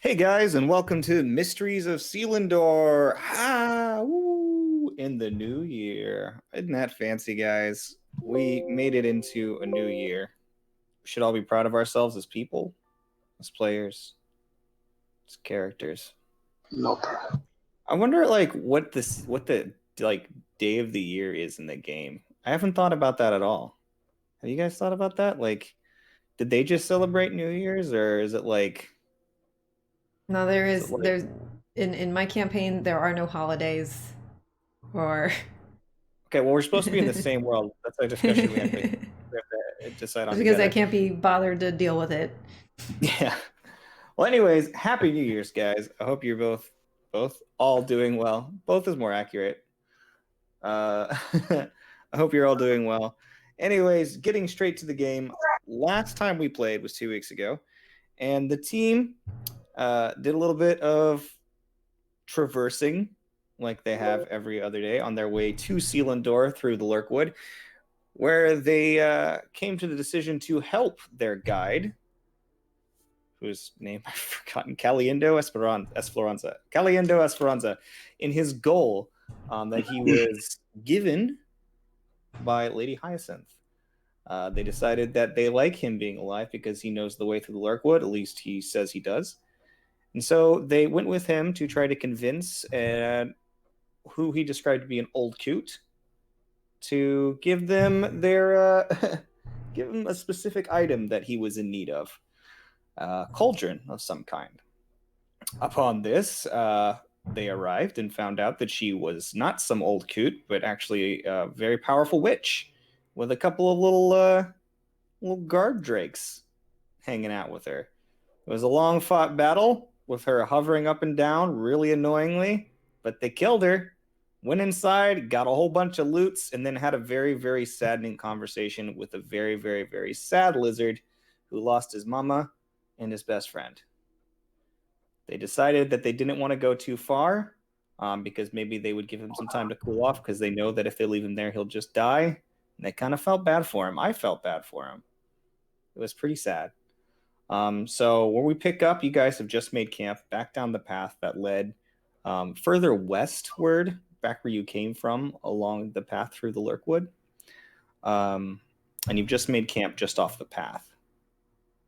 Hey guys, and welcome to Mysteries of Selindor. In the new year. Isn't that fancy, guys? We made it into a new year. We should all be proud of ourselves as people, as players, as characters. Nope. I wonder what the day of the year is in the game. I haven't thought about that at all. Have you guys thought about that? Like, did they just celebrate New Year's, or No, is it like there's in my campaign there are no holidays or okay, well, we're supposed to be in the same world. That's a discussion we have to decide just on because I together. can't be bothered to deal with it. Yeah. Well, anyways, happy New Year's, guys. I hope you're both all doing well. Both is more accurate. I hope you're all doing well. Anyways, getting straight to the game. Last time we played was 2 weeks ago, and the team did a little bit of traversing, like they have every other day, on their way to Selindor through the Lurkwood, where they came to the decision to help their guide, whose name I've forgotten, Caliendo Esperanza, in his goal that he was given by Lady Hyacinth. They decided that they like him being alive because he knows the way through the Lurkwood. At least he says he does. And so they went with him to try to convince who he described to be an old coot to give them their give him a specific item that he was in need of, cauldron of some kind. Upon this, they arrived and found out that she was not some old coot, but actually a very powerful witch with a couple of little guard drakes hanging out with her. It was a long fought battle with her hovering up and down really annoyingly, but they killed her. Went inside, got a whole bunch of loots, and then had a very, very saddening conversation with a very, very, very sad lizard who lost his mama and his best friend. They decided that they didn't want to go too far because maybe they would give him some time to cool off because they know that if they leave him there, he'll just die. And they kind of felt bad for him. I felt bad for him. It was pretty sad. So where we pick up, you guys have just made camp back down the path that led further westward, back where you came from, along the path through the Lurkwood. And you've just made camp just off the path.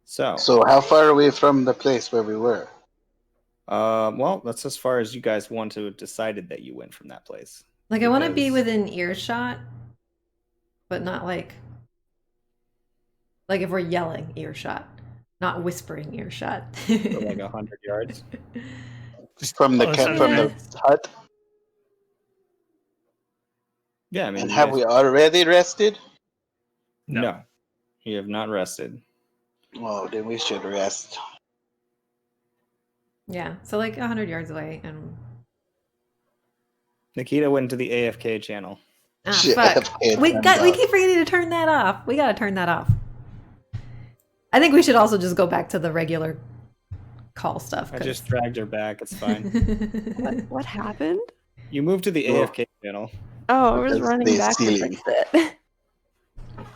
So how far away from the place where we were? well, that's as far as you guys want to have decided that you went from that place. Like I want to be Because- within earshot, but not like if we're yelling earshot, not whispering earshot. So like 100 yards. Just from the hut. Yeah, I mean, And have we already rested? No, you have not rested. Oh, then we should rest. Yeah, so like 100 yards away, and Nikita went to the AFK channel. Shit, fuck. AFK We turned off. keep forgetting to turn that off. We gotta turn that off. I think we should also just go back to the regular call stuff. I just dragged her back. It's fine. What happened? You moved to the AFK channel. Oh, I was Because running they back to stealing. fix it.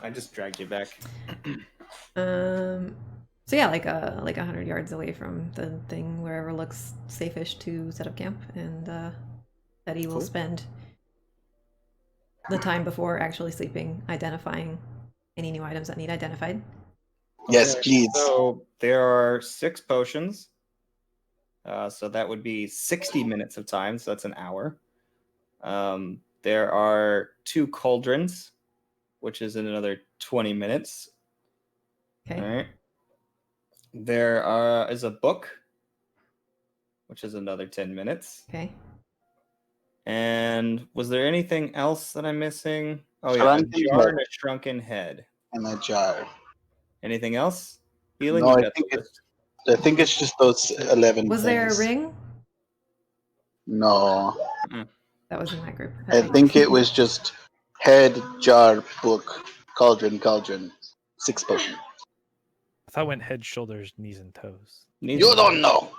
I just dragged you back. So yeah, like 100 yards away from the thing, wherever looks safe-ish to set up camp, and Eddie will Cool. spend the time before actually sleeping identifying any new items that need identified. Yes, Okay, please. So there are 6 potions. So that would be 60 minutes of time. So that's an hour. There are 2 cauldrons, which is in another 20 minutes. Okay. All right. There is a book, which is another 10 minutes. Okay. And was there anything else that I'm missing? Oh yeah, Shrunken a jar head. and a shrunken head. In a jar. Anything else? Healing, No, you I got think the it's- I think it's just those 11 Was there a things. ring? No. That was in that group. I Okay. think it was just head, jar, book, cauldron, 6 potions. I thought it went head, shoulders, knees, and toes. You don't know.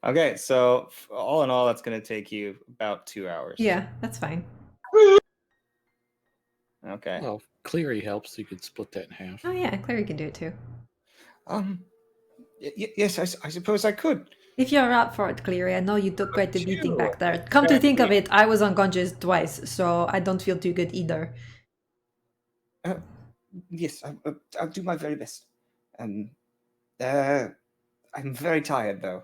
Okay, so all in all, that's going to take you about 2 hours. Yeah, that's fine. Okay. Well, Cleary helps. You could split that in half. Oh yeah, Clary can do it too. Yes, I suppose I could. If you're up for it, Cleary, I know you took quite a beating Sure. back there. Come to think of it, I was unconscious twice, so I don't feel too good either. Yes, I'll do my very best. I'm very tired though,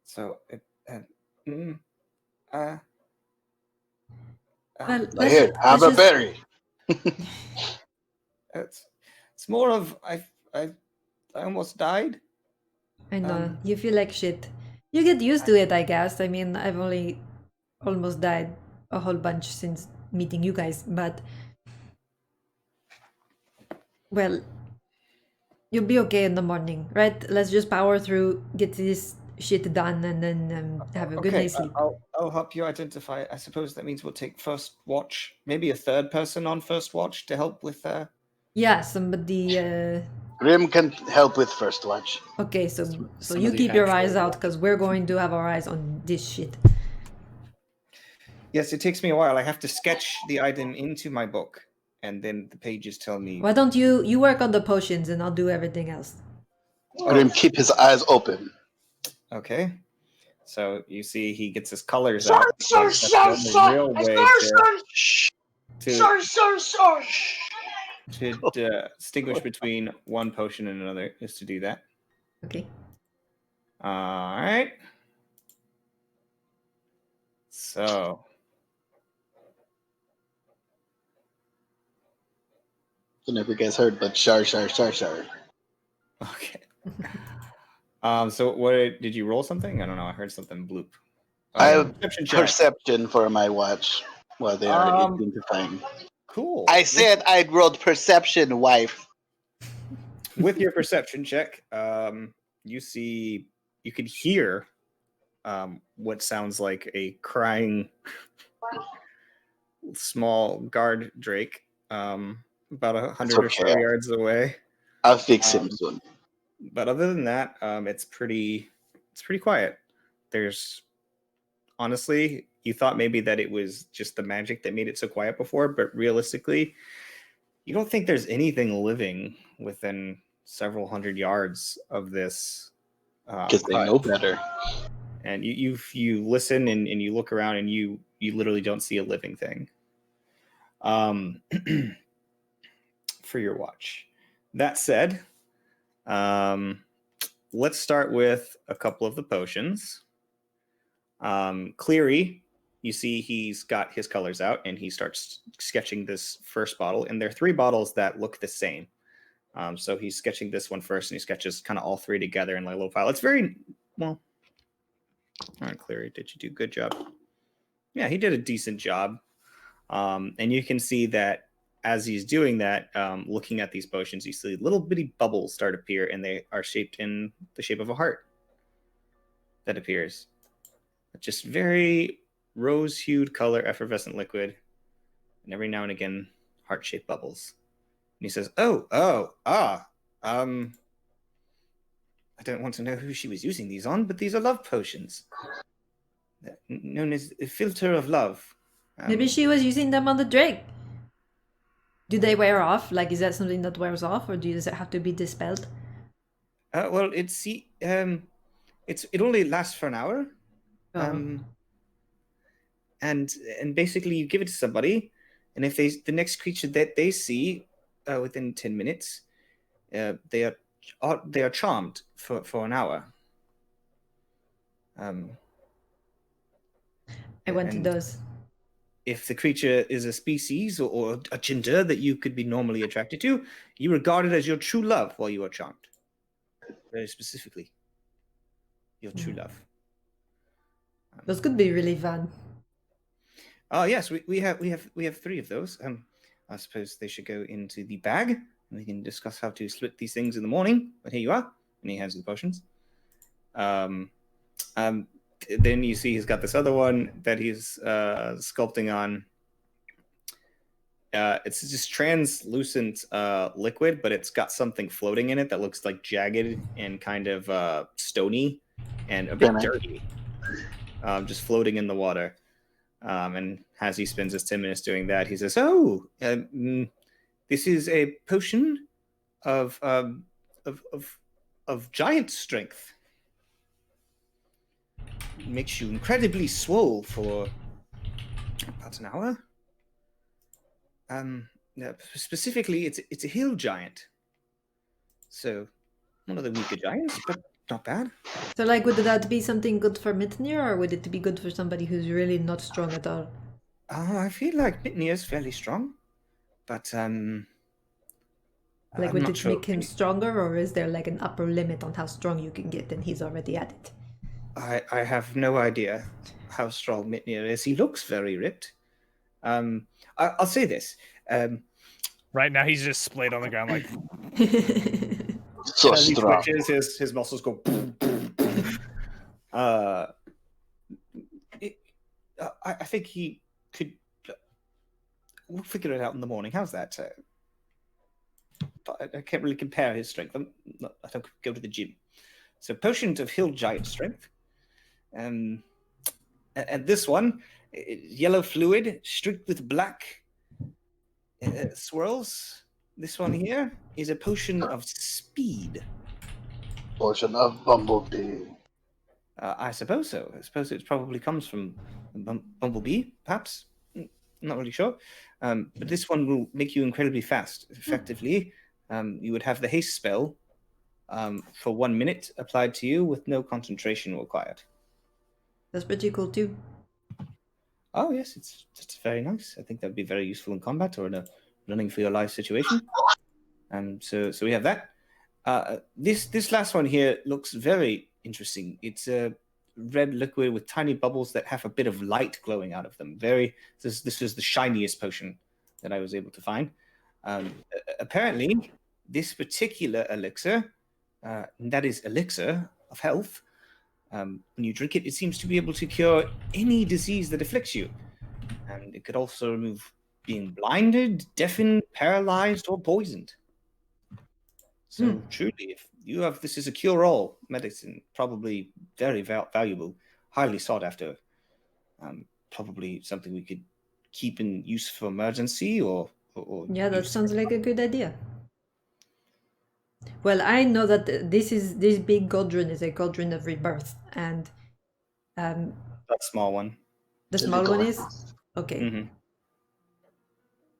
so mm, uh, Well, Here, have let's a just. berry. it's more of I almost died. I know, Um, you feel like shit. You get used to it, I guess. I mean, I've only almost died a whole bunch since meeting you guys, but. Well, you'll be okay in the morning, right? Let's just power through, get this shit done, and then have a good okay, night's sleep. I'll help you identify. I suppose that means we'll take first watch, maybe a third person on first watch to help with. Yeah, somebody. Grim can help with first watch. Okay, so Some you of the keep your eyes actual out because we're going to have our eyes on this shit. Yes, it takes me a while. I have to sketch the item into my book, and then the pages tell me. Why don't you work on the potions and I'll do everything else? Grim keep his eyes open. Okay. So you see, he gets his colors Sorry, out. sorry, That's sorry, the only sorry, real way sorry, shh. to Sorry. distinguish between one potion and another is to do that. Okay. All right. So I don't know if you guys heard, but shar. okay. So what did you roll something? I don't know. I heard something bloop. I Oh, have perception check. perception for my watch while they are identifying. Cool. I said I'd rolled perception, wife. With your perception check, you could hear what sounds like a crying small guard drake, about 100 or so okay. yards away. I'll fix him soon. But other than that, it's pretty quiet. There's honestly, you thought maybe that it was just the magic that made it so quiet before, but realistically, you don't think there's anything living within several hundred yards of this Because they hut. know better. And you listen and you look around and you literally don't see a living thing for your watch. That said, let's start with a couple of the potions. Cleary, you see he's got his colors out and he starts sketching this first bottle, and there are 3 bottles that look the same. So he's sketching this one first, and he sketches kind of all 3 together in like a little pile. It's very well. All right, Cleary, did you do a good job? Yeah, he did a decent job. And you can see that as he's doing that, looking at these potions, you see little bitty bubbles start to appear, and they are shaped in the shape of a heart that appears. Just very rose-hued color, effervescent liquid, and every now and again, heart-shaped bubbles. And he says, I don't want to know who she was using these on, but these are love potions, known as a filter of love. Maybe she was using them on the drake. Do they wear off? Like, is that something that wears off, or does it have to be dispelled? Well, it only lasts for an hour. Oh. And basically you give it to somebody, and if the next creature that they see within 10 minutes, they are charmed for an hour. I went to those. If the creature is a species or a gender that you could be normally attracted to, you regard it as your true love while you are charmed. Very specifically, your true love. Those could be really fun. Oh yes, we have 3 of those. I suppose they should go into the bag, and we can discuss how to split these things in the morning. But here you are, and he hands you the potions. Then you see he's got this other one that he's sculpting on. It's just translucent liquid, but it's got something floating in it that looks like jagged and kind of stony and a bit dirty, just floating in the water. And as he spends his 10 minutes doing that, he says, this is a potion of of giant strength. Makes you incredibly swole for about an hour. Yeah, specifically, it's a hill giant. So one of the weaker giants, but not bad. So, like, would that be something good for Mitnir, or would it be good for somebody who's really not strong at all? I feel like Mitnir is fairly strong, but Like, I'm would not it sure. make him stronger, or is there like an upper limit on how strong you can get, and he's already at it? I have no idea how strong Mitnir is. He looks very ripped. I'll say this. Right now, he's just splayed on the ground like. So As he strong. twitches, his muscles go. I think he could. We'll figure it out in the morning. How's that? But I can't really compare his strength. I don't go to the gym. So potion of hill giant strength. And this one, yellow fluid streaked with black swirls. This one here is a potion of speed. Potion of bumblebee. I suppose so. I suppose it probably comes from Bumblebee, perhaps. Not really sure. But this one will make you incredibly fast. Effectively, you would have the haste spell for 1 minute applied to you with no concentration required. That's pretty cool too. Oh yes, it's very nice. I think that would be very useful in combat or in a running for your life situation. So we have that. This last one here looks very interesting. It's a red liquid with tiny bubbles that have a bit of light glowing out of them. This is the shiniest potion that I was able to find. Apparently, this particular elixir, that is elixir of health, when you drink it, it seems to be able to cure any disease that afflicts you. And it could also remove being blinded, deafened, paralyzed, or poisoned. So truly, if you have this is a cure-all medicine, probably very valuable, highly sought after. Probably something we could keep in use for emergency or Yeah, that use. sounds like a good idea. Well, I know that this big cauldron is a cauldron of rebirth, and that small one. the small one is okay. Mm-hmm.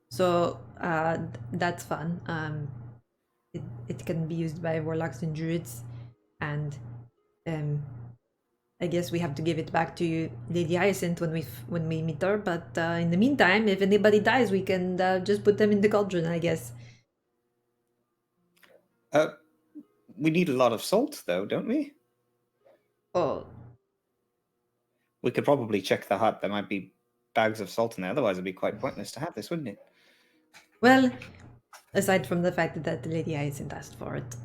So that's fun. It can be used by warlocks and druids, and I guess we have to give it back to Lady Hyacinth when we meet her. But in the meantime, if anybody dies, we can just put them in the cauldron, I guess. We need a lot of salt, though, don't we? Oh, We could probably check the hut. There might be bags of salt in there. Otherwise, it'd be quite pointless to have this, wouldn't it? well, aside from the fact that Lady Hyacinth asked for it.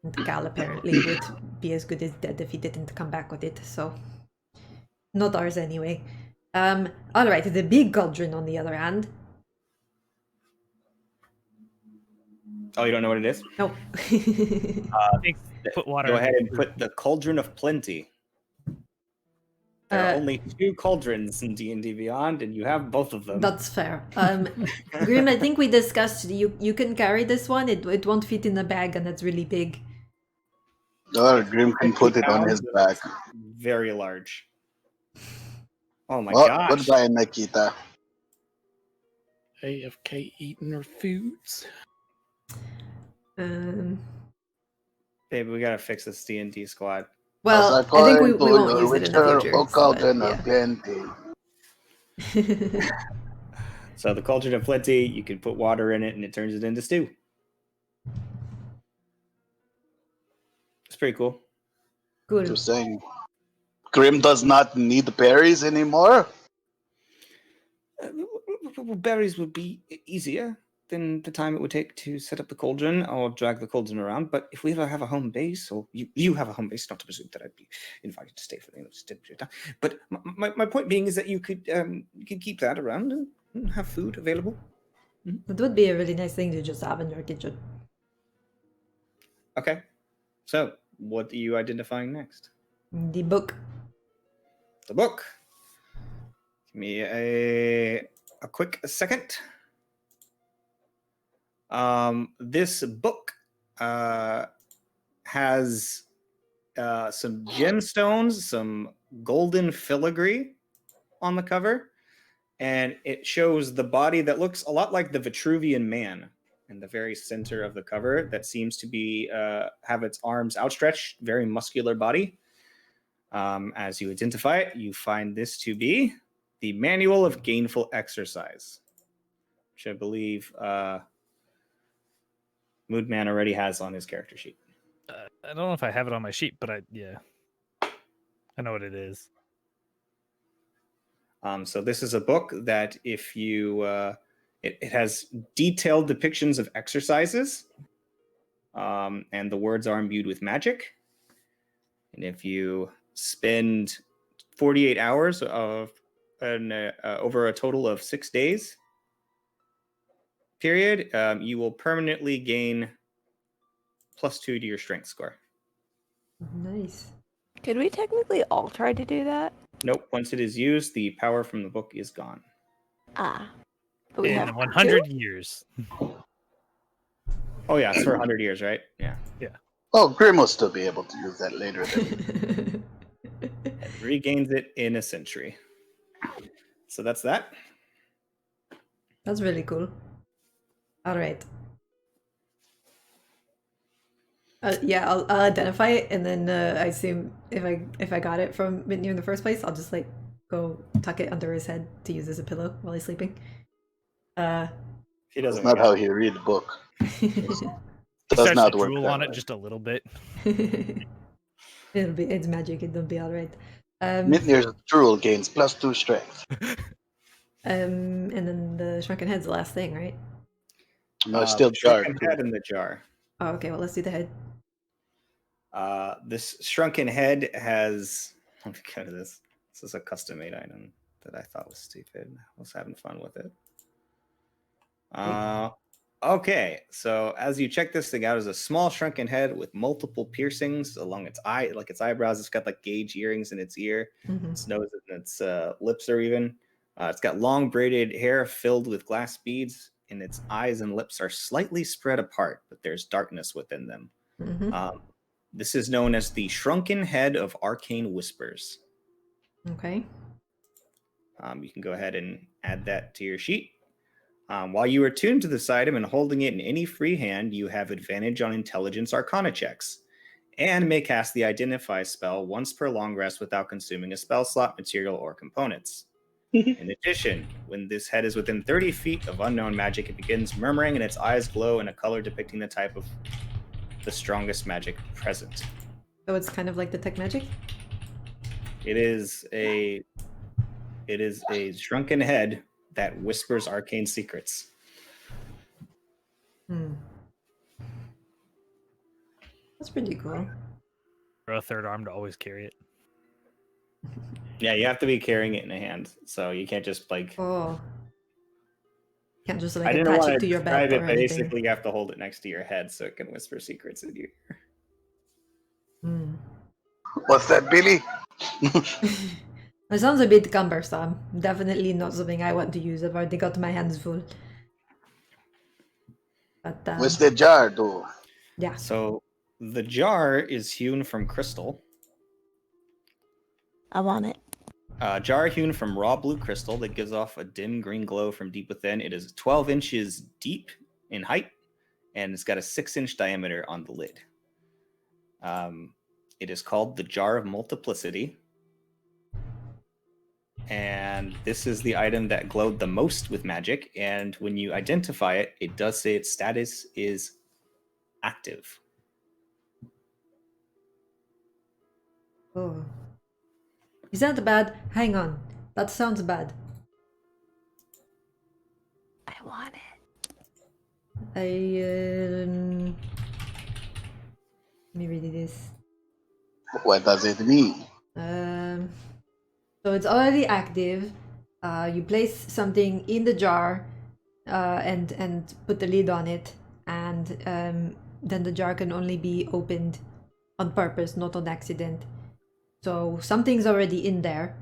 And Cal apparently would be as good as dead if he didn't come back with it, so... Not ours anyway. Alright, the big cauldron on the other hand. Oh, you don't know what it is? No. Put water. Go in ahead the and food. put the Cauldron of Plenty. There are only 2 cauldrons in D&D Beyond, and you have both of them. That's fair. Grim, I think we discussed you can carry this one. It won't fit in a bag and it's really big. Or Grim can put it on his back. Very large. Oh my Oh, gosh. goodbye, Nikita. AFK eating her foods. Babe, we gotta fix this D&D squad. Well, As I think we according to won't the use it in the Witcher, future. O Cauldron but, of Plenty. yeah. So the Cauldron of Plenty, you can put water in it and it turns it into stew. It's pretty cool. Cool. Just saying. Grim does not need berries anymore. Berries would be easier than the time it would take to set up the cauldron or drag the cauldron around. But if we ever have a home base, or you have a home base, not to presume that I'd be invited to stay for the time. But my point being is that you could keep that around and have food available. That would be a really nice thing to just have in your kitchen. Okay. So what are you identifying next? The book. The book. Give me a quick second. This book has some gemstones, some golden filigree on the cover, and it shows the body that looks a lot like the Vitruvian Man in the very center of the cover. That seems to be have its arms outstretched, very muscular body. As you identify it, you find this to be the Manual of Gainful Exercise, which I believe Moodman already has on his character sheet. I don't know if I have it on my sheet, but I know what it is. So this is a book that if you, it has detailed depictions of exercises, and the words are imbued with magic. And if you spend 48 hours of over a total of 6 days period, you will permanently gain +2 to your strength score. Nice. Could we technically all try to do that? Nope. Once it is used, the power from the book is gone. Ah. But we In have 100 years. Oh yeah, it's for 100 years, right? Yeah. Oh, Grim will still be able to use that later. Then. It regains it in a century. So that's that. That's really cool. All right. Yeah, I'll identify it, and then I assume if I got it from Whitney in the first place, I'll just like go tuck it under his head to use as a pillow while he's sleeping. He That's doesn't. not how he read the book. He Does starts not to work drool that on it way. just a little bit. It's magic. It'll be all right. Mitnir's drool gains +2 strength. And then the shrunken head's the last thing, right? No, it's still the jarred. shrunken head in the jar. Oh, okay. Well, let's do the head. This shrunken head has. Let me go to this. This is a custom-made item that I thought was stupid. I was having fun with it. Okay, so as you check this thing out, is a small shrunken head with multiple piercings along its eye, like its eyebrows. It's got like gauge earrings in its ear, its nose, and its lips are even. It's got long braided hair filled with glass beads, and its eyes and lips are slightly spread apart, but there's darkness within them. This is known as the Shrunken Head of Arcane Whispers. Okay. You can go ahead and add that to your sheet. While you are tuned to this item and holding it in any free hand, you have advantage on Intelligence Arcana checks, and may cast the Identify spell once per long rest without consuming a spell slot, material, or components. In addition, when this head is within 30 feet of unknown magic, it begins murmuring and its eyes glow in a color depicting the type of the strongest magic present. So it's kind of like detect magic? It is a shrunken head that whispers arcane secrets. That's pretty cool. For a third arm to always carry it. Yeah, you have to be carrying it in a hand, so you can't just like. Oh. Can't just I like didn't attach want it to to your describe belt it, or but anything. basically you have to hold it next to your head so it can whisper secrets in your ear. What's that, Billy? It sounds a bit cumbersome. Definitely not something I want to use. I've already got my hands full. But What's the jar do? yeah. So the jar is hewn from crystal. I want it. Jar hewn from raw blue crystal that gives off a dim green glow from deep within. It is 12 inches deep in height, and it's got a 6-inch diameter on the lid. It is called the Jar of Multiplicity. And this is the item that glowed the most with magic. And when you identify it, it does say its status is active. Oh. Is that bad? Hang on. That sounds bad. I want it. Let me read this. What does it mean? So it's already active. You place something in the jar, and put the lid on it, and then the jar can only be opened on purpose, not on accident. So something's already in there.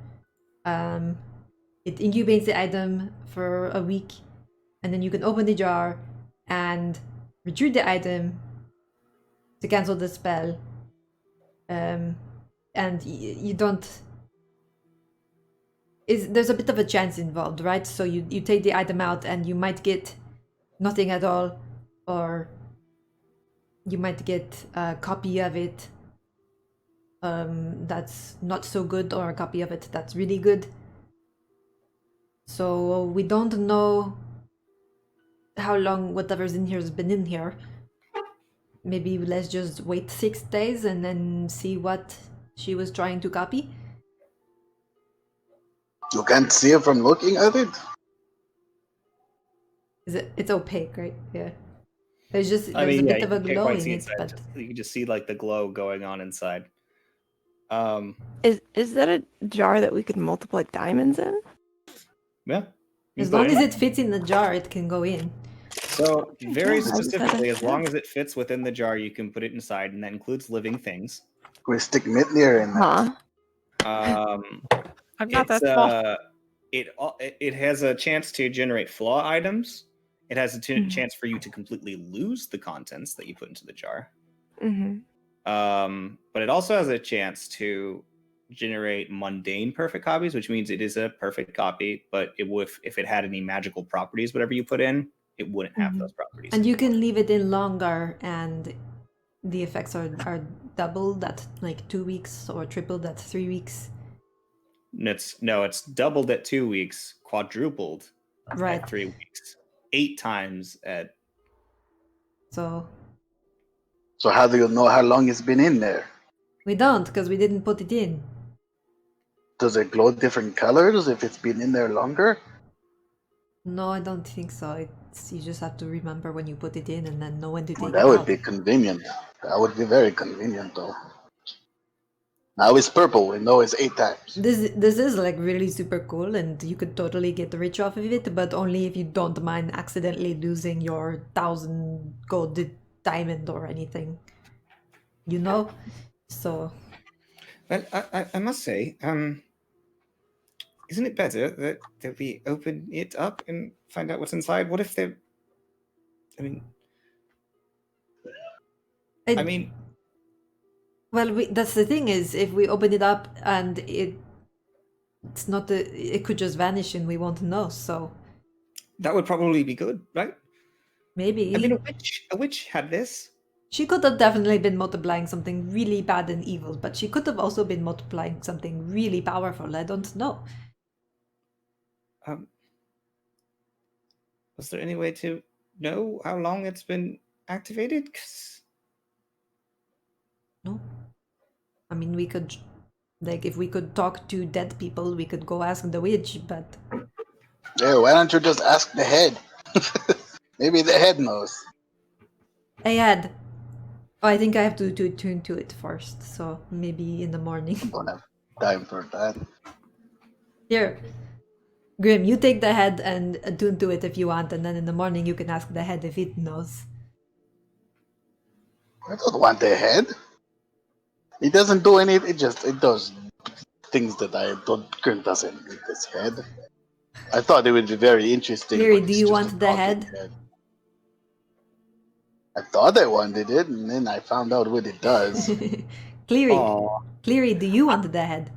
It incubates the item for a week, and then you can open the jar and retrieve the item to cancel the spell. And you don't. There's a bit of a chance involved, right? So you take the item out and you might get nothing at all, or you might get a copy of it that's not so good, or a copy of it that's really good. So we don't know how long whatever's in here has been in here. Maybe let's just wait 6 days and then see what she was trying to copy. You can't see it from looking at it? It's opaque, right? Yeah. There's I a mean, yeah, bit of you a can't glow quite in see it, inside. but You can just see like the glow going on inside. Is that a jar that we could multiply diamonds in? Yeah. you as can put long as in. it fits in the jar, it can go in. So very Yeah, I just had specifically, a- as long as it fits within the jar, you can put it inside, and that includes living things. We stick Mitnir in there. Huh? I'm not It's that small. it has a chance to generate flaw items. It has a Mhm. chance for you to completely lose the contents that you put into the jar. Mm-hmm. But it also has a chance to generate mundane perfect copies, which means it is a perfect copy, but it would, if it had any magical properties, whatever you put in, it wouldn't have Mhm. those properties. And you can leave it in longer, and the effects are doubled at like 2 weeks, or tripled at 3 weeks. It's doubled at 2 weeks, quadrupled Right. at 3 weeks, 8 times at. So So how do you know how long it's been in there? we don't, because we didn't put it in. Does it glow different colors if it's been in there longer? No, I don't think so. You just have to remember when you put it in, and then know when to Well, take that it would out. be convenient. That would be very convenient, though. Now it's purple. We know it's 8 times. This is like really super cool, and you could totally get rich off of it, but only if you don't mind accidentally losing your 1,000 gold diamond or anything. You know? So Well, I must say, isn't it better that we open it up and find out what's inside? What if they're? I mean, I mean, well, that's the thing is, if we open it up and it's not it could just vanish and we won't know. So that would probably be good, right? maybe I mean, a witch had this. she could have definitely been multiplying something really bad and evil, but she could have also been multiplying something really powerful. I don't know. Was there any way to know how long it's been activated? 'Cause No. I mean, we could, like, if we could talk to dead people, we could go ask the witch, but Yeah, why don't you just ask the head? Maybe the head knows. I had. Oh, I think I have to tune to it first, so maybe in the morning. I don't have time for that. Here, Grim, you take the head and attune to it if you want, and then in the morning you can ask the head if it knows. I don't want the head. It doesn't do anything. It does things that I don't. Grim doesn't need this head. I thought it would be very interesting. Cleary, but do it's you just want a the talking head? I thought I wanted it, and then I found out what it does. Cleary, Aw. Cleary, do you want the head?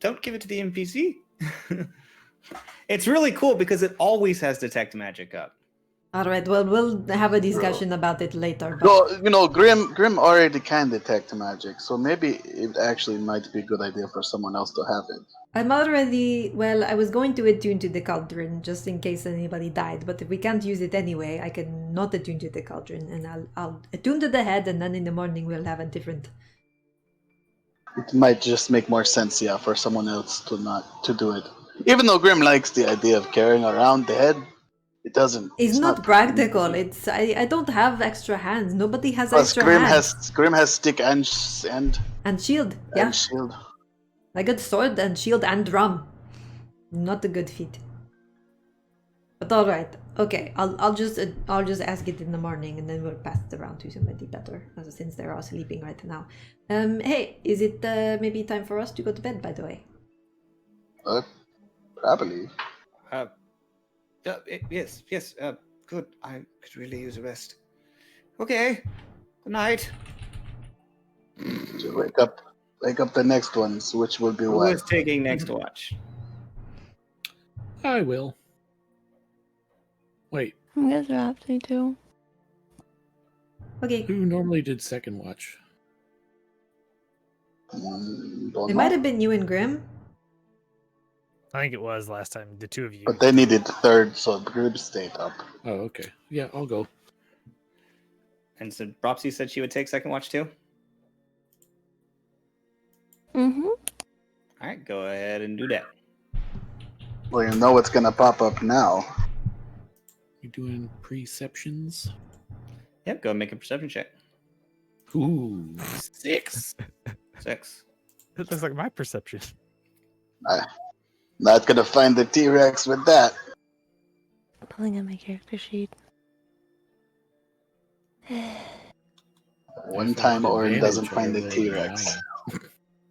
Don't give it to the NPC. It's really cool because it always has detect magic up. All right, well, we'll have a discussion about it later. But No, you know, Grim already can detect magic, so maybe it actually might be a good idea for someone else to have it. I'm already, well, I was going to attune to the cauldron just in case anybody died, but if we can't use it anyway, I can not attune to the cauldron, and I'll attune to the head, and then in the morning we'll have a different. It might just make more sense, yeah, for someone else to not to do it. Even though Grim likes the idea of carrying around the head, it doesn't. It's not practical. It's I don't have extra hands. Nobody has Plus, extra hands. Grim has stick and Shield, yeah. shield. I got sword and shield and drum. Not a good feat. But all right, okay. I'll just ask it in the morning, and then we'll pass it around to somebody better, since they're all sleeping right now. Hey, is it maybe time for us to go to bed? By the way. Probably. Yes. Good. I could really use a rest. Okay. Good night. So wake up the next ones, which will be Who what? is taking next watch? I will. Wait, I guess Rhapsody too. Okay, who normally did second watch? Don't it know. might have been you and Grim. I think it was last time. The two of you. But they needed third, so Grib stayed up. Oh, okay. Yeah, I'll go. And so Bropsy said she would take second watch too. Mm-hmm. All right, go ahead and do that. Well, you know what's gonna pop up now. You doing perceptions? Yep, go make a perception check. Ooh, 6. 6. It looks like my perception. Not gonna find the T-Rex with that. Pulling up my character sheet. One time Orin doesn't find the T T-Rex.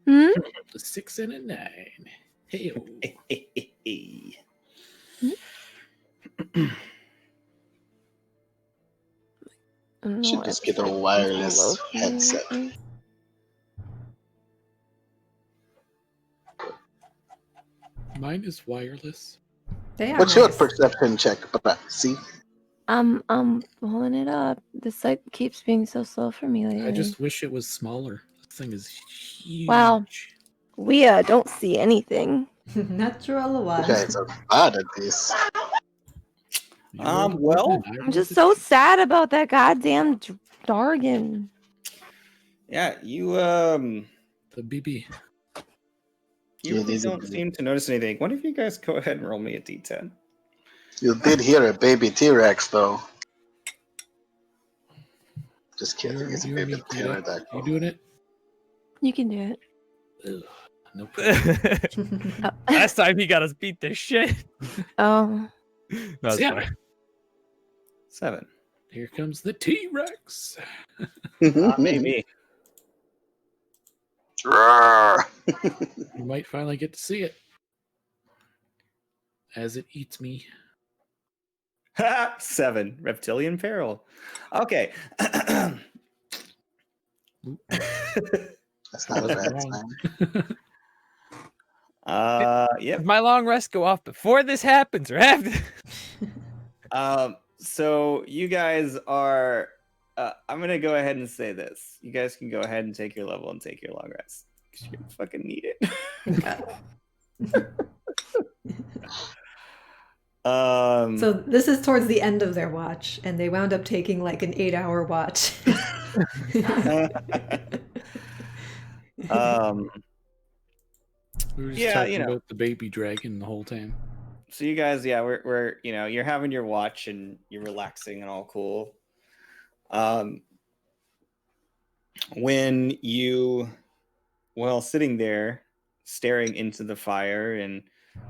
Hmm? A 6 and a 9. Hey, I don't know Should why just this get a is wireless low for me. headset. mine is wireless. They are What's your nice. perception check? See? I'm pulling it up. The site keeps being so slow for me lately. I just wish it was smaller. This thing is huge. Wow. We don't see anything. Natural one. You guys are bad at this. You rolled a Well, 1 and I I'm rolled just a so 2. sad about that goddamn jargon. Yeah, you The BB. you Yeah, really these are don't good. seem to notice anything. Why don't you guys go ahead and roll me a d10? You did hear a baby T-Rex, though. Just kidding. It's a You and baby me, Peter. You pterodactyl. doing it? You can do it. Ugh, no problem. Last time he got us beat the shit. Oh. That's Yeah. fine. 7. Here comes the T-Rex. Maybe. Roar. You might finally get to see it as it eats me. 7. Reptilian peril. Okay. That's not a Wasn't bad wrong. sign. Yep. Does my long rest go off before this happens or after? So you guys are. I'm gonna go ahead and say this. You guys can go ahead and take your level and take your long rest. 'Cause you're gonna fucking need it. So this is towards the end of their watch, and they wound up taking like an 8-hour watch. We were just Yeah, talking about the baby dragon the whole time. So you guys, yeah, we're you're having your watch and you're relaxing and all cool. When you, sitting there staring into the fire and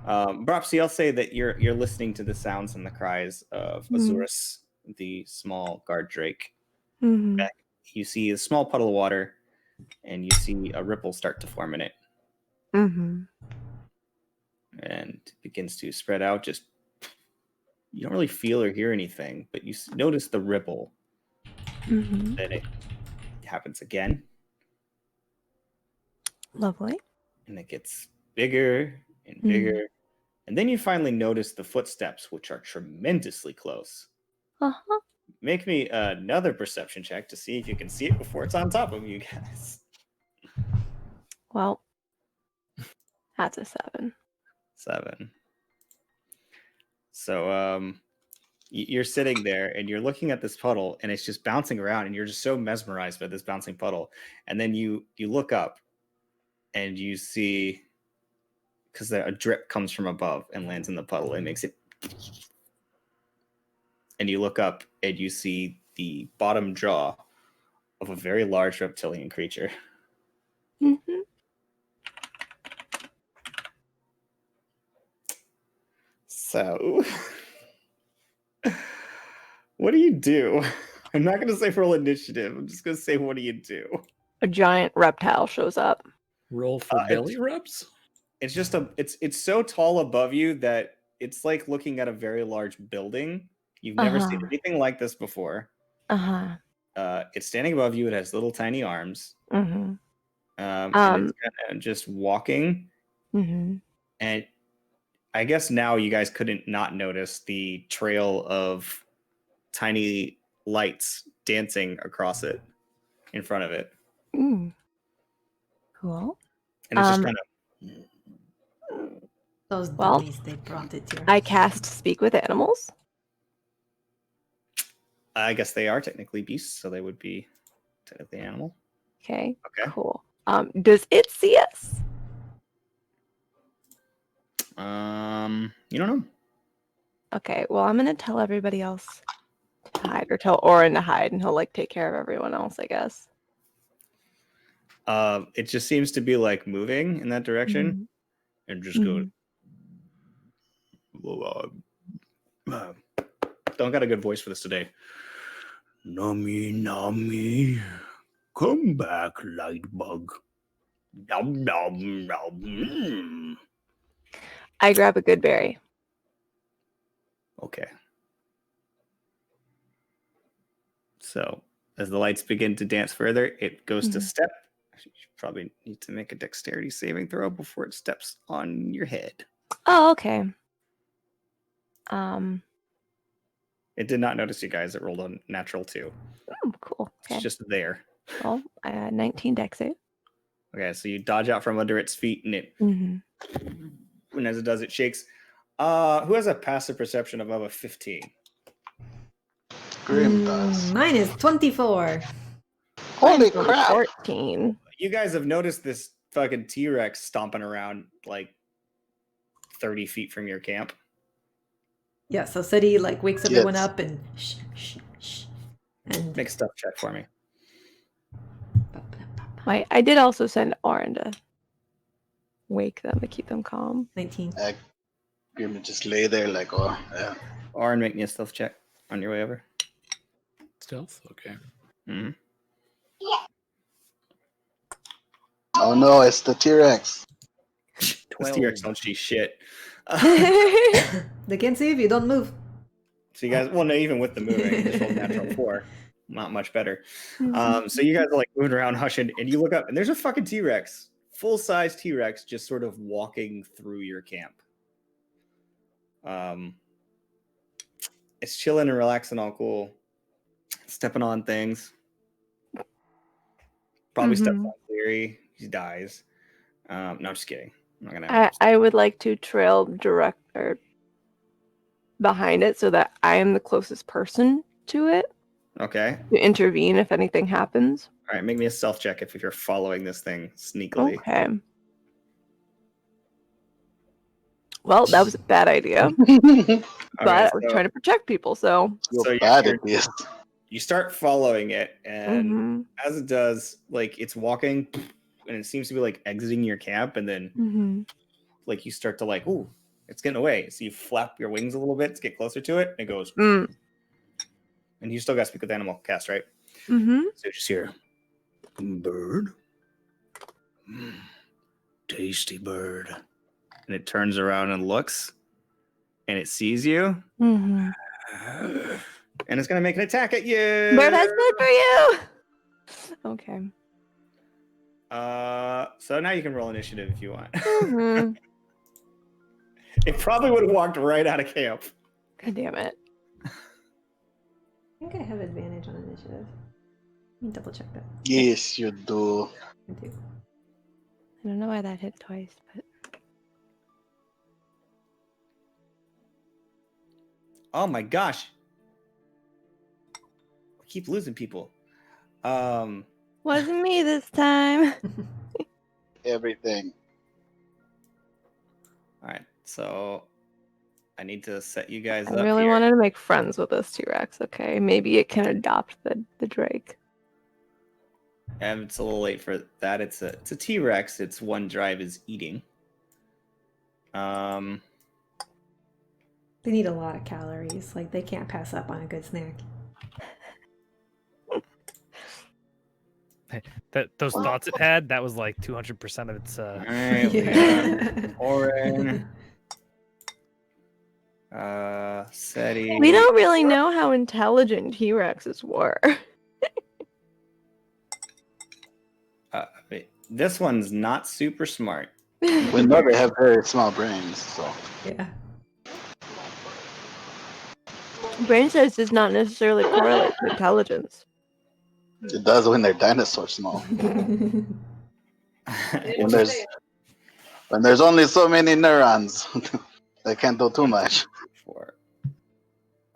Bropsy, I'll say that you're listening to the sounds and the cries of Azurus, the small guard drake. Mm-hmm. Back, you see a small puddle of water, and you see a ripple start to form in it, Mm-hmm. and it begins to spread out. Just you don't really feel or hear anything, but you notice the ripple. Mm-hmm. Then it happens again, Lovely. and it gets bigger and bigger. And then you finally notice the footsteps, which are tremendously close. Uh-huh. Make me another perception check to see if you can see it before it's on top of you guys. Well, that's a 7. 7. So you're sitting there and you're looking at this puddle, and it's just bouncing around, and you're just so mesmerized by this bouncing puddle. And then you look up, and you see, because a drip comes from above and lands in the puddle, it makes it. And you look up and you see the bottom jaw of a very large reptilian creature. Mm-hmm. So, what do you do? I'm not going to say roll initiative. I'm just going to say, what do you do? A giant reptile shows up. Roll for belly rubs? It's just it's so tall above you that it's like looking at a very large building. You've never seen anything like this before. Uh-huh. It's standing above you. It has little tiny arms. Mm-hmm. And it's kind of just walking. Mm-hmm. And I guess now you guys couldn't not notice the trail of tiny lights dancing across it in front of it. Mm. Cool. And it's just kind of Those Well, dummies, they brought it here. I cast Speak with Animals. I guess they are technically beasts, so they would be technically animal. Okay. Okay. Cool. Does it see us? You don't know. Okay. Well, I'm gonna tell everybody else to hide, or tell Orin to hide, and he'll like take care of everyone else, I guess. It just seems to be like moving in that direction, and just go. Don't got a good voice for this today. Nami, Nami, come back, Lightbug. Nom, nom, nom. I grab a good berry. Okay. So as the lights begin to dance further, it goes to step. You should probably need to make a dexterity saving throw before it steps on your head. Oh, okay. It did not notice you guys. It rolled on natural 2. Oh, cool. Okay. It's just there. Well, 19 dex save. Okay, so you dodge out from under its feet, and it, and as it does, it shakes. Who has a passive perception above a 15? Grim does. Mine is 24. Holy Mine's only crap! 14. You guys have noticed this fucking T-Rex stomping around like 30 feet from your camp. Yeah, so City like wakes everyone Yes. up and shh, shh, shh. And Make a stuff check for me. I did also send Orin to wake them to keep them calm. 19. Grim would just lay there like, oh, yeah. Or make me a stealth check on your way over. Stealth? Okay. Mm-hmm. Oh no, it's the T-Rex. This T-Rex don't see shit. They can't see if you don't move. So you guys, well, no, even with the moving, you just rolled natural 4. Not much better. So you guys are like moving around, hushing, and you look up, and there's a fucking T-Rex, full-size T-Rex, just sort of walking through your camp. It's chilling and relaxing, all cool, stepping on things. Probably steps on Cleary. He dies. No, I'm just kidding. I'm not gonna. I would like to trail direct or behind it so that I am the closest person to it Okay. to intervene if anything happens. All right. Make me a stealth check if you're following this thing sneakily. Okay. Well, that was a bad idea, Okay, but I was trying to protect people, so. so Bad it is. you start following it, and Mhm. as it does, like it's walking, and it seems to be like exiting your camp, and then like you start to like, ooh, it's getting away. So you flap your wings a little bit to get closer to it, and it goes. And you still got to speak with animal cast, right? So you just hear, bird, tasty bird, and it turns around and looks, and it sees you, and it's gonna make an attack at you. Bird has food for you. Okay. So now you can roll initiative if you want. It probably would have walked right out of camp. God damn it. I think I have advantage on initiative. Let me double check that. Yes, you do. I do. I don't know why that hit twice, but. Oh my gosh. We keep losing people. Wasn't me this time. Everything. All right, so I need to set you guys I up really here. wanted to make friends with this T-Rex, okay? Maybe it can adopt the Drake. And it's a little late for that. It's a T-Rex. Its one drive is eating. They need a lot of calories. Like, they can't pass up on a good snack. Those thoughts it had, that was like 200% of its. All right, we got Oren, Seti. We don't really know how intelligent T-Rexes were. This one's not super smart. We know they have very small brains, so. Yeah. Brain size does not necessarily correlate to intelligence. It does when they're dinosaur small. When there's only so many neurons, they can't do too much. 4,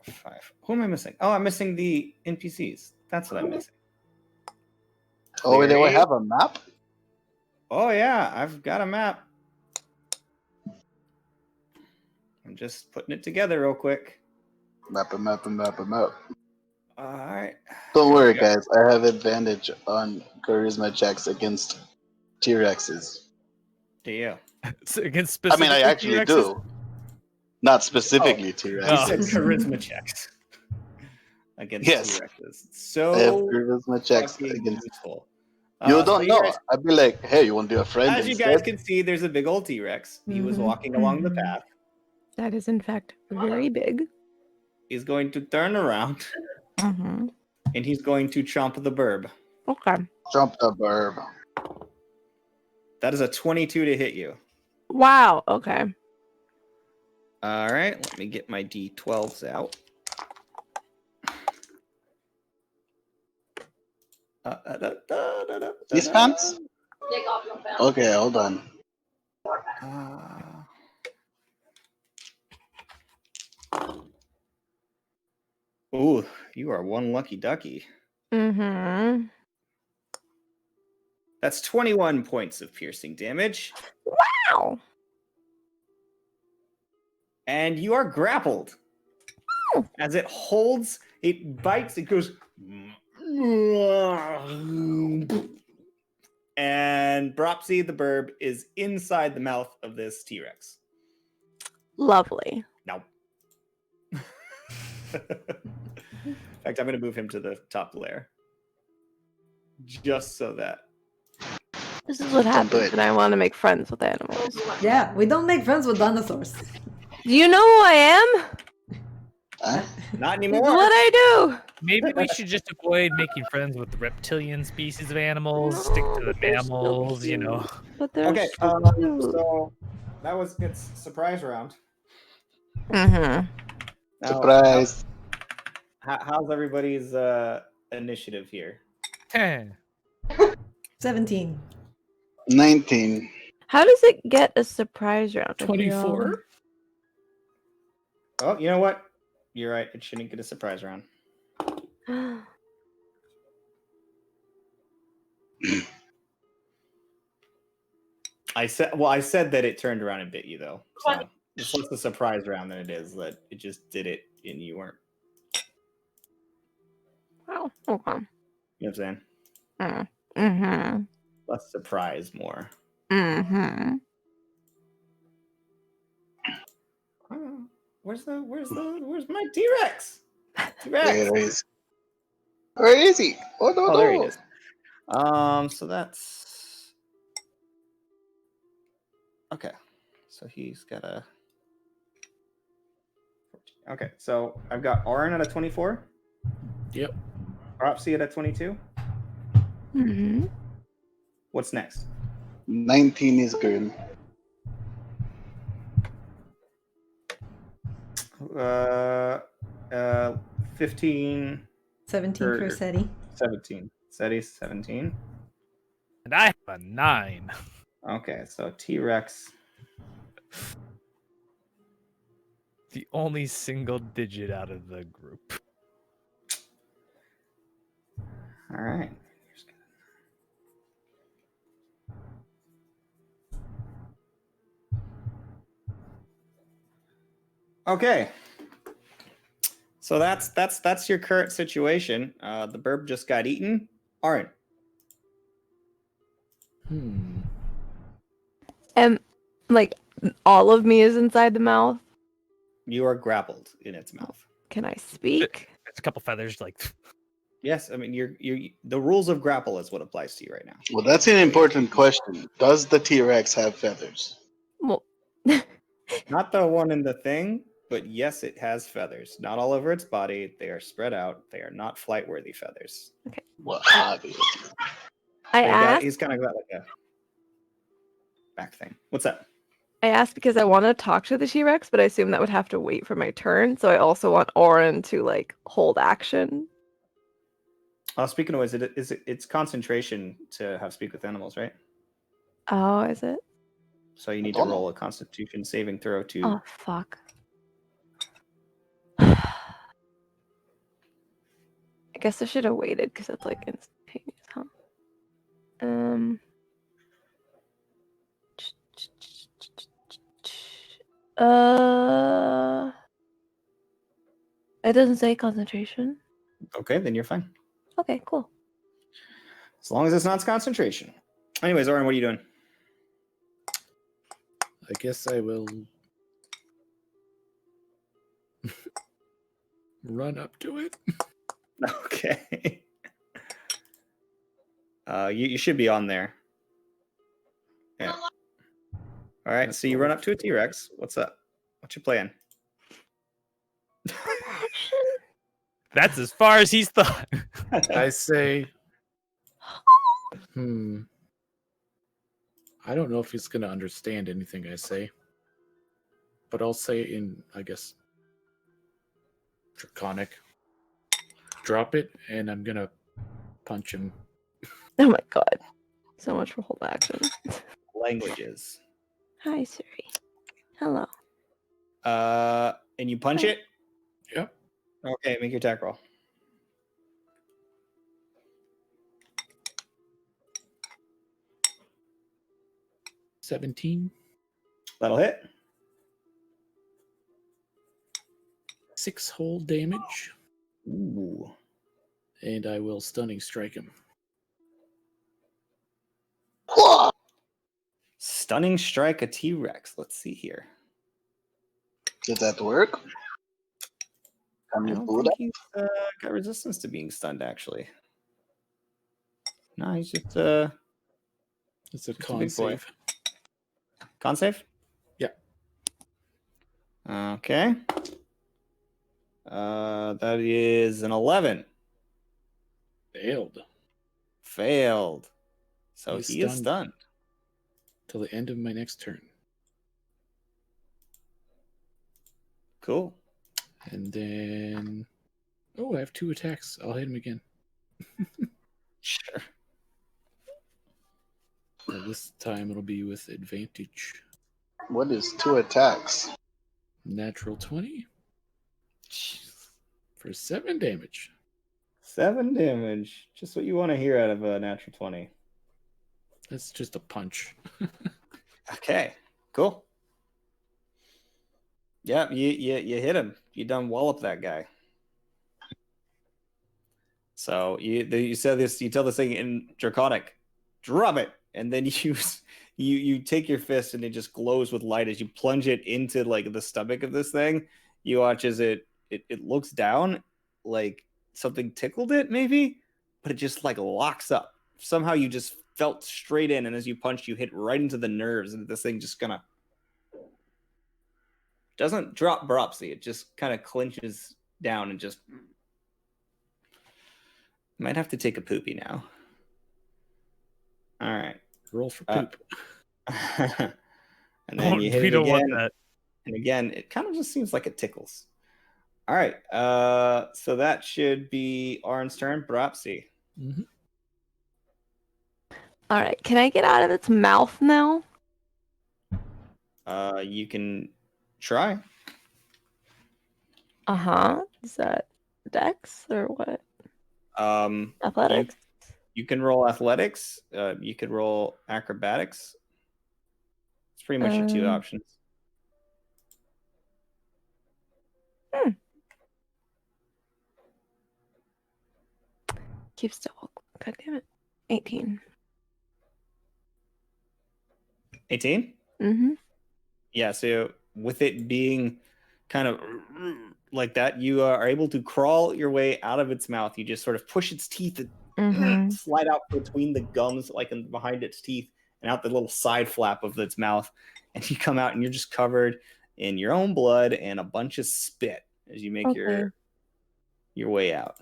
5. Who am I missing? Oh, I'm missing the NPCs. That's what I'm missing. Oh, they will Cleary. have a map? Oh yeah, I've got a map. I'm just putting it together real quick. Map. All right. Don't Here worry, we go. guys. I have advantage on charisma checks against T-Rexes. Do you? So against I mean, I specifically actually T-Rexes? do. Not specifically He T-Rexes. said charisma checks against Yes. T-Rexes. I have So charisma checks fucking against. useful. You So don't know. guys, I'd be like, hey, you want to be a friend as you instead? guys can see, there's a big old T-Rex. He was walking along the path. That is, in fact, very big. He's going to turn around Mm-hmm. and he's going to chomp the burb. Okay. Jump the burb. That is a 22 to hit you. Wow. Okay. All right, let me get my D12s out. These pants? Okay, hold on. Ooh, you are one lucky ducky. Mm-hmm. That's 21 points of piercing damage. Wow. And you are grappled. As it holds, it bites, it goes. And Bropsy the burb is inside the mouth of this T-Rex. Lovely. No. In fact, I'm going to move him to the top layer. Just so that. This is what happens when I want to make friends with animals. Yeah, we don't make friends with dinosaurs. Do you know who I am? Huh? Not This anymore. is what I do. Maybe we should just avoid making friends with the reptilian species of animals. Stick to No, the but they're still mammals, you know. cute. But they're Okay, so cute. so that was its surprise round. Mm-hmm. Now, Surprise. how's everybody's initiative here? 17. 19. How does it get a surprise round? If we all- 24? Oh, you know what? You're right. It shouldn't get a surprise round. I said that it turned around and bit you though. So it's less a surprise round than it is that it just did it and you weren't. Wow. Okay. You know what I'm saying? Mm-hmm. Less surprise, more. Mm-hmm. Oh, where's my T-Rex? T-Rex. There it is. Where is he? Oh, no, Oh, there he no. is. So that's okay. So he's got a. Okay, so I've got Orin at a 24. Yep. Propsy at a 22. Mm-hmm. What's next? 19 is good. 15, 17 for SETI. 17. SETI's 17. And I have a 9. Okay, so T-Rex. The only single digit out of the group. All right. Okay. So that's your current situation. The burb just got eaten. Aren't. And like all of me is inside the mouth. You are grappled in its mouth. Can I speak? It's a couple feathers, like. Yes, I mean you're the rules of grapple is what applies to you right now. Well, that's an important question. Does the T-Rex have feathers? Well, Not the one in the thing, but yes, it has feathers. Not all over its body. They are spread out. They are not flight-worthy feathers. Well, obviously. I asked. He's kind of got like a. back thing. What's that? I asked because I want to talk to the T-Rex, but I assume that would have to wait for my turn. So I also want Orin to like hold action. Speaking of which, it's concentration to have speak with animals, right? Oh, is it? So you need to roll a Constitution saving throw to. Oh fuck. I guess I should have waited because it's like instantaneous, huh? It doesn't say concentration. Okay, then you're fine. Okay, cool. As long as it's not concentration. Anyways, Orin, what are you doing? I guess I will run up to it. Okay. You should be on there. Yeah. All right. So you run up to a T-Rex. What's up? What's your plan? That's as far as he's thought. I say, I don't know if he's going to understand anything I say, but I'll say in, I guess, Draconic. Drop it, and I'm going to punch him. Oh my god. So much for hold action. Languages. Hi, Siri. Hello. And you punch it? Yep. Okay, make your attack roll. $17. That'll hit. 6 whole damage. Ooh. And I will stunning strike him. Stunning strike a T-Rex. Let's see here. Did that work? I Can you don't do think that? he's got resistance to being stunned, actually. No, he's just It's a Just a con big boy. save. con save? Yeah. Okay. That is an 11. Failed. So He's he is stunned. Till the end of my next turn. Cool. And then... Oh, I have 2 attacks. I'll hit him again. Sure. This time it'll be with advantage. What is 2 attacks? Natural 20 for 7 damage. 7 damage. Just what you want to hear out of a natural 20. That's just a punch. Okay, cool. Yep, you hit him. You done wallop that guy. So you said this. You tell this thing in Draconic, drop it, and then you take your fist and it just glows with light as you plunge it into like the stomach of this thing. You watch as it looks down, like something tickled it maybe, but it just like locks up. Somehow you just felt straight in, and as you punched, you hit right into the nerves, and this thing just kind of doesn't drop Bropsy. It just kind of clinches down and just might have to take a poopy now. All right. Roll for poop. And then you hit we it don't again. want that. And again, it kind of just seems like it tickles. All right. So that should be Arn's turn. Bropsy. Mm-hmm. All right. Can I get out of its mouth now? You can try. Is that Dex or what? Athletics. You can roll athletics. You could roll acrobatics. It's pretty much your 2 options. Keep still. God damn it. 18. 18? Mm-hmm. Yeah, so with it being kind of like that, you are able to crawl your way out of its mouth. You just sort of push its teeth and slide out between the gums, like behind its teeth, and out the little side flap of its mouth. And you come out and you're just covered in your own blood and a bunch of spit as you make your way out.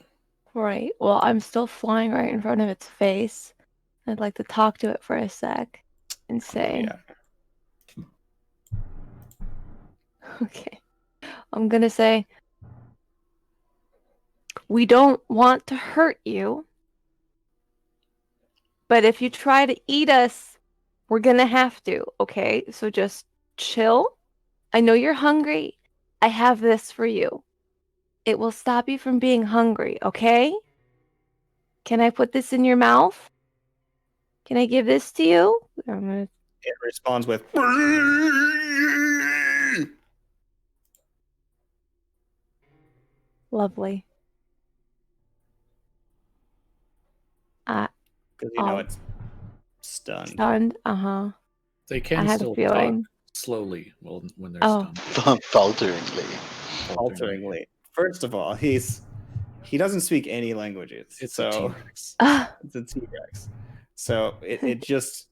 Right. Well, I'm still flying right in front of its face. I'd like to talk to it for a sec and say, Okay. I'm gonna say, we don't want to hurt you, but if you try to eat us, we're gonna have to, okay? So just chill. I know you're hungry. I have this for you. It will stop you from being hungry, okay? Can I put this in your mouth? Can I give this to you? I'm gonna... It responds with. Lovely. Because Oh, it's stunned. stunned. Uh-huh. They I can had a still talk feeling. slowly when they're Oh. stunned. Falteringly. Falteringly. First of all, he doesn't speak any languages. It's so a T-Rex. it's a T-Rex. So it just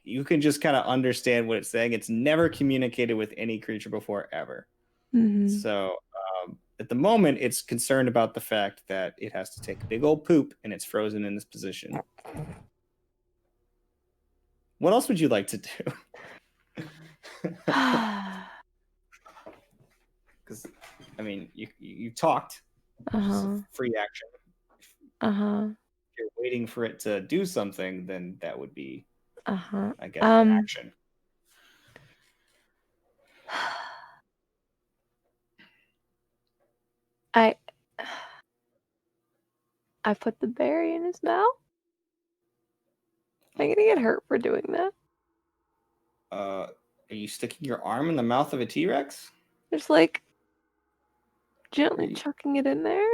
you can just kind of understand what it's saying. It's never communicated with any creature before ever. Mhm. So at the moment, it's concerned about the fact that it has to take a big old poop and it's frozen in this position. What else would you like to do? Because I mean, you talked, which is a free action. If you're waiting for it to do something, then that would be, I guess, an action. I put the berry in his mouth. Am I gonna get hurt for doing that? Are you sticking your arm in the mouth of a T-Rex? Just like gently chucking it in there.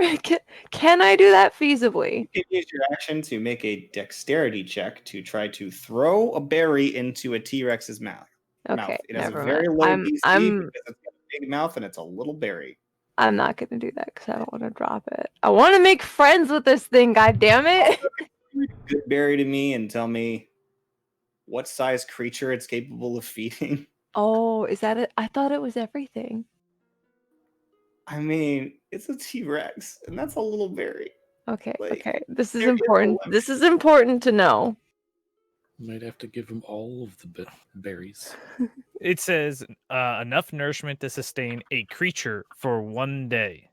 Can I do that feasibly? You can use your action to make a dexterity check to try to throw a berry into a T-Rex's mouth. Okay, It has a never very mind. low DC I'm because it's got a big mouth and it's a little berry. I'm not gonna do that because I don't want to drop it. I want to make friends with this thing. God damn it! Good berry to me and tell me what size creature it's capable of feeding. Oh, is that it? I thought it was everything. I mean, it's a T-Rex, and that's a little berry. Okay, Like, okay. This is there is a important. limit. This is important to know. Might have to give him all of the berries. It says enough nourishment to sustain a creature for 1 day.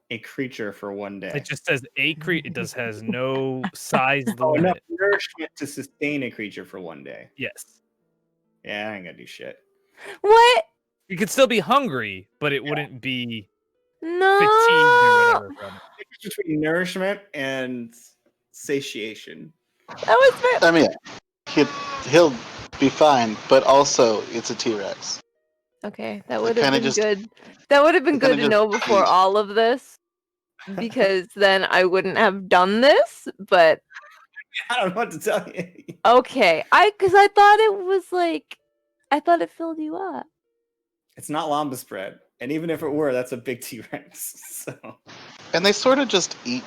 A creature for 1 day. It just says a creature. It has no size enough limit. nourishment to sustain a creature for 1 day. Yes. Yeah, I ain't gonna do shit. What? You could still be hungry, but it wouldn't be No. fatigued or whatever from it. It's between nourishment and satiation. That was I mean, he'll be fine, but also it's a T-Rex. okay. That would have kinda been just- good. That would have been it good kinda to know just before eat. all of this, because then I wouldn't have done this. But I don't know what to tell you. okay, because I thought it was like, I thought it filled you up. It's not lambda spread, and even if it were, that's a big T-Rex. So And they sort of just eat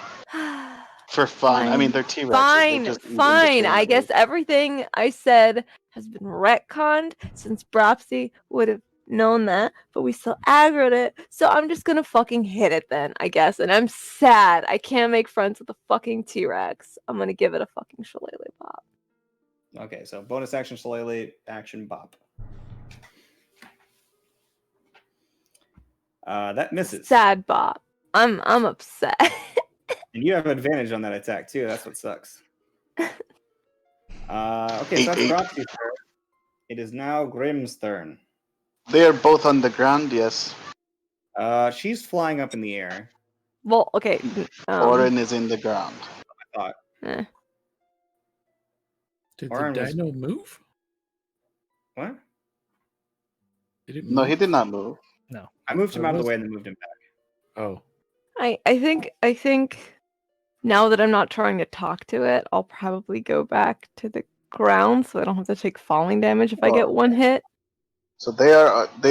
for fun. I mean, they're T-Rexes. They Fine, just eat fine. I guess indiscriminately. everything I said has been retconned since Bropsy would have known that, but we still aggroed it. So I'm just gonna fucking hit it then, I guess. And I'm sad. I can't make friends with a fucking T-Rex. I'm gonna give it a fucking shillelagh pop. okay, so bonus action shillelagh, action bop. That misses. Sad bop. I'm upset. And you have advantage on that attack too. That's what sucks. Okay, so that's 8. Broxy's turn. It is now Grimm's turn. They are both on the ground, yes. She's flying up in the air. Well, okay. Orin is in the ground. I thought. Did Orin the was- dino move? What? Did it No, move? he did not move. No. I moved him Oh, out of the was- way and then moved him back. Oh, I think now that I'm not trying to talk to it, I'll probably go back to the ground so I don't have to take falling damage if I get one hit. So they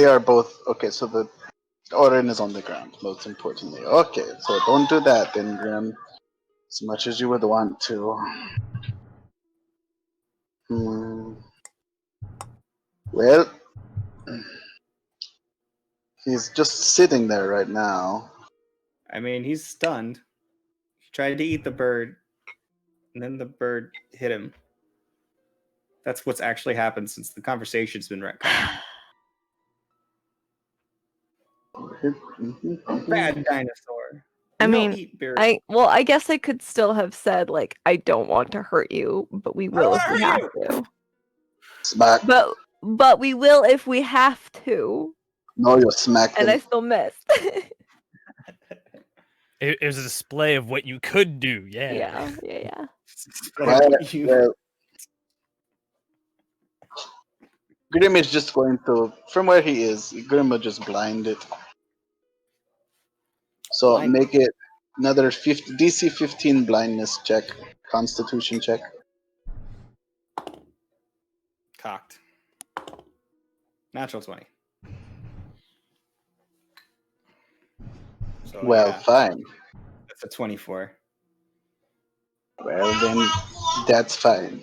are both okay. So the Orin is on the ground. Most importantly, okay. So don't do that, then, Grim. As much as you would want to. Well, he's just sitting there right now. I mean, he's stunned. He tried to eat the bird, and then the bird hit him. That's what's actually happened since the conversation's been retconned. Bad dinosaur. I No, mean, eat berries. I guess I could still have said like I don't want to hurt you, but we will if we have to. Smack. But we will if we have to. No, you smacked And him. I still missed. It was a display of what you could do. Yeah. Yeah. Well, Grim is just going to, from where he is, Grim will just blind it. So Blind. make it another DC 15 blindness check, Constitution check. Cocked. Natural 20. So, Well, yeah, fine. that's a 24. Well, then that's fine.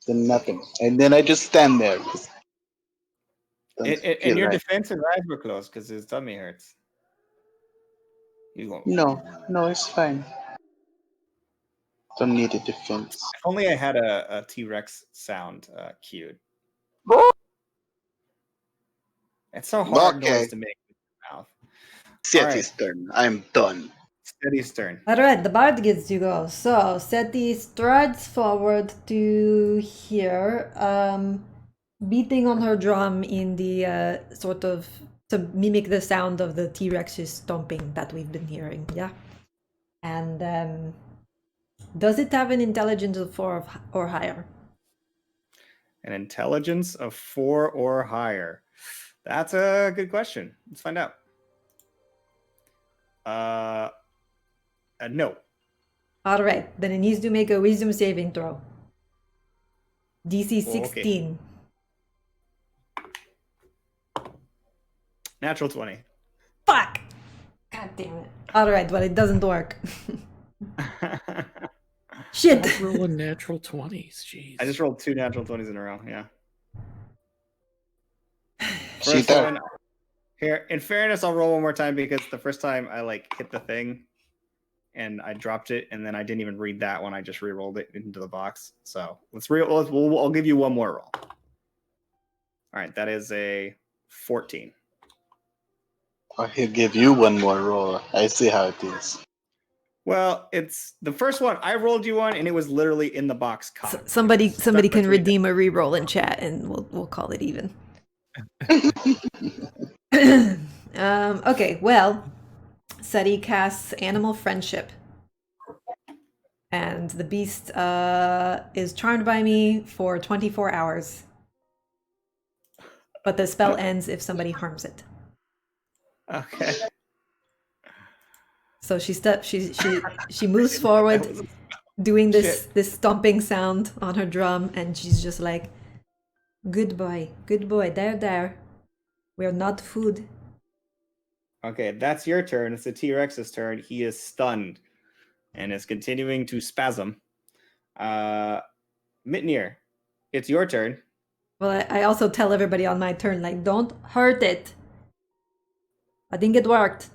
Then nothing. And then I just stand there. In your defense, his eyes were closed because his tummy hurts. He's going, No, it's fine. Don't need a defense. if only I had a T-Rex sound cued. It's so hard noise to make with your mouth. Seti's turn. I'm done. Steady's turn. Alright, the bard gets to go. So, Seti strides forward to here, beating on her drum in the sort of to mimic the sound of the T-Rex's stomping that we've been hearing, yeah? And does it have an intelligence of 4 or higher? An intelligence of 4 or higher. That's a good question. Let's find out. No. Alright, then it needs to make a wisdom saving throw. DC 16. Natural 20. Fuck! God damn it. Alright, well, it doesn't work. Shit! Stop rolling natural 20s, jeez. I just rolled 2 natural 20s in a row, yeah. She done. Here, in fairness, I'll roll one more time because the first time I hit the thing and I dropped it, and then I didn't even read that one. I just re-rolled it into the box. So I'll give you one more roll. All right, that is a 14. He'll give you one more roll. I see how it is. Well, it's the first one. I rolled you one, and it was literally in the box. Somebody can redeem a re-roll in chat, and we'll call it even. Okay, well, Seti casts Animal Friendship. And the beast is charmed by me for 24 hours. But the spell ends if somebody harms it. Okay. So she moves forward, doing this stomping sound on her drum, and she's just like, good boy, there. We're not food. Okay, that's your turn. It's the T-Rex's turn. He is stunned and is continuing to spasm. Mitnir, it's your turn. Well, I also tell everybody on my turn, like, don't hurt it. I think it worked.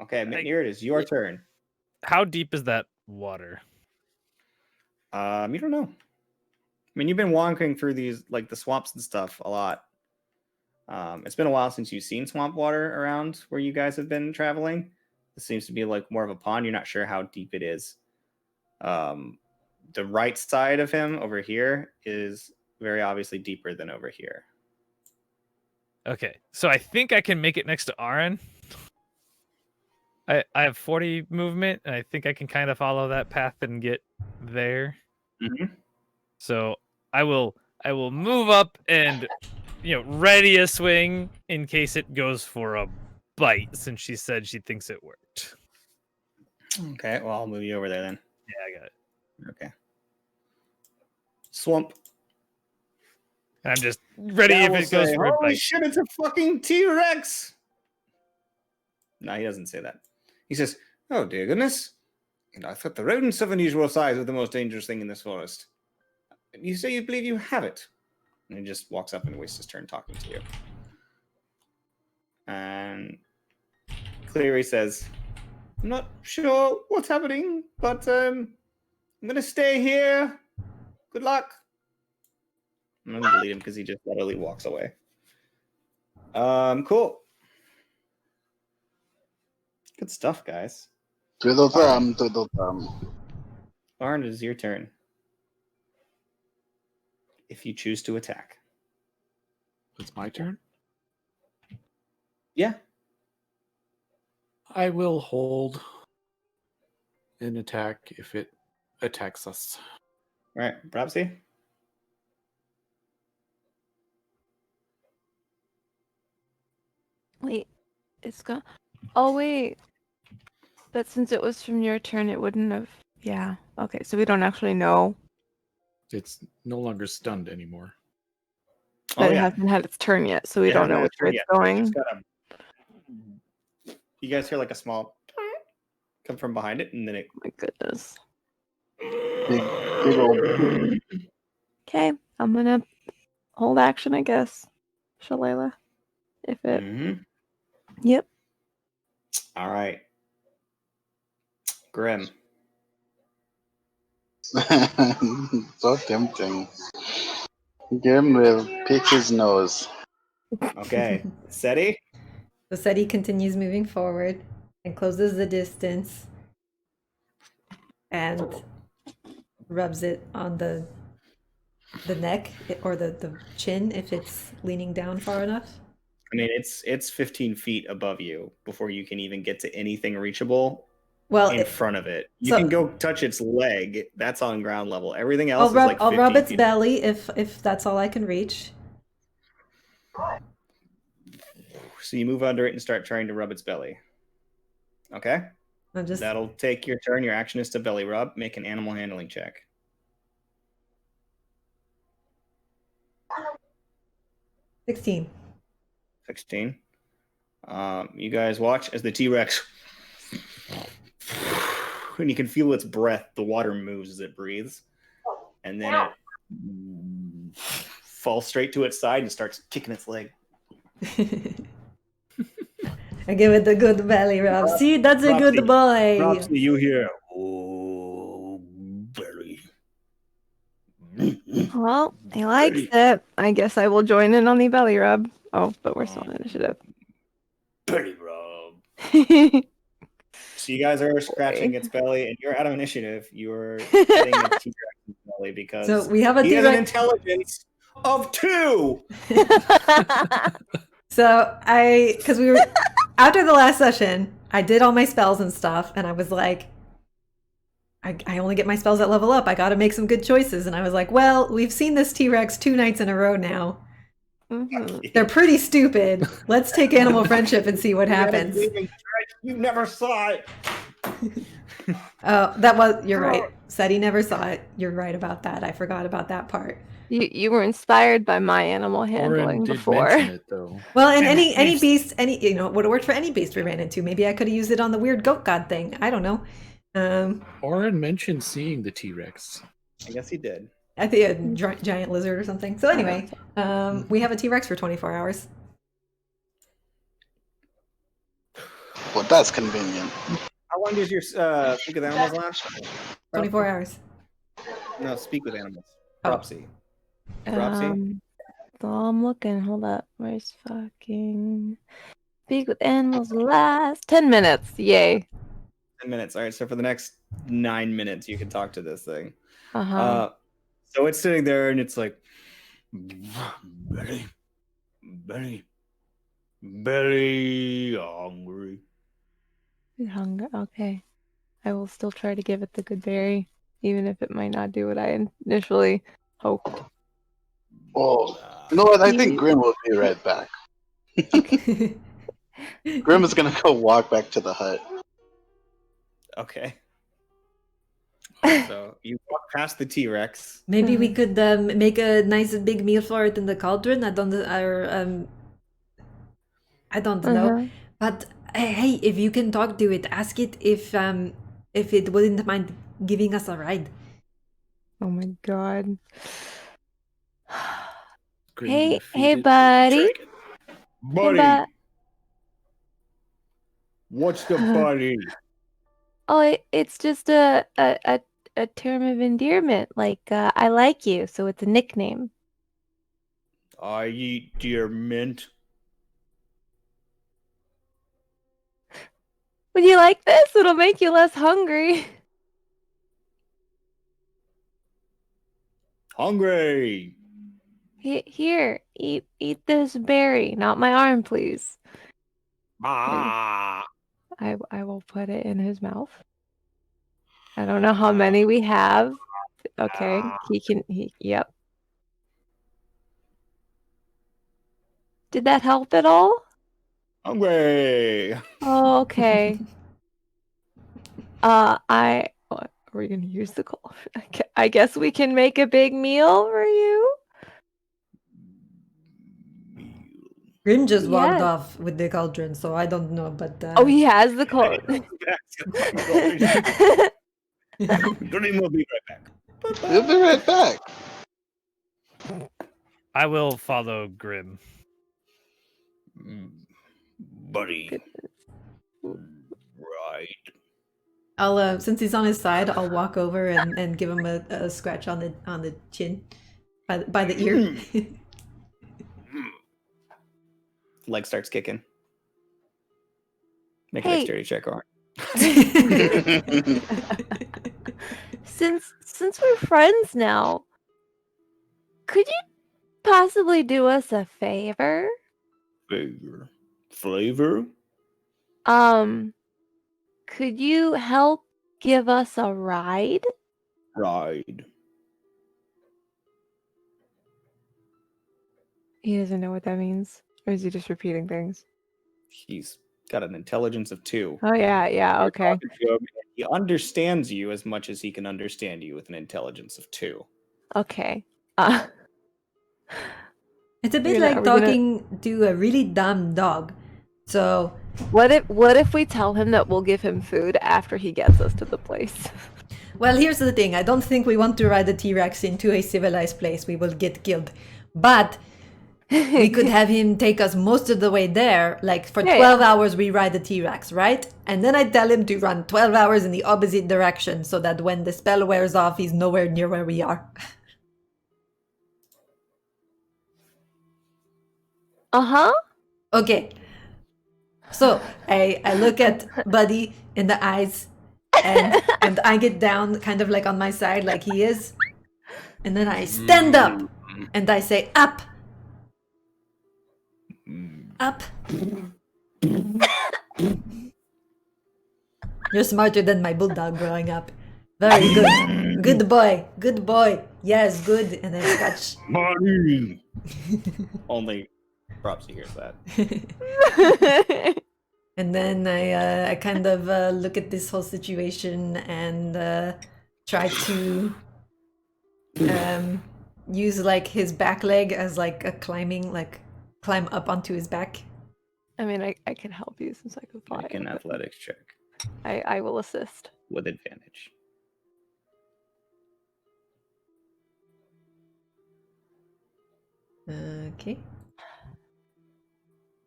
Okay, Mitnir, it is your turn. How deep is that water? You don't know. I mean, you've been wandering through these, the swamps and stuff a lot. It's been a while since you've seen swamp water around where you guys have been traveling. This seems to be more of a pond. You're not sure how deep it is. The right side of him over here is very obviously deeper than over here. Okay, so I think I can make it next to Aaron. I have 40 movement, and I think I can kind of follow that path and get there. Mm-hmm. So I will move up and ready a swing in case it goes for a bite, since she said she thinks it worked. Okay, well, I'll move you over there then. Yeah, I got it. Okay. Swamp. And I'm just ready if it goes for a holy bite. shit, it's a fucking T-Rex! No, he doesn't say that. He says, oh, dear goodness. And I thought the rodents of unusual size were the most dangerous thing in this forest. And you say you believe you have it. And he just walks up and wastes his turn talking to you. And Cleary says, I'm not sure what's happening, but I'm going to stay here. Good luck. I'm gonna delete him because he just literally walks away. Cool. Good stuff, guys. Twiddle thumb, twiddle thumb. Arn, it is your turn. If you choose to attack. It's my turn. Yeah. I will hold an attack if it attacks us. All right, Brapsy. Wait, it's gone. Oh wait, but since it was from your turn, it wouldn't have. Yeah. Okay, so we don't actually know It's no longer stunned anymore. that Oh it yeah. hasn't had its turn yet, so we It don't hasn't know had which its way turn it's yet. going. Just gotta... You guys hear like a small come from behind it, and then it. Oh my goodness. Big old. Okay, I'm gonna hold action, I guess. Shalala. If it. Mhm. Yep. All right. Grim. So tempting. Grim will pick his nose. Okay. Seti. So Seti continues moving forward and closes the distance and rubs it on the neck or the chin if it's leaning down far enough. I mean, it's 15 feet above you before you can even get to anything reachable Well, in front of it. You so- can go touch its leg. That's on ground level. Everything else I'll is like 15 rub its feet. belly if that's all I can reach. So you move under it and start trying to rub its belly. Okay? I'm just That'll take your turn. Your action is to belly rub. Make an animal handling check. 16. 16. You guys watch as the T-Rex, and you can feel its breath. The water moves as it breathes, and then it falls straight to its side and starts kicking its leg. I give it the good belly rub. See, that's a good boy. Props to you here. Oh, belly. Well, he likes it. I guess I will join in on the belly rub. Oh, but we're still on initiative. Belly rub. So you guys are scratching its belly, and you're out of initiative. You're hitting its T-Rex's belly because So we have a he has an T-Rex. intelligence of 2. So because we were after the last session, I did all my spells and stuff, and I was like, I only get my spells at level up. I got to make some good choices, and I was like, well, we've seen this T-Rex 2 nights in a row now. Mhm. They're pretty stupid. Let's take animal friendship and see what happens. You never saw it. Oh, you're right. Seti never saw it. You're right about that. I forgot about that part. You were inspired by my animal Oren handling did before. mention it though. Well, and any beast, it would have worked for any beast we ran into. Maybe I could have used it on the weird goat god thing. I don't know. Oren mentioned seeing the T-Rex. I guess he did. I think a giant lizard or something. So anyway, we have a T-Rex for 24 hours. Well, that's convenient. How long does your speak with animals last? 24 hours. No, speak with animals. Oh. Propsy. Propsy. So I'm looking. Hold up. Where's fucking speak with animals last 10 minutes? Yay. 10 minutes. All right. So for the next 9 minutes, you can talk to this thing. Uh-huh. So it's sitting there and it's like, belly, belly, belly, hungry. Hunger. Okay. I will still try to give it the good berry, even if it might not do what I initially hoped. Oh, you know what? I think Grim will be right back. Grim is gonna go walk back to the hut. Okay. So you walk past the T-Rex. Maybe we could make a nice big meal for it in the cauldron. I don't know. But hey, if you can talk to it, ask it if it wouldn't mind giving us a ride. Oh my god. Grim Hey, defeated buddy. dragon. Buddy, what's the buddy? Oh, it's just a a term of endearment, like I like you, so it's a nickname. I eat deer mint. Would you like this? It'll make you less hungry. Hungry. Here, eat this berry, not my arm, please. Ah. I will put it in his mouth. I don't know how many we have. Okay, yep. Did that help at all? Hungry. Oh, okay. What, are we gonna use the coal? I guess we can make a big meal for you. Grim just walked Yes. off with the cauldron, so I don't know, but Oh, he has the coal. Grim will be right back. We'll be right back. I will follow Grim. Buddy. Right. I'll since he's on his side, I'll walk over and give him a scratch on the chin, by the ear. Leg starts kicking. Make a Hey. dexterity check, or Since we're friends now, could you possibly do us a favor? Flavor. Could you help give us a ride? Ride. He doesn't know what that means, or is he just repeating things? He's got an intelligence of 2. Oh yeah, You're okay. talking to him, and he understands you as much as he can understand you with an intelligence of 2. Okay. It's a bit Are like we gonna- talking to a really dumb dog. So What if we tell him that we'll give him food after he gets us to the place? well, here's the thing. I don't think we want to ride the T-Rex into a civilized place. We will get killed. But we could have him take us most of the way there. Like for Yeah, 12 hours we ride the T-Rex, right? And then I tell him to run 12 hours in the opposite direction so that when the spell wears off, he's nowhere near where we are. Uh-huh. Okay. So I look at Buddy in the eyes and I get down kind of like on my side like he is. And then I stand up and I say, up. Up. You're smarter than my bulldog growing up. Very good. Good boy. Good boy. Yes, good. And then scratch. Buddy. Only Propsy hears that. And then I kind of look at this whole situation and try to use like his back leg as like a climb up onto his back. I mean, I can help you since I can fly. Make an but athletics check I will assist. with advantage. Okay.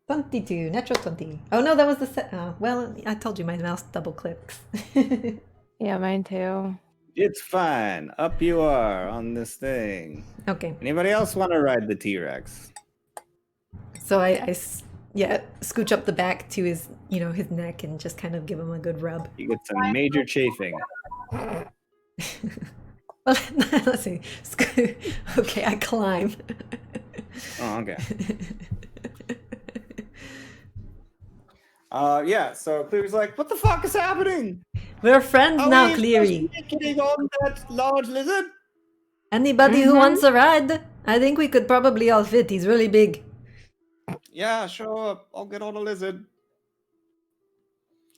22, natural 20. Oh no, that was the set. Oh, well, I told you my mouse double clicks. Yeah, mine too. It's fine. Up you are on this thing. Okay, Anybody else want to ride the T-Rex? so yeah, scooch up the back to his, his neck and just kind of give him a good rub. You get some major chafing. Well, let's see. Okay, I climb. Oh, okay. Yeah, so Cleary's like, what the fuck is happening? We're friends Are now, we Cleary. supposed to be getting on that large lizard? Anybody who wants a ride? I think we could probably all fit. He's really big. Yeah, sure. I'll get on a lizard.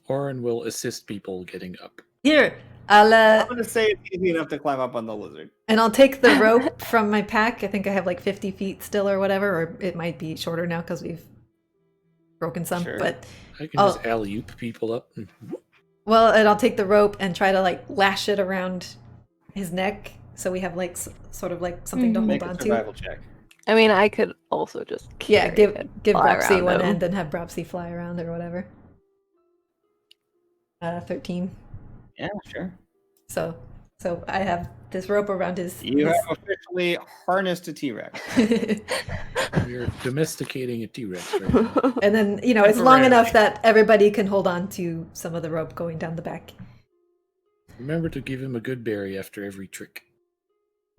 Oren will assist people getting up. Here, I'm gonna say it's easy enough to climb up on the lizard. and I'll take the rope from my pack. I think I have like 50 feet still or whatever, or it might be shorter now because we've broken some. Sure. But I can just alley-oop people up. well, and I'll take the rope and try to like lash it around his neck, so we have like sort of like something to hold Make a on to. survival check. I mean, I could also just Yeah, carry give it, give fly Bropsy around one him. end and have Bropsy fly around or whatever. 13. Yeah, sure. So So I have this rope around his. You have officially harnessed a T-Rex. We're domesticating a T-Rex right now. And then, it's long Temporarily. enough that everybody can hold on to some of the rope going down the back. Remember to give him a good berry after every trick.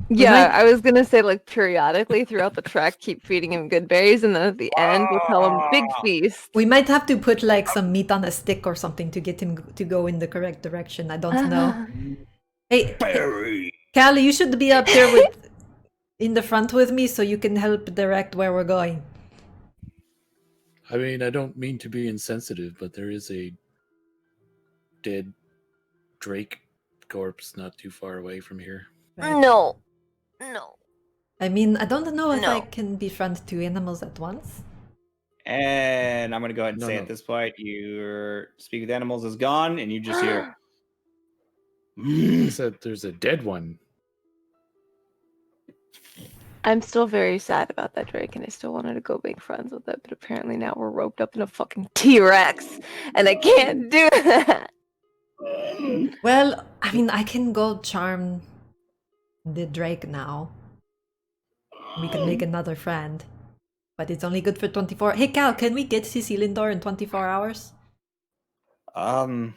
Yeah, might- I was gonna say like periodically throughout the trek, keep feeding him good berries, and then at the end we'll tell him big Wow. feast. We might have to put like some meat on a stick or something to get him to go in the correct direction. I don't know. Hey, Berry. Callie, you should be up here in the front with me so you can help direct where we're going. I mean, I don't mean to be insensitive, but there is a dead drake corpse not too far away from here. No, no. I mean, I don't know if I No. can befriend two animals at once. And I'm going to go ahead and No, say no. at this point, your speak with animals is gone, and you just hear. I said there's a dead one. I'm still very sad about that drake, and I still wanted to go make friends with it, but apparently now we're roped up in a fucking T-Rex, and I can't do that. Well, I mean, I can go charm the Drake now. We can make another friend. But it's only good for 24. Hey, Cal, can we get to Selindor in 24 hours? If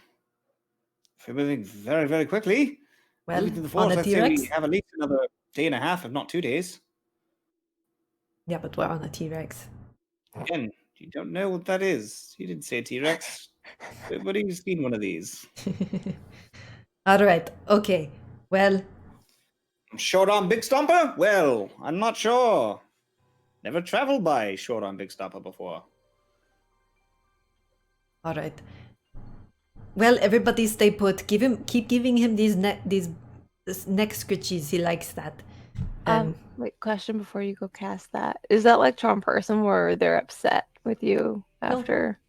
we're moving very, very quickly, Well, moving through the on forest, a I'd say we T-Rex? have at least another day and a half, if not 2 days. Yeah, but we're on a T-Rex. Again, you don't know what that is. You didn't say T-Rex. But have you seen one of these? Alright, okay. Well, Short arm Big Stomper? Well, I'm not sure. Never traveled by Short arm Big Stomper before. alright. Well, everybody stay put. Keep giving him these neck scritchies. He likes that. Wait, question before you go cast that. Is that like Charm Person where they're upset with you after?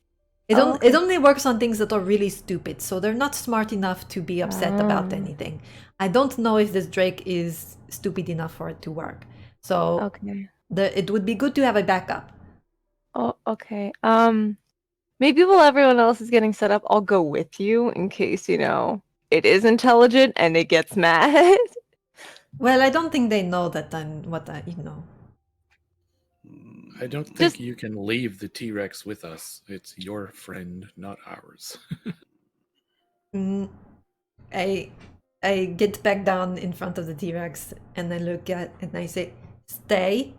It, Oh, it okay. only works on things that are really stupid, so they're not smart enough to be upset about Oh. anything. I don't know if this Drake is stupid enough for it to work. So Okay. it would be good to have a backup. Oh, okay. Maybe while everyone else is getting set up, I'll go with you in case, it is intelligent and it gets mad. Well, I don't think they know that I don't think Just- you can leave the T-Rex with us. It's your friend, not ours. Mm, I get back down in front of the T-Rex and I look at and I say, "Stay,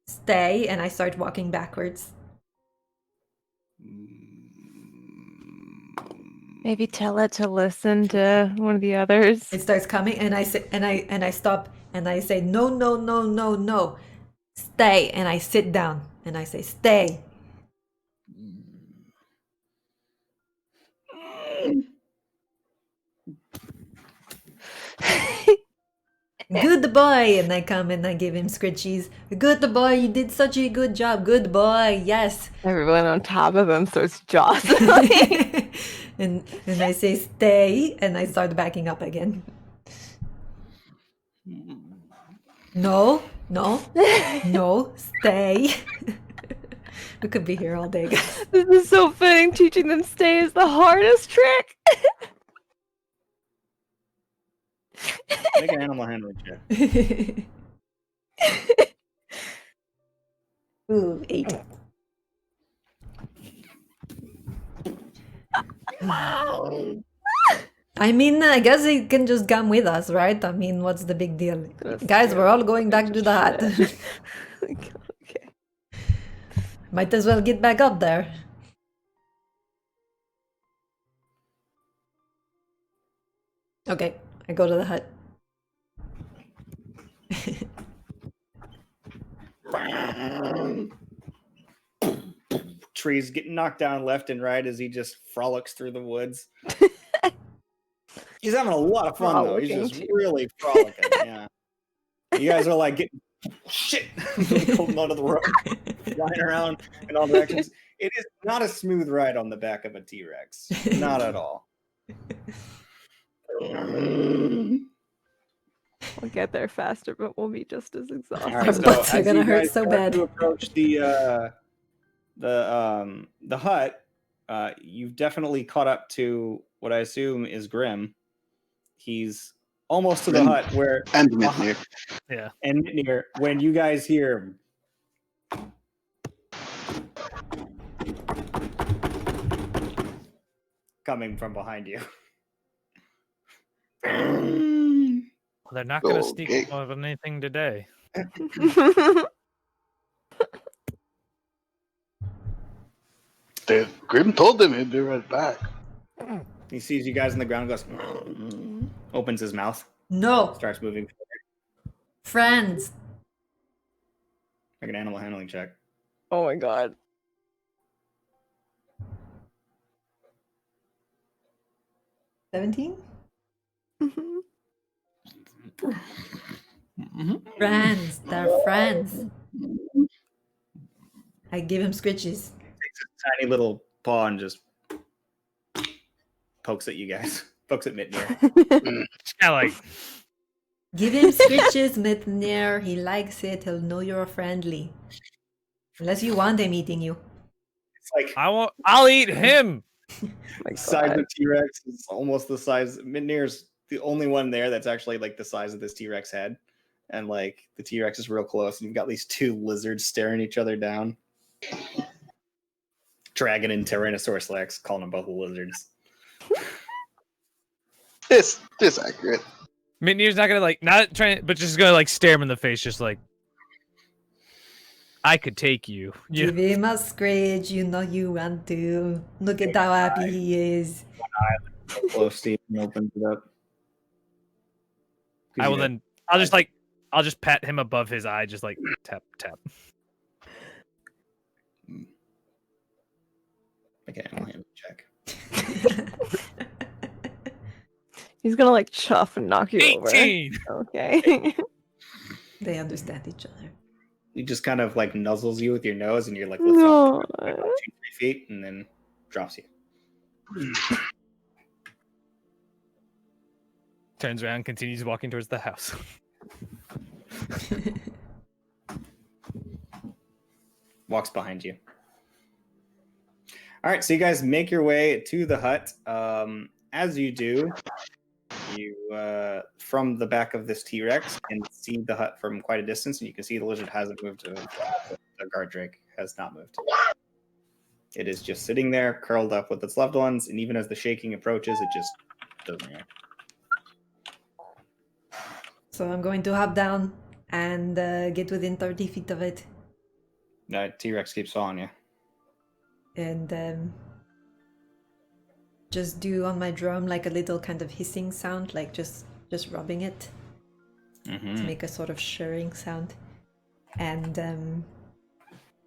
stay," and I start walking backwards. Maybe tell it to listen to one of the others. It starts coming, and I say, and I stop, and I say, "No, no, no, no, no, stay," and I sit down, and I say, "Stay." Good boy, and I come and I give him scritchies. Good boy, you did such a good job. Good boy, yes. Everyone on top of him starts jostling. and I say stay, and I start backing up again. No, no, no, stay. We could be here all day, guys. This is so fitting. Teaching them stay is the hardest trick. Make an animal handling check. Ooh, 8. I mean, I guess they can just come with us, right? I mean, what's the big deal? That's Guys, true. we're all going back to the hut. Okay. Might as well get back up there. Okay, I go to the hut. Trees getting knocked down left and right as he just frolics through the woods. He's having a lot of fun though. He's Frolicking, just too. really frolicking. Yeah. You guys are like getting shit holding onto the rope, flying around in all directions. It is not a smooth ride on the back of a T-Rex. Not at all. We'll get there faster, but we'll be just as exhausted. All right, Our so butts are as gonna you hurt guys so start bad. to approach the hut, you've definitely caught up to what I assume is Grim. He's almost to the And- hut where And Mitnir. Yeah. and near when you guys hear coming from behind you. Well, they're not going to Okay. sneak up on anything today. Grim told them he'd be right back. He sees you guys on the ground, goes, opens his mouth, No, starts moving. friends. Make an animal handling check. Oh my god. 17? Mhm. Friends. They're friends. I give him scritches. Tiny little paw and just pokes at you guys. Pokes at Mitnir. Just kind of like, Give him scritches, Mitnir. He likes it. He'll know you're friendly. Unless you want him eating you. It's like I'll eat him. My the size God. of T-Rex is almost the size. Mitnir's the only one there that's actually like the size of this T-Rex head. And like the T-Rex is real close, and you've got these two lizards staring each other down. Dragon and Tyrannosaurus Rex, calling them both lizards. This accurate. Mitnir's not gonna like not trying, but just gonna like stare him in the face, just like I could take you. Yeah. Give him a scritch. You know you want to. Look at how happy he is. Close, Steve, and opens it up. I will then. I'll just pat him above his eye, just like tap tap. Make an animal handling check. He's gonna like chuff and knock you over. 18. Okay. They understand each other. He just kind of like nuzzles you with your nose, and you're like lifting No. up about 2-3 feet, and then drops you. Turns around, continues walking towards the house. Walks behind you. All right, so you guys make your way to the hut. As you do, you from the back of this T-Rex can see the hut from quite a distance, and you can see the lizard hasn't moved. The guard drake has not moved. It is just sitting there, curled up with its loved ones, and even as the shaking approaches, it just doesn't react. So I'm going to hop down and get within 30 feet of it. That T-Rex keeps following you. And just do on my drum like a little kind of hissing sound, like just rubbing it to make a sort of shirring sound. And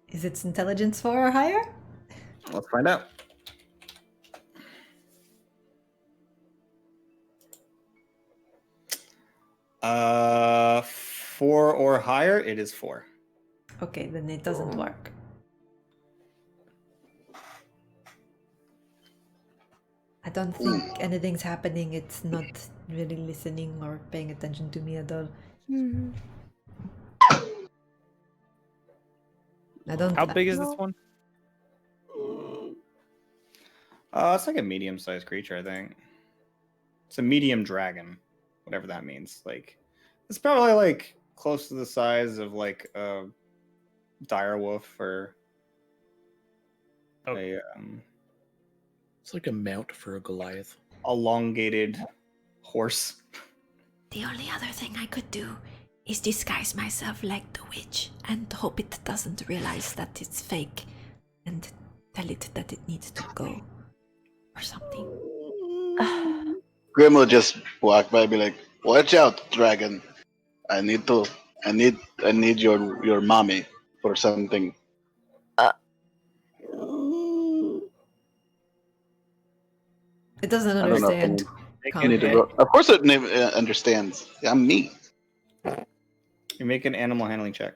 is its intelligence 4 or higher? Let's find out. Uh, 4 or higher. It is 4. Okay, then it doesn't work. I don't think anything's happening. It's not really listening or paying attention to me at all. Mhm. I don't. How big is this one? It's like a medium-sized creature, I think. It's a medium dragon, whatever that means. Like, it's probably like close to the size of like a direwolf or a It's like a mount for a Goliath. elongated horse. The only other thing I could do is disguise myself like the witch and hope it doesn't realize that it's fake and tell it that it needs to go or something. Grim will just walk by and be like, "Watch out, dragon. I need your mommy for something." It doesn't I don't know if understand. you need to go. Of course, it understands. I'm me. You make an animal handling check.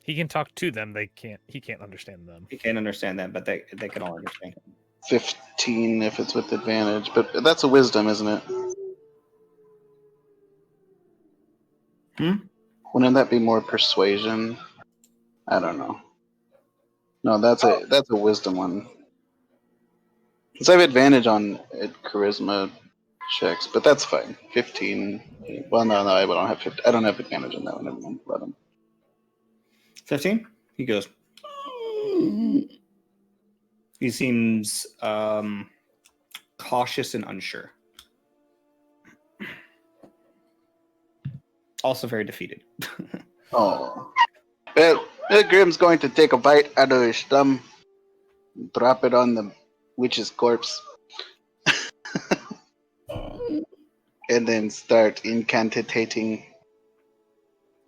He can talk to them. He can't understand them. You can't understand that, but they can all understand. 15 if it's with advantage, but that's a wisdom, isn't it? Wouldn't that be more persuasion? I don't know. No, that's a wisdom one. Because I have advantage on charisma checks, but that's fine. 15. Well, no, I don't have 50. I don't have advantage on that one. Never mind. Let him. 15? He goes. He seems cautious and unsure. Also very defeated. Oh. Well, Grim's going to take a bite out of his thumb, drop it on the witch's corpse, and then start incantating.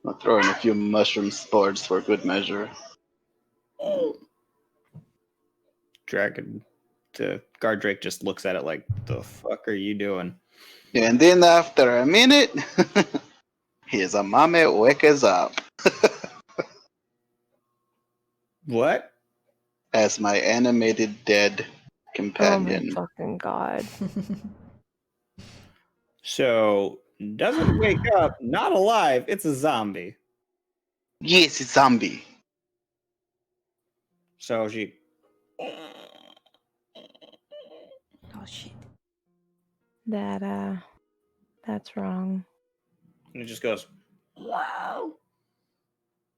I'll throw in a few mushroom spores for good measure. Dragon, the guard Drake just looks at it like, the fuck are you doing? And then after a minute, his amame wakes up What? as my animated dead Oh my companion. fucking god. So, doesn't wake up, not alive, it's a zombie. Yes, it's zombie. So she. Oh shit. That's wrong. And it just goes.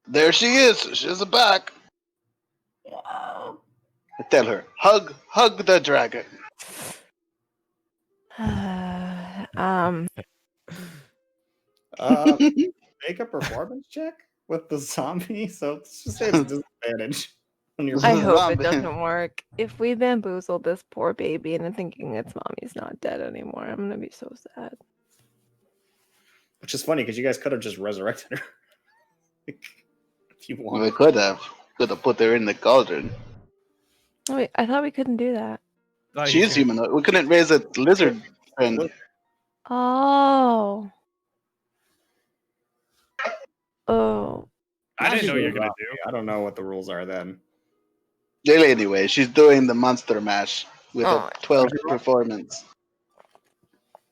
There she is. She's back. I tell her, hug the dragon. Make a performance check with the zombie. So let's just say it's a disadvantage on your. I hope Zombie. it doesn't work. If we bamboozle this poor baby into thinking its mommy's not dead anymore, I'm gonna be so sad. Which is funny because you guys could have just resurrected her. If you We wanted. could have put her in the cauldron. Oh, wait, I thought we couldn't do that. Oh, She is humanoid. We couldn't raise a lizard friend. Oh. Oh. I didn't know what you were Zombie. gonna do. I don't know what the rules are then. Well, anyway, she's doing the monster mash with Oh a my 12 performance.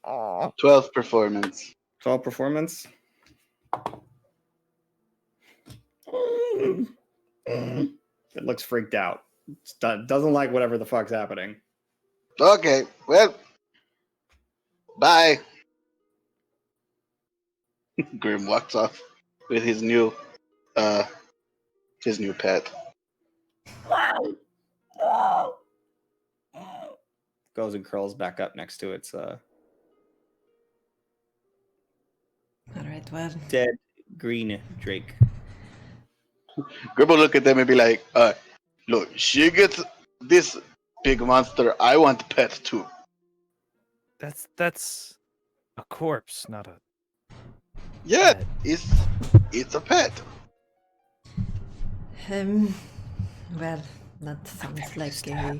Oh. 12 performance. 12 performance. It looks freaked out. Doesn't like whatever the fuck's happening. Okay, well, bye. Grim walks off with his new pet. Goes and curls back up next to its Alright, well. dead green Drake. Grim will look at them and be like, look, she gets this big monster. I want pet too. That's a corpse, not a. Yeah, pet. it's a pet. Well, that sounds like a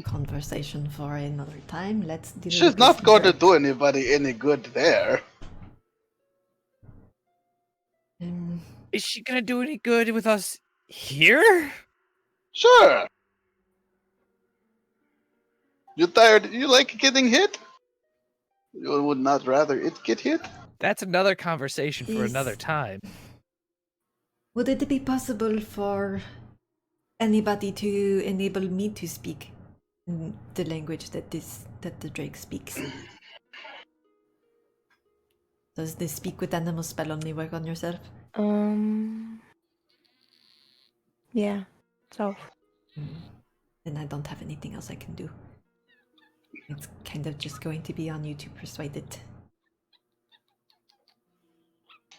conversation for another time. Let's deal She's with not this going to bird. do anybody any good there. Is she gonna do any good with us here? Sure. You tired? You like getting hit? You would not rather it get hit? That's another conversation for another Is- time. Would it be possible for anybody to enable me to speak in the language that the Drake speaks? Does this speak with animals spell only work on yourself? Yeah. So. Then I don't have anything else I can do. It's kind of just going to be on you to persuade it.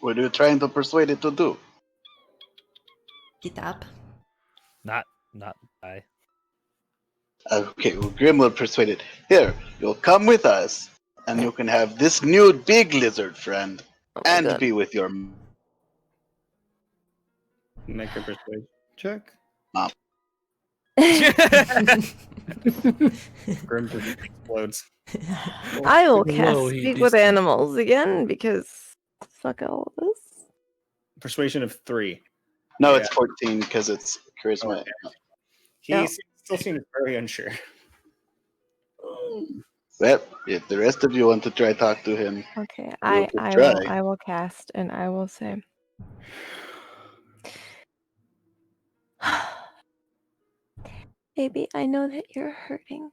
What are you trying to persuade it to do? Get up. Not I. Okay, well, Grim will persuade it. Here, you'll come with us, and you can have this new big lizard friend, Oh my and God. be with your. Make a persuasion check. Grim just explodes. I will Whoa, cast he speak with did- animals again because fuck all of this. Persuasion of 3. No, Yeah. it's 14 because it's charisma. He Yeah. still seems very unsure. Well, if the rest of you want to try talk to him, Okay, You could I try. will cast and I will say. Baby, I know that you're hurting.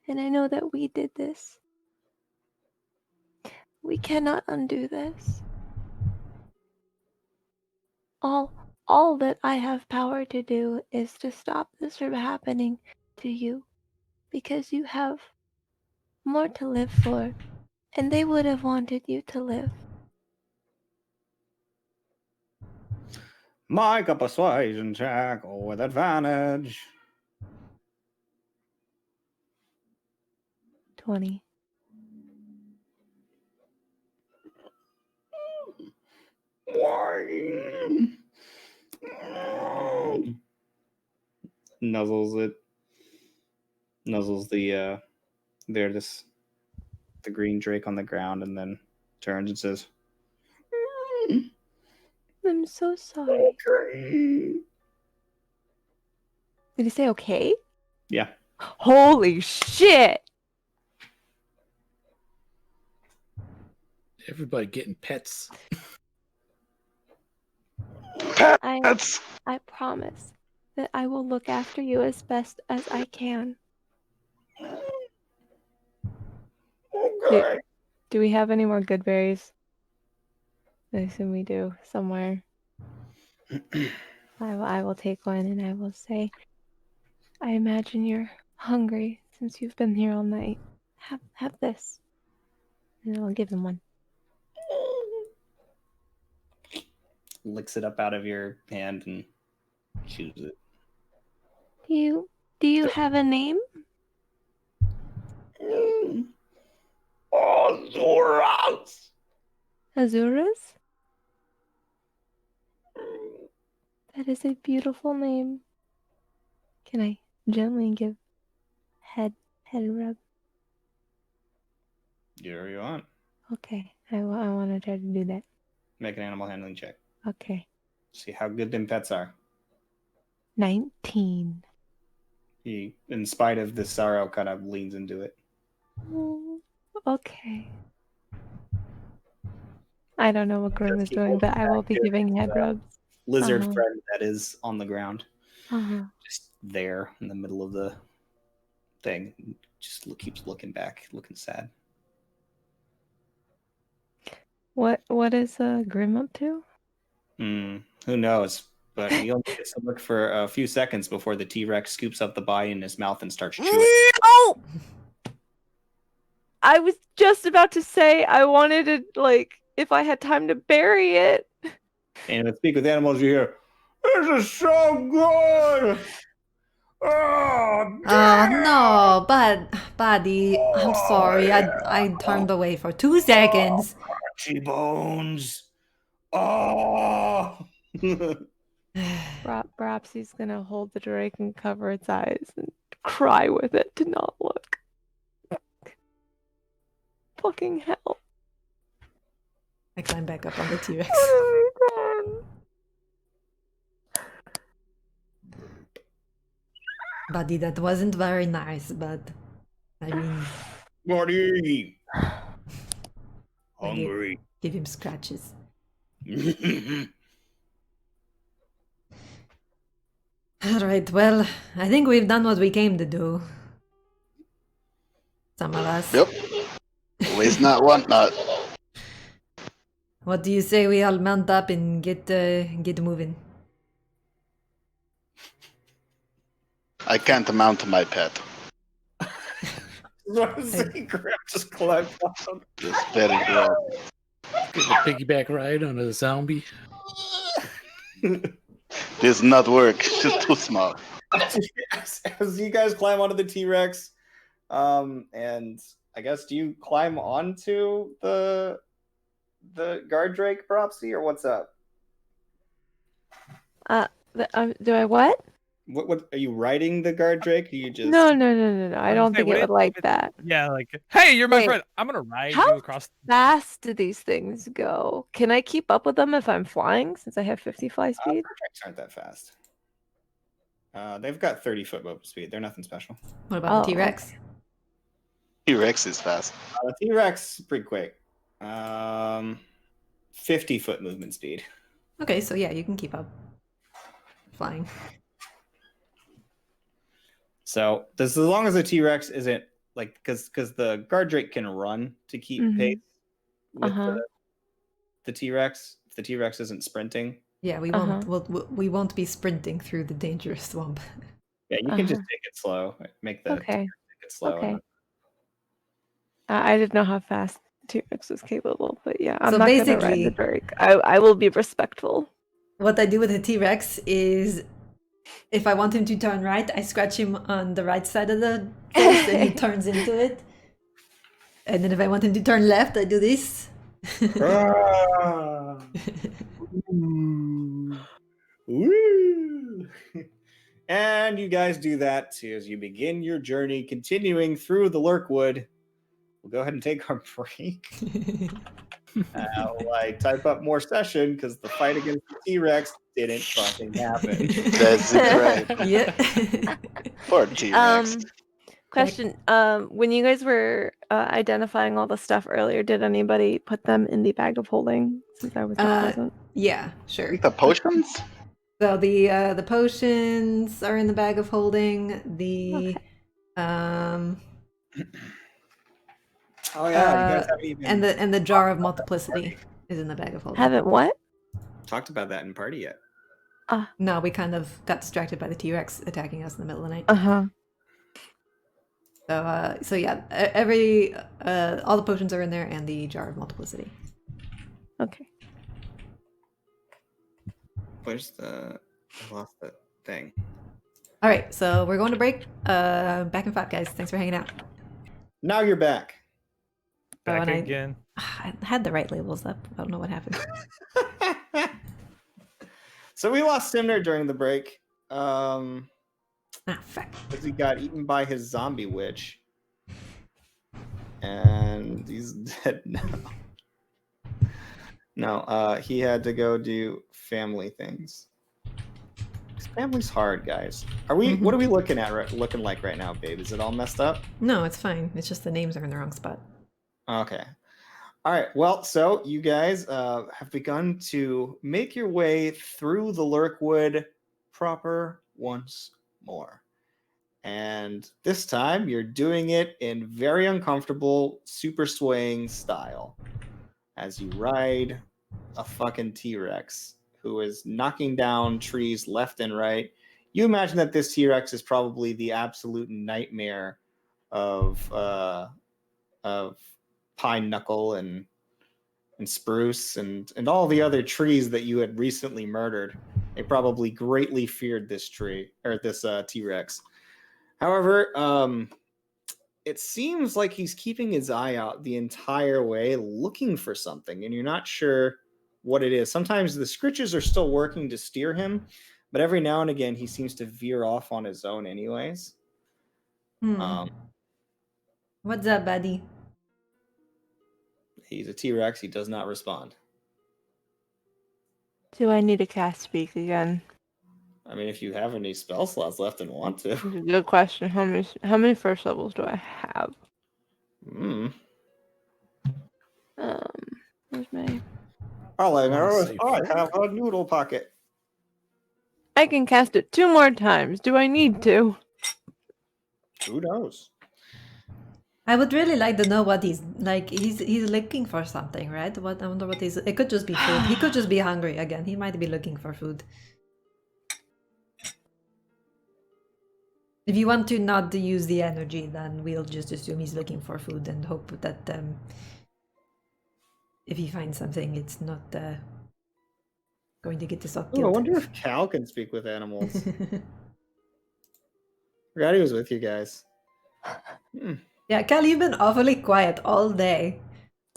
And I know that we did this. We cannot undo this. All that I have power to do is to stop this from happening to you, because you have more to live for, and they would have wanted you to live. Make a persuasion check with advantage. 20. Nuzzles it. Nuzzles the the green drake on the ground, and then turns and says, I'm so sorry. "Okay." Did he say okay? Yeah. Holy shit! Everybody getting pets. I promise that I will look after you as best as I can. Okay. Do we have any more good berries? I assume we do somewhere. I will take one and I will say, I imagine you're hungry since you've been here all night. Have this. And I'll give him one. Licks it up out of your hand and chews it. Do you have a name? Azuras. Azura's? That is a beautiful name. Can I gently give head rub? Here you want. Okay, I want to try to do that. Make an animal handling check. Okay. See how good them pets are. 19. He, in spite of the sorrow, kind of leans into it. Okay. I don't know what Grim is doing, but I will be giving head rubs. Lizard friend that is on the ground. Uh-huh. Just there in the middle of the thing. Just keeps looking back, looking sad. What is Grim up to? Who knows? But he only gets to look for a few seconds before the T-Rex scoops up the body in his mouth and starts chewing. Oh! I was just about to say I wanted to, like, if I had time to bury it. And with Speak with Animals, you hear, "This is so good!" Oh, no, but buddy, I'm sorry. I turned away for 2 seconds. T-bones. Oh. Perhaps he's gonna hold the drake and cover its eyes and cry with it to not look. Fucking hell. I climb back up on the T-Rex. Buddy, that wasn't very nice, but I mean, Buddy. Hungry. give him scratches. Alright, well, I think we've done what we came to do. Some of us. Yep. Waste not, want not. What do you say we all mount up and get moving? I can't mount my pet. Just climbed up. It's very good. Get a piggyback ride on a zombie. This not work. She's too small. As you guys climb onto the T-Rex, and I guess, do you climb onto the guard drake, Propsy, or what's up? Do I what? What are you riding the guard drake? Or you just No. I don't think it would like that. Yeah, like, hey, you're my Wait, friend. I'm gonna ride how you across. fast do these things go? Can I keep up with them if I'm flying, since I have 50 fly speed? Guard drakes aren't that fast. They've got 30-foot movement speed. They're nothing special. What about the Oh, T-Rex? T-Rex is fast. The T-Rex is pretty quick. 50-foot movement speed. Okay, so yeah, you can keep up flying. So, as long as the T-Rex isn't like because the guard drake can run to keep Mhm. pace with Uh-huh. the T-Rex. If the T-Rex isn't sprinting, Yeah, we we won't be sprinting through the dangerous swamp. yeah, you can just take it slow. Make the Okay. T-Rex take it slow. Okay. I didn't know how fast T-Rex was capable, but yeah, I'm So not gonna ride the basically- Drake. I will be respectful. What I do with the T-Rex is, if I want him to turn right, I scratch him on the right side of the face and he turns into it. And then if I want him to turn left, I do this. Ah. Ooh. Woo. And you guys do that too as you begin your journey, continuing through the Lurkwood. We'll go ahead and take our break. I type up more session because the fight against the T-Rex didn't fucking happen. That's it, right? Yeah. Poor T-Rex. Question. When you guys were identifying all the stuff earlier, did anybody put them in the bag of holding since I was not present? Yeah, I sure. think the potions? So the potions are in the bag of holding. The Oh yeah, you guys haven't even and the jar of multiplicity is in the bag of holding. Haven't what? talked about that in party yet. No, we kind of got distracted by the T-Rex attacking us in the middle of the night. Uh-huh. So yeah, all the potions are in there and the jar of multiplicity. Okay. Where's I lost the thing. All right, so we're going to break. Back in 5, guys. Thanks for hanging out. Now you're back. Back and again. I had the right labels up. I don't know what happened. So we lost Simner during the break. Fuck. Because he got eaten by his zombie witch. And he's dead now. No, he had to go do family things. Family's hard, guys. What are we looking like right now, babe? Is it all messed up? No, it's fine. It's just the names are in the wrong spot. Okay. All right. Well, so you guys have begun to make your way through the Lurkwood proper once more. And this time you're doing it in very uncomfortable, super swaying style as you ride a fucking T-Rex who is knocking down trees left and right. You imagine that this T-Rex is probably the absolute nightmare of pine knuckle and spruce and all the other trees that you had recently murdered. They probably greatly feared this tree or this T-Rex. However, it seems like he's keeping his eye out the entire way, looking for something, and you're not sure what it is. Sometimes the scritches are still working to steer him, but every now and again he seems to veer off on his own anyways. What's up, buddy? He's a T-Rex. He does not respond. Do I need to cast speak again? I mean, if you have any spell slots left and want to. Good question. How many first levels do I have? Where's my... All I know is I have a noodle pocket. I can cast it 2 more times. Do I need to? Who knows? I would really like to know what he's like. He's looking for something, right? What I wonder what he's. It could just be food. He could just be hungry again. He might be looking for food. If you want to not to use the energy, then we'll just assume he's looking for food and hope that if he finds something, it's not going to get us all Oh, I killed. wonder if Cal can speak with animals. Forgot he was with you guys. Yeah, Cal, you've been awfully quiet all day.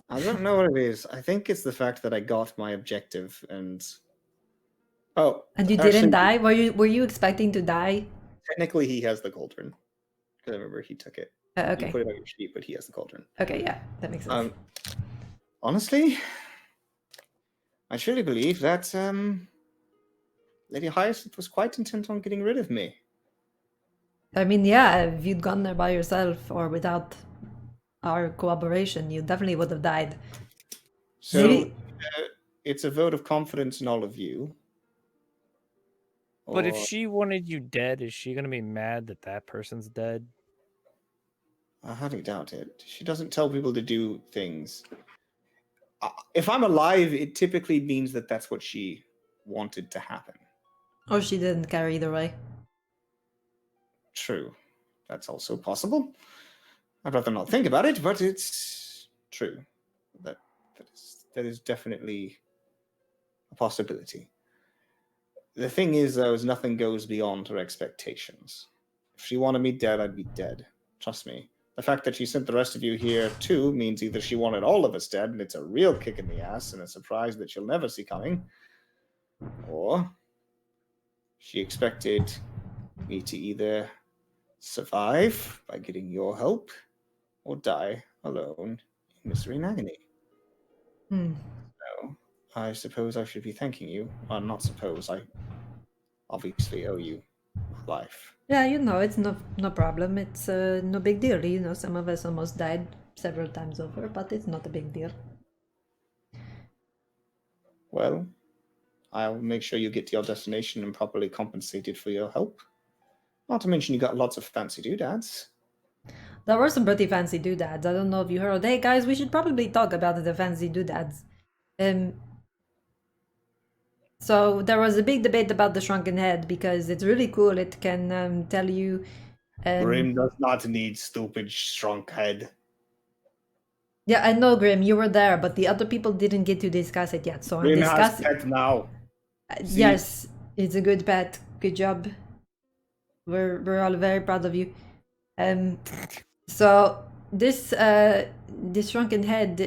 I don't know what it is. I think it's the fact that I got my objective and... Oh. And you actually, didn't die? Were you expecting to die? Technically, he has the cauldron. Because I remember he took it. Okay. You put it on your sheet, but he has the cauldron. Okay, yeah, that makes sense. Honestly, I truly believe that Lady Hyacinth was quite intent on getting rid of me. I mean, yeah, if you'd gone there by yourself or without our cooperation, you definitely would have died. So Maybe- it's a vote of confidence in all of you. But if Or- she wanted you dead, is she gonna be mad that that person's dead? I highly doubt it. She doesn't tell people to do things. If I'm alive, it typically means that that's what she wanted to happen. Or she didn't care either way. True. That's also possible. I'd rather not think about it, but it's true. That is definitely a possibility. The thing is, though, is nothing goes beyond her expectations. If she wanted me dead, I'd be dead. Trust me. The fact that she sent the rest of you here, too, means either she wanted all of us dead, and it's a real kick in the ass and a surprise that she'll never see coming, or she expected me to either survive by getting your help or die alone in misery and agony. Hmm. So, I suppose I should be thanking you. Well, not suppose. I obviously owe you my life. Yeah, it's no problem. It's no big deal. Some of us almost died several times over, but it's not a big deal. Well, I'll make sure you get to your destination and properly compensated for your help. Not to mention you got lots of fancy doodads. There were some pretty fancy doodads. I don't know if you heard. Hey guys, we should probably talk about the fancy doodads. So there was a big debate about the shrunken head because it's really cool. It can tell you. Grim does not need stupid shrunk head. Yeah, I know, Grim. You were there, but the other people didn't get to discuss it yet. So I'm Grim has discussing. pet now. See? Yes, it's a good pet. Good job. We're all very proud of you. So this shrunken head,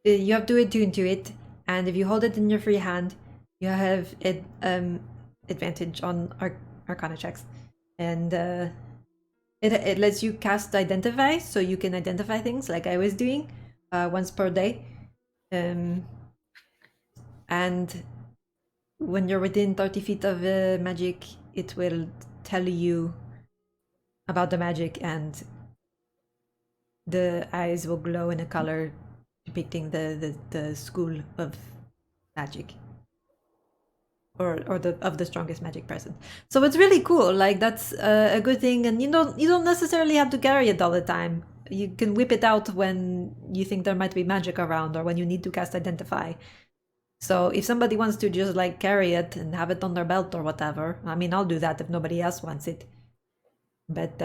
you have to attune to it, and if you hold it in your free hand, you have advantage on Arcana checks, and it lets you cast Identify, so you can identify things like I was doing, once per day, and when you're within 30 feet of magic, it will tell you about the magic, and the eyes will glow in a color depicting the school of magic, or of the strongest magic present. So it's really cool. Like, that's a good thing, and you don't necessarily have to carry it all the time. You can whip it out when you think there might be magic around, or when you need to cast Identify. So if somebody wants to just like carry it and have it on their belt or whatever, I mean, I'll do that if nobody else wants it. But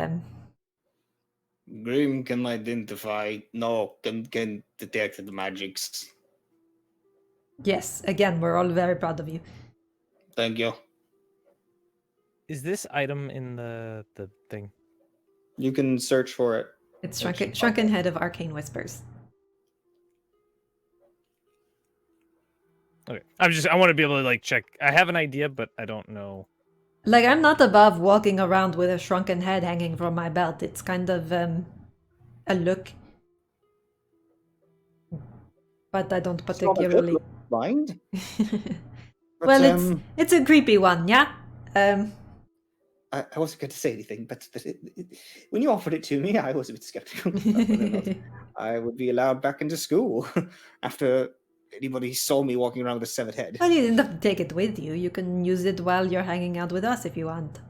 Grim can identify. No, can detect the magics. yes, again, we're all very proud of you. Thank you. Is this item in the thing? You can search for it. It's shrunken head of arcane whispers. Okay. I want to be able to like check. I have an idea, but I don't know. Like, I'm not above walking around with a shrunken head hanging from my belt. It's kind of a look, but I don't particularly Mind? well, it's a creepy one, yeah. I wasn't going to say anything, but when you offered it to me, I was a bit skeptical. Whether I would be allowed back into school after anybody saw me walking around with a severed head. Well, you didn't have to take it with you. You can use it while you're hanging out with us if you want.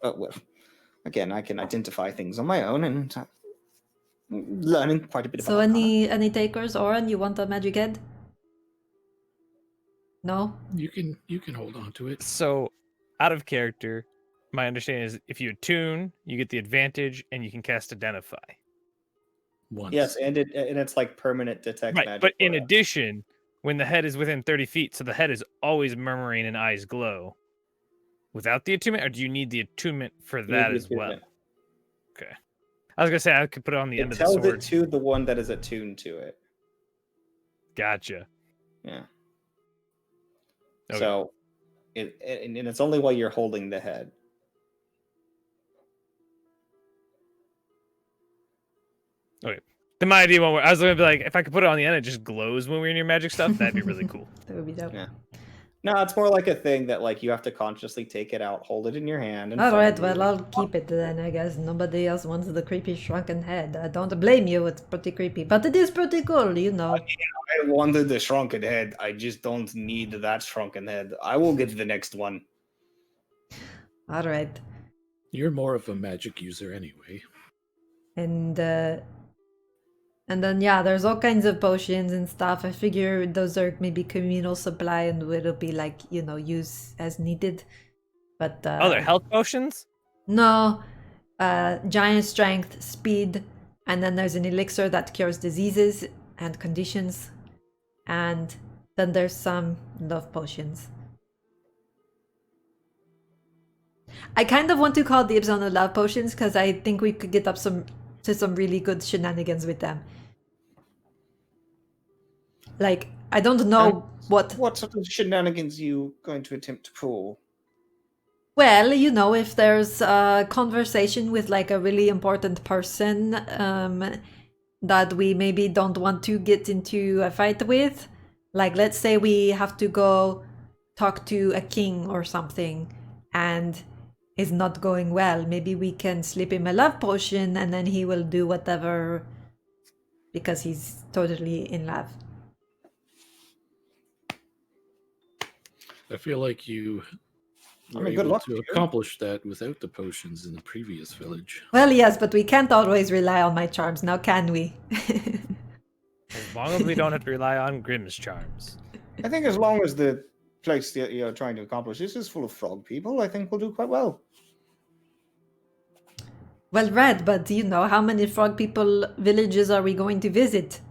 Well, again, I can identify things on my own, and learning quite a bit about. So any takers, Oren? You want a magic head? No. You can hold on to it. So, out of character, my understanding is if you attune, you get the advantage, and you can cast Identify. Once. Yes, and it's like permanent detect Right, magic. but in addition, when the head is within 30 feet, so the head is always murmuring and eyes glow. Without the attunement, or do you need the attunement for that as well? Okay. I was gonna say I could put it on the end of the sword. It tells it to the one that is attuned to it. Gotcha. Yeah. Okay. So, and it's only while you're holding the head. Okay. Then my idea, I was gonna be like, if I could put it on the end, it just glows when we're in your magic stuff. That'd be really cool. That would be dope. Yeah. No, it's more like a thing that like you have to consciously take it out, hold it in your hand. And Alright, well, I'll keep it then, I guess. Nobody else wants the creepy shrunken head. I don't blame you, it's pretty creepy. But it is pretty cool, you know. I wanted the shrunken head. I just don't need that shrunken head. I will get the next one. Alright. You're more of a magic user anyway. And then yeah, there's all kinds of potions and stuff. I figure those are maybe communal supply and it'll be like, use as needed. But Oh, they're health potions? no, giant strength, speed, and then there's an elixir that cures diseases and conditions. And then there's some love potions. I kind of want to call dibs on the love potions because I think we could get up to some really good shenanigans with them. Like, I don't know what sort of shenanigans you going to attempt to pull? Well, if there's a conversation with like a really important person that we maybe don't want to get into a fight with, like let's say we have to go talk to a king or something and it's not going well, maybe we can slip him a love potion and then he will do whatever because he's totally in love. I feel like you were good able luck to here. accomplish that without the potions in the previous village. Well, yes, but we can't always rely on my charms, now can we? As long as we don't have to rely on Grimm's charms. I think as long as the place that you're trying to accomplish is full of frog people, I think we'll do quite well. Well, Red, but how many frog people villages are we going to visit?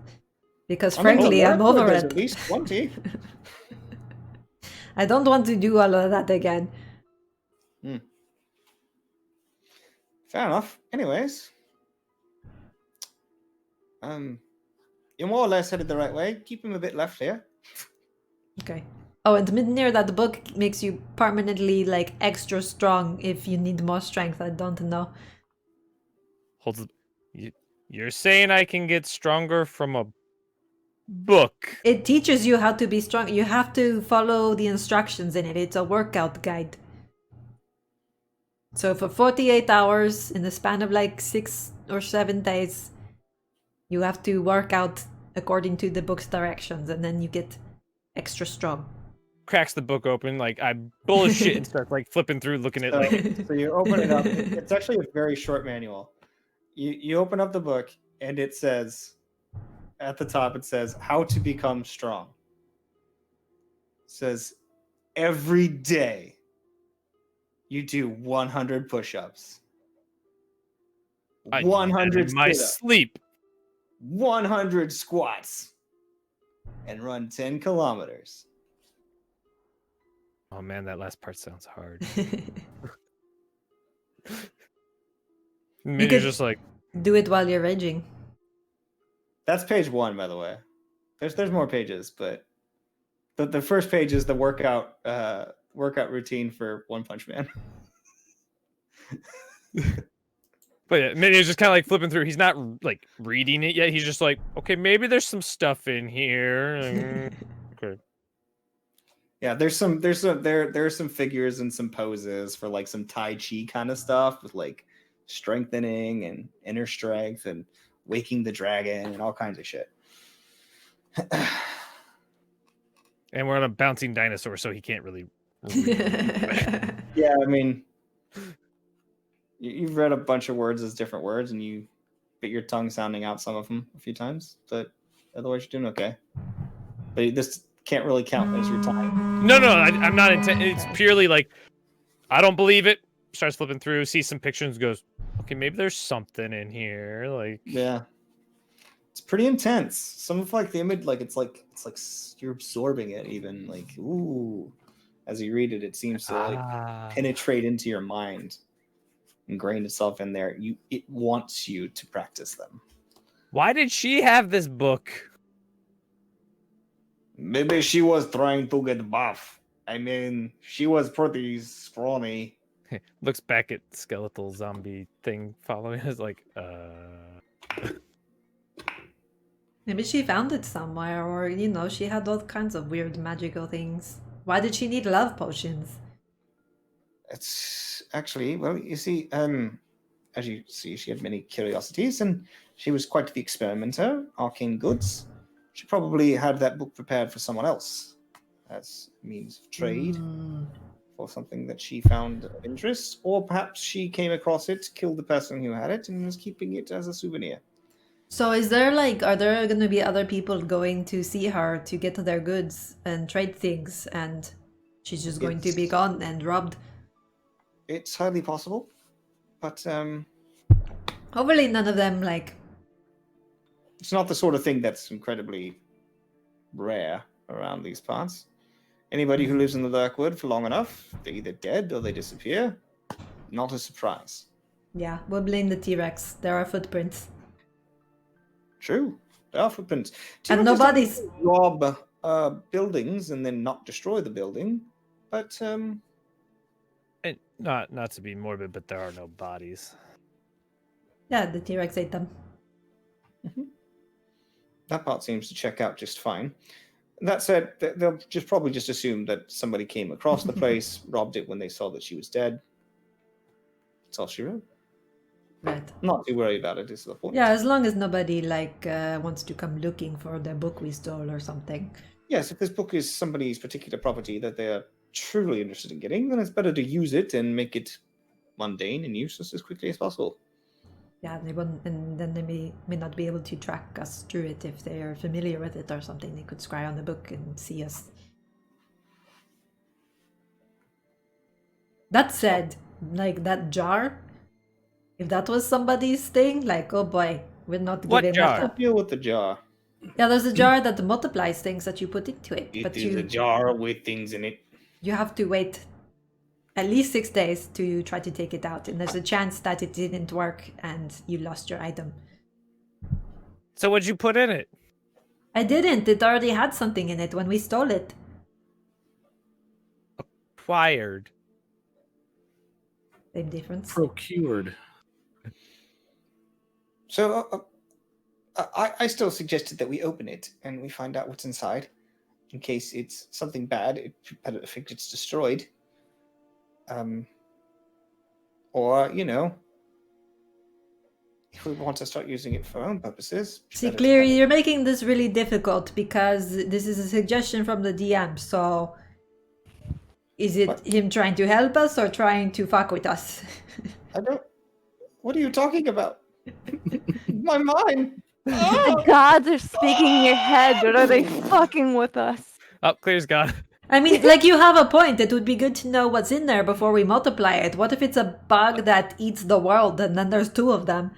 Because frankly, I'm over there's it. at least 20. I don't want to do all of that again. Fair enough. Anyways, you're more or less headed the right way. Keep him a bit left here. Okay. Oh, and near that book makes you permanently like extra strong if you need more strength. I don't know. You're saying I can get stronger from a book? It teaches you how to be strong. You have to follow the instructions in it. It's a workout guide. So for 48 hours in the span of like 6 or 7 days, you have to work out according to the book's directions and then you get extra strong. Cracks the book open, like I bullshit and starts like flipping through, looking at like. So you open it up. It's actually a very short manual. You open up the book and it says, at the top, it says how to become strong. It says every day you do 100 push-ups. 100 in my sit-ups, sleep. 100 squats, and run 10 kilometers. Oh man, that last part sounds hard. Maybe you're just like, do it while you're raging. That's page 1, by the way. There's more pages, but the first page is the workout routine for One Punch Man. but yeah, maybe he's just kind of like flipping through. He's not like reading it yet. He's just like, okay, maybe there's some stuff in here. Okay. Yeah, there's some figures and some poses for like some Tai Chi kind of stuff with like strengthening and inner strength and waking the dragon and all kinds of shit. And we're on a bouncing dinosaur, so he can't really Yeah, I mean, you've read a bunch of words as different words, and you bit your tongue sounding out some of them a few times, but otherwise you're doing okay. But this can't really count as your time. No, I'm not it's purely like, I don't believe it. Starts flipping through, sees some pictures, goes, okay, maybe there's something in here. Like, yeah, it's pretty intense. Some of like the image, like it's like you're absorbing it. Even like, ooh, as you read it, it seems to like penetrate into your mind, ingrain itself in there. It wants you to practice them. Why did she have this book? Maybe she was trying to get buff. I mean, she was pretty scrawny. Looks back at skeletal zombie thing following us like, Maybe she found it somewhere, or she had all kinds of weird magical things. Why did she need love potions? It's actually, well, you see, as you see, she had many curiosities, and she was quite the experimenter. Arcane goods. She probably had that book prepared for someone else as means of trade. for something that she found of interest, or perhaps she came across it, killed the person who had it, and was keeping it as a souvenir. So is there are there going to be other people going to see her to get their goods and trade things, and she's just going to be gone and robbed? It's highly possible, but hopefully none of them it's not the sort of thing that's incredibly rare around these parts. Anybody who lives in the Lurkwood for long enough, they're either dead or they disappear. Not a surprise. Yeah, we'll blame the T-Rex. There are footprints. True. There are footprints. And no bodies. Rob buildings and then not destroy the building. But And not to be morbid, but there are no bodies. Yeah, the T-Rex ate them. That part seems to check out just fine. That said, they'll probably just assume that somebody came across the place, robbed it when they saw that she was dead. That's all she wrote. Right. Not too worried about it is the point. Yeah, as long as nobody wants to come looking for the book we stole or something. Yes, if this book is somebody's particular property that they are truly interested in getting, then it's better to use it and make it mundane and useless as quickly as possible. Yeah, they wouldn't, and then they may not be able to track us through it if they are familiar with it or something. They could scry on the book and see us. That said, that jar, if that was somebody's thing, oh boy, we're not What giving jar? up. Deal with the jar. Yeah, there's a jar that multiplies things that you put into it, It but is a jar with things in it. you have to wait at least 6 days to try to take it out, and there's a chance that it didn't work and you lost your item. So what'd you put in it? I didn't. It already had something in it when we stole it. Acquired. Same difference. Procured. So I still suggested that we open it and we find out what's inside. In case it's something bad, I think it's destroyed. Or, if we want to start using it for our own purposes. See, clearly you're making this really difficult because this is a suggestion from the DM, so is it him trying to help us or trying to fuck with us? What are you talking about? My mind! The gods are speaking in your head, but are they fucking with us? Oh, clear's gone. I mean, you have a point. It would be good to know what's in there before we multiply it. What if it's a bug that eats the world and then there's 2 of them?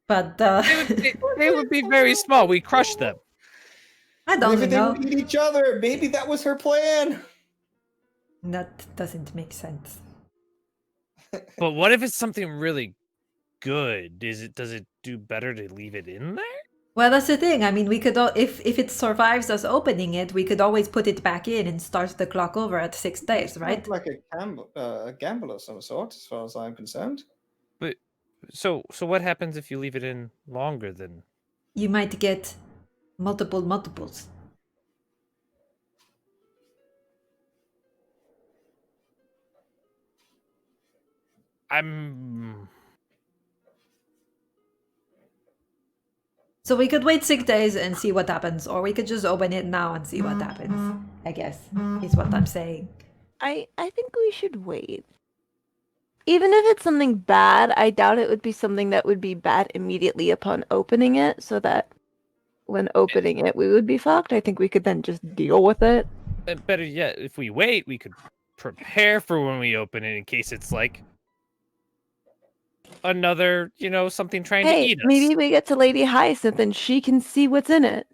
But They would be very small. We crushed them. I don't Maybe know. they would eat each other. Maybe that was her plan. That doesn't make sense. But what if it's something really good? Does it do better to leave it in there? Well, that's the thing. I mean, we could if it survives us opening it, we could always put it back in and start the clock over at 6 days, right? Like a gamble of some sort, as far as I'm concerned. But so what happens if you leave it in longer than? You might get multiples. So we could wait 6 days and see what happens, or we could just open it now and see what happens, I guess, is what I'm saying. I think we should wait. Even if it's something bad, I doubt it would be something that would be bad immediately upon opening it, so that when opening it, we would be fucked. I think we could then just deal with it. Better yet, if we wait, we could prepare for when we open it in case it's another, something trying to eat us. Maybe we get to Lady Hyacinth and she can see what's in it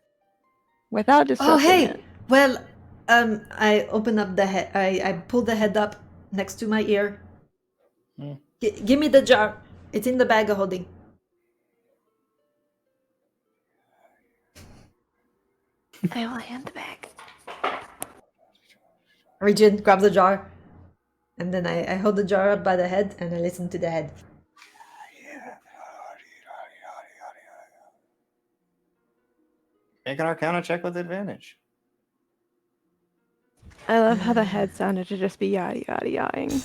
without disrupting it. Well, I open up the head. I pull the head up next to my ear. Give me the jar. It's in the bag of holding. I will hand the bag. Regin grabs the jar. And then I hold the jar up by the head and I listen to the head. Make an Arcana check with advantage. I love how the head sounded to just be yada yada yadding.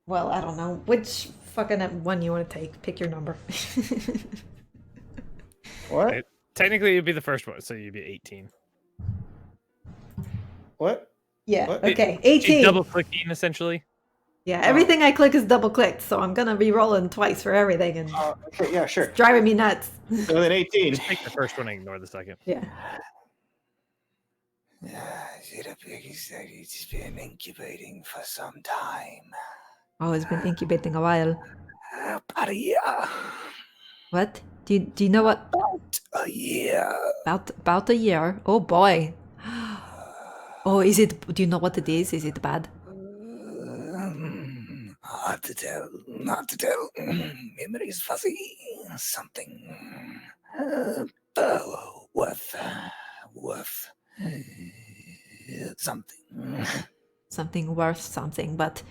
Well, I don't know. Which fucking one you want to take? Pick your number. What? Technically, it'd be the first one, so you'd be 18. What? Yeah. What? Okay. She's 18. double clicking essentially. Yeah. Everything I click is double clicked, so I'm gonna be rolling twice for everything, and Okay, yeah, sure. it's driving me nuts. So then 18. Just take the first one and ignore the second. Yeah. It appears that it's been incubating for some time. Oh, it's been incubating a while. About a year. What? Do you know what? A year. About a year. Oh boy. Oh, is it? Do you know what it is? Is it bad? Hard to tell. Hard to tell. Memory's fuzzy. Something. Worth something. Something worth something, but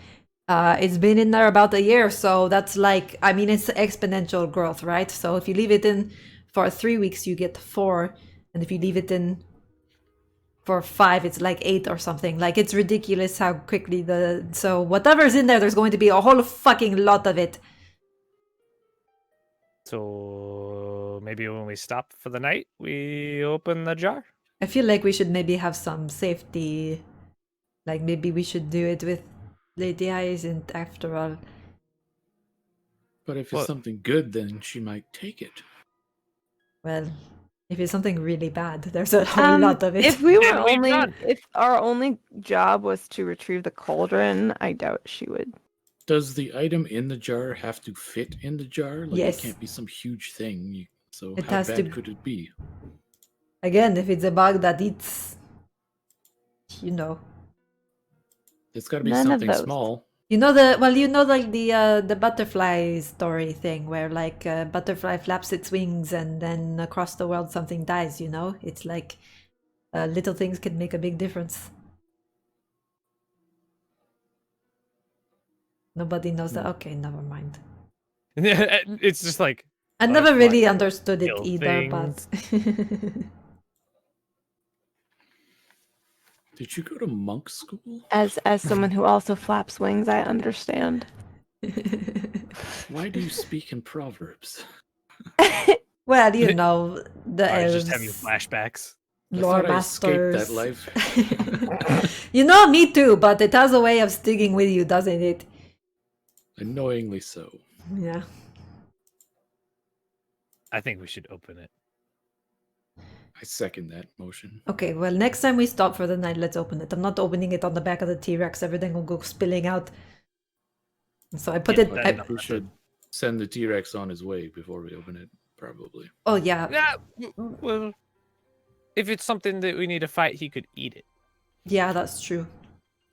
it's been in there about a year, so that's like, I mean, it's exponential growth, right? So if you leave it in for 3 weeks, you get 4, and if you leave it in for 5, it's like 8 or something. Like, it's ridiculous how quickly so whatever's in there, there's going to be a whole fucking lot of it. So maybe when we stop for the night, we open the jar. I feel like we should maybe have some safety. Like, maybe we should do it with Lady Hyacinth after all. But if it's Well- something good, then she might take it. Well, if it's something really bad, there's a whole lot of it. If we were And we've only, got- if our only job was to retrieve the cauldron, I doubt she would. Does the item in the jar have to fit in the jar? Like, Yes. it can't be some huge thing. So It how has bad to- could it be? Again, if it's a bug that eats, you know. It's got to be None of something those. small. You know like the butterfly story thing where like a butterfly flaps its wings and then across the world something dies, you know? It's like little things can make a big difference. Nobody knows that. Okay, never mind. It's just like I never Butterfly really understood it kill either, but Did you go to monk school? As someone who also flaps wings, I understand. Why do you speak in proverbs? well, you know, the I was elves, just having flashbacks. I lore thought I escaped masters. that life. You know, me too, but it has a way of sticking with you, doesn't it? Annoyingly so. Yeah. I think we should open it. I second that motion. Okay, well, next time we stop for the night, let's open it. I'm not opening it on the back of the T-Rex. Everything will go spilling out. So I put Yeah, it. that- I, no. We should send the T-Rex on his way before we open it, probably. oh yeah, Yeah, well, if it's something that we need to fight, he could eat it. yeah, that's true.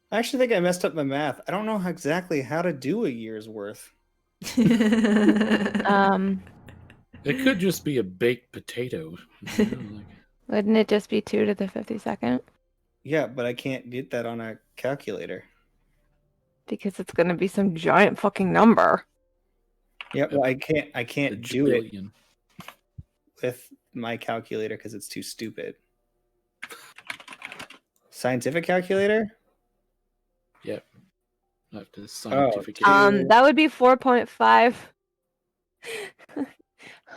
I actually think I messed up my math. I don't know exactly how to do a year's worth. It could just be a baked potato. You know, like, Wouldn't it just be 2 to the 52nd? Yeah, but I can't get that on a calculator. Because it's gonna be some giant fucking number. Yep, well, I a can't do it jillion. with my calculator because it's too stupid. Scientific calculator? Yep. I have to scientifically. That would be 4.5.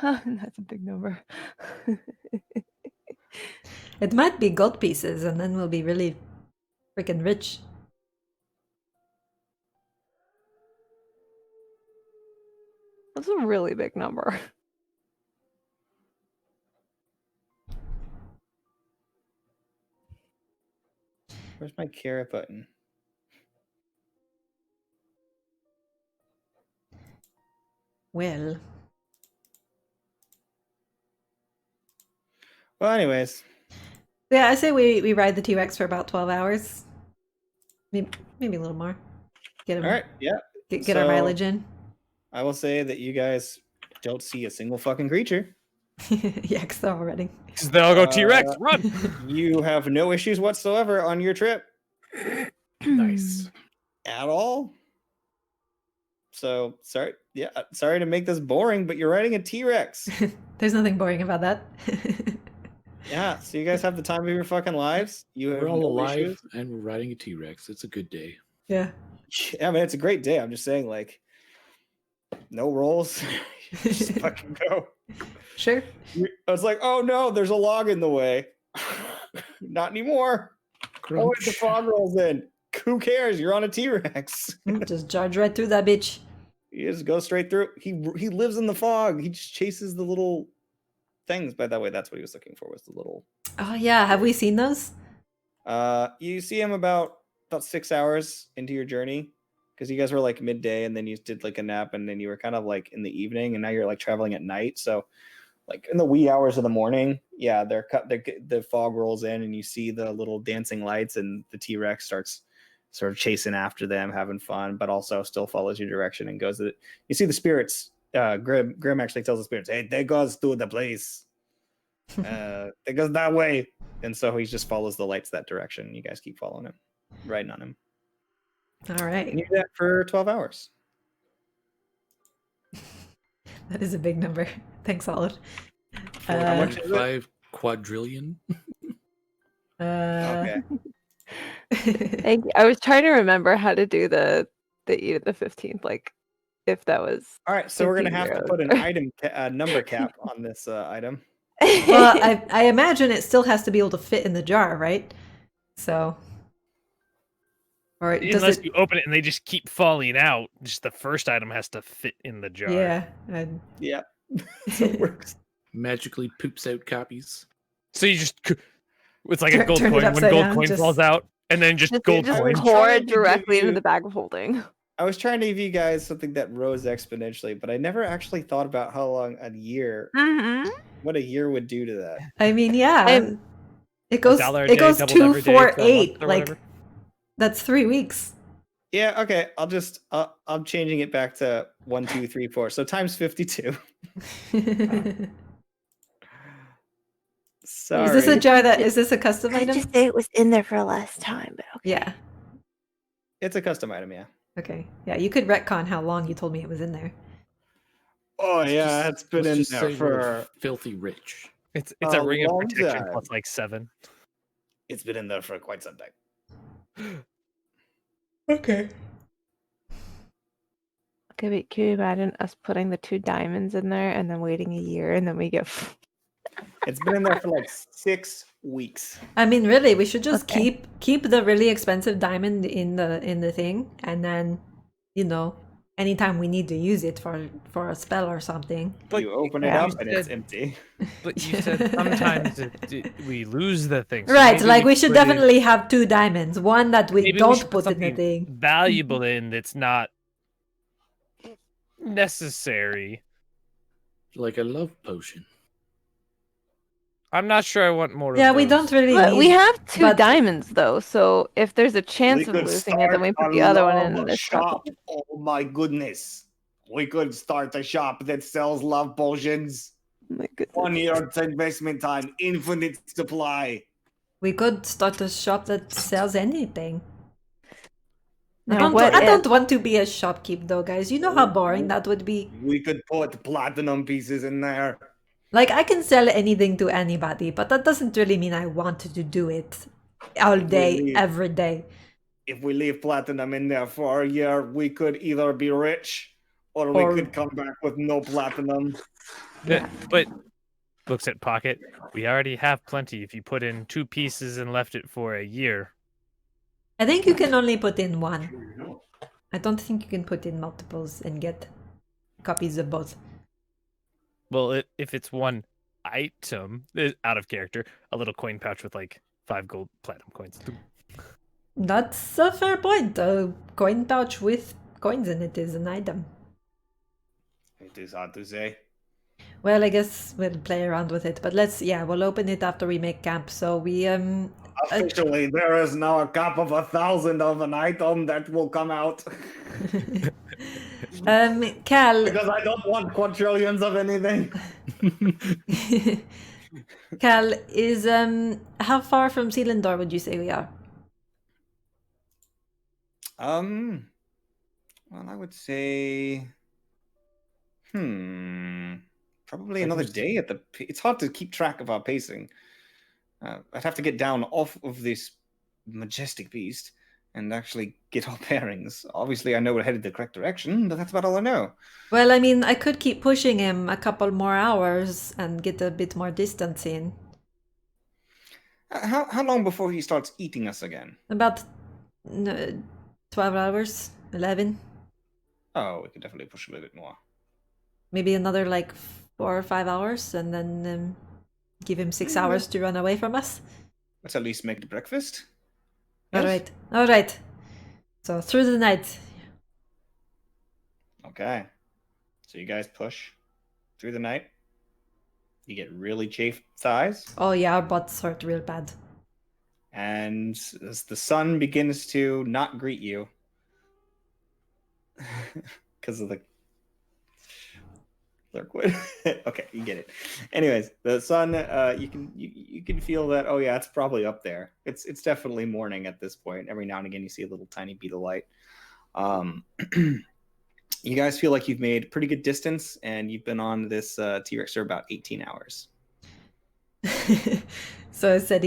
That's a big number. It might be gold pieces, and then we'll be really freaking rich. That's a really big number. Where's my carrot button? Well, Well, anyways, yeah, I say we ride the T-Rex for about 12 hours. Maybe a little more. Get him, all right, yeah. get our So- mileage in. I will say that you guys don't see a single fucking creature. Yeah, because they're already. Because they all go T-Rex, Uh, run! You have no issues whatsoever on your trip Nice. at all. So sorry, sorry to make this boring, but you're riding a T-Rex. There's nothing boring about that. Yeah, so you guys have the time of your fucking lives. You have We're all no alive issues. and we're riding a T-Rex. It's a good day. Yeah. Yeah, I mean it's a great day. I'm just saying, like, no rolls, just fucking go. Sure. I was like, oh no, there's a log in the way. Not anymore. Oh, the fog rolls in. Who cares? You're on a T-Rex. Just charge right through that bitch. You just go straight through. He lives in the fog. He just chases the little things. By that way, that's what he was looking for, was the little. Oh yeah, have we seen those? You see him about 6 hours into your journey, because you guys were like midday, and then you did like a nap, and then you were kind of like in the evening, and now you're like traveling at night. So, like in the wee hours of the morning, yeah, the fog rolls in, and you see the little dancing lights, and the T-Rex starts sort of chasing after them, having fun, but also still follows your direction and goes. You see the spirits. Grim actually tells the spirits, "Hey, they goes to the place. They goes that way." And so he just follows the lights that direction. You guys keep following him, riding on him. All right. And you do that for 12 hours. That is a big number. Thanks, Olive. How much is it? 5 quadrillion. Okay. Thank you. I was trying to remember how to do the eat of the 15th, like if that was. All right, so we're gonna have to 15 put an item number cap on this item. Well, I imagine it still has to be able to fit in the jar, right? So, or does Unless it? you open it and they just keep falling out, just the first item has to fit in the jar. Yeah. Yeah. So it works. Magically poops out copies. So you just, it's like a Turn gold it coin. When upside gold down, coin just- falls out, and then just Just, gold just coin. was pour trying it to give directly into you- the bag of holding. I was trying to give you guys something that rose exponentially, but I never actually thought about how long a year, Mm-hmm. what a year would do to that. I mean, yeah. I'm- It goes. $1 a It day, goes doubled 2, every day, 4, 12 months 8. or Like whatever. that's 3 weeks. Yeah, okay. I'm changing it back to 1, 2, 3, 4. So times 52. Sorry. Is this a jar that? Is this a custom I item? just say it was in there for last time, but okay. Yeah. It's a custom item, yeah. Okay. Yeah, you could retcon how long you told me it was in there. Oh yeah, it's been Let's in just there say we're for filthy rich. It's a a ring of long protection time. plus like 7. it's been in there for quite some time. Okay. Okay, wait, can you imagine us putting the 2 diamonds in there and then waiting a year and then we get. It's been in there for like 6 weeks. I mean, really, we should just Okay. keep the really expensive diamond in the thing, and then, anytime we need to use it for a spell or something. But you open it yeah. up and it's empty. But you said sometimes we lose the thing. So Right, maybe like we should put in- definitely have 2 diamonds. One that we maybe we don't should put in the something thing. valuable in that's not necessary. Like a love potion. I'm not sure I want more Yeah, of we those. don't really But we need. have 2 but- diamonds though, so if there's a chance We of could losing it, then we start put the a other one in. love And it's not shop. Oh my goodness. We could start a shop that sells love potions. oh my goodness. 1 year investment time, infinite supply. We could start a shop that sells anything. Now, what I if- don't want to be a shopkeep though, guys. You know how boring that would be. We could put platinum pieces in there. Like, I can sell anything to anybody, but that doesn't really mean I want to do it all day, Really? every day. If we leave platinum in there for a year, we could either be rich or Or- we could come back with no platinum. Yeah, but looks at pocket. We already have plenty. If you put in 2 pieces and left it for a year, I think you can only put in 1. I don't think you can put in multiples and get copies of both. well, if it's 1 item out of character, a little coin pouch with like 5 gold platinum coins. That's a fair point. A coin pouch with coins in it is an item. It is hard to say. Well, I guess we'll play around with it, but we'll open it after we make camp. So we Officially, there is now a cap of 1,000 of an item that will come out. Cal, Because I don't want quadrillions of anything. Cal, is how far from Selindor would you say we are? Well, I would say, probably another day at the. It's hard to keep track of our pacing. I'd have to get down off of this majestic beast and actually get our bearings. Obviously, I know we're headed the correct direction, but that's about all I know. Well, I mean, I could keep pushing him a couple more hours and get a bit more distance in. How long before he starts eating us again? About 12 hours, 11. Oh, we could definitely push a little bit more. Maybe another like 4 or 5 hours, and then give him 6 hours to run away from us. Let's at least make the breakfast. Yes? All right. So through the night. Okay. So you guys push through the night. You get really chafed thighs. Oh yeah, our butts hurt real bad. And as the sun begins to not greet you because of the Lurkwood. Okay, you get it. Anyways, the sun, you can feel that. Oh yeah, it's probably up there. It's definitely morning at this point. Every now and again, you see a little tiny bead of light. You guys feel like you've made pretty good distance, and you've been on this T-Rex for about 18 hours. So I said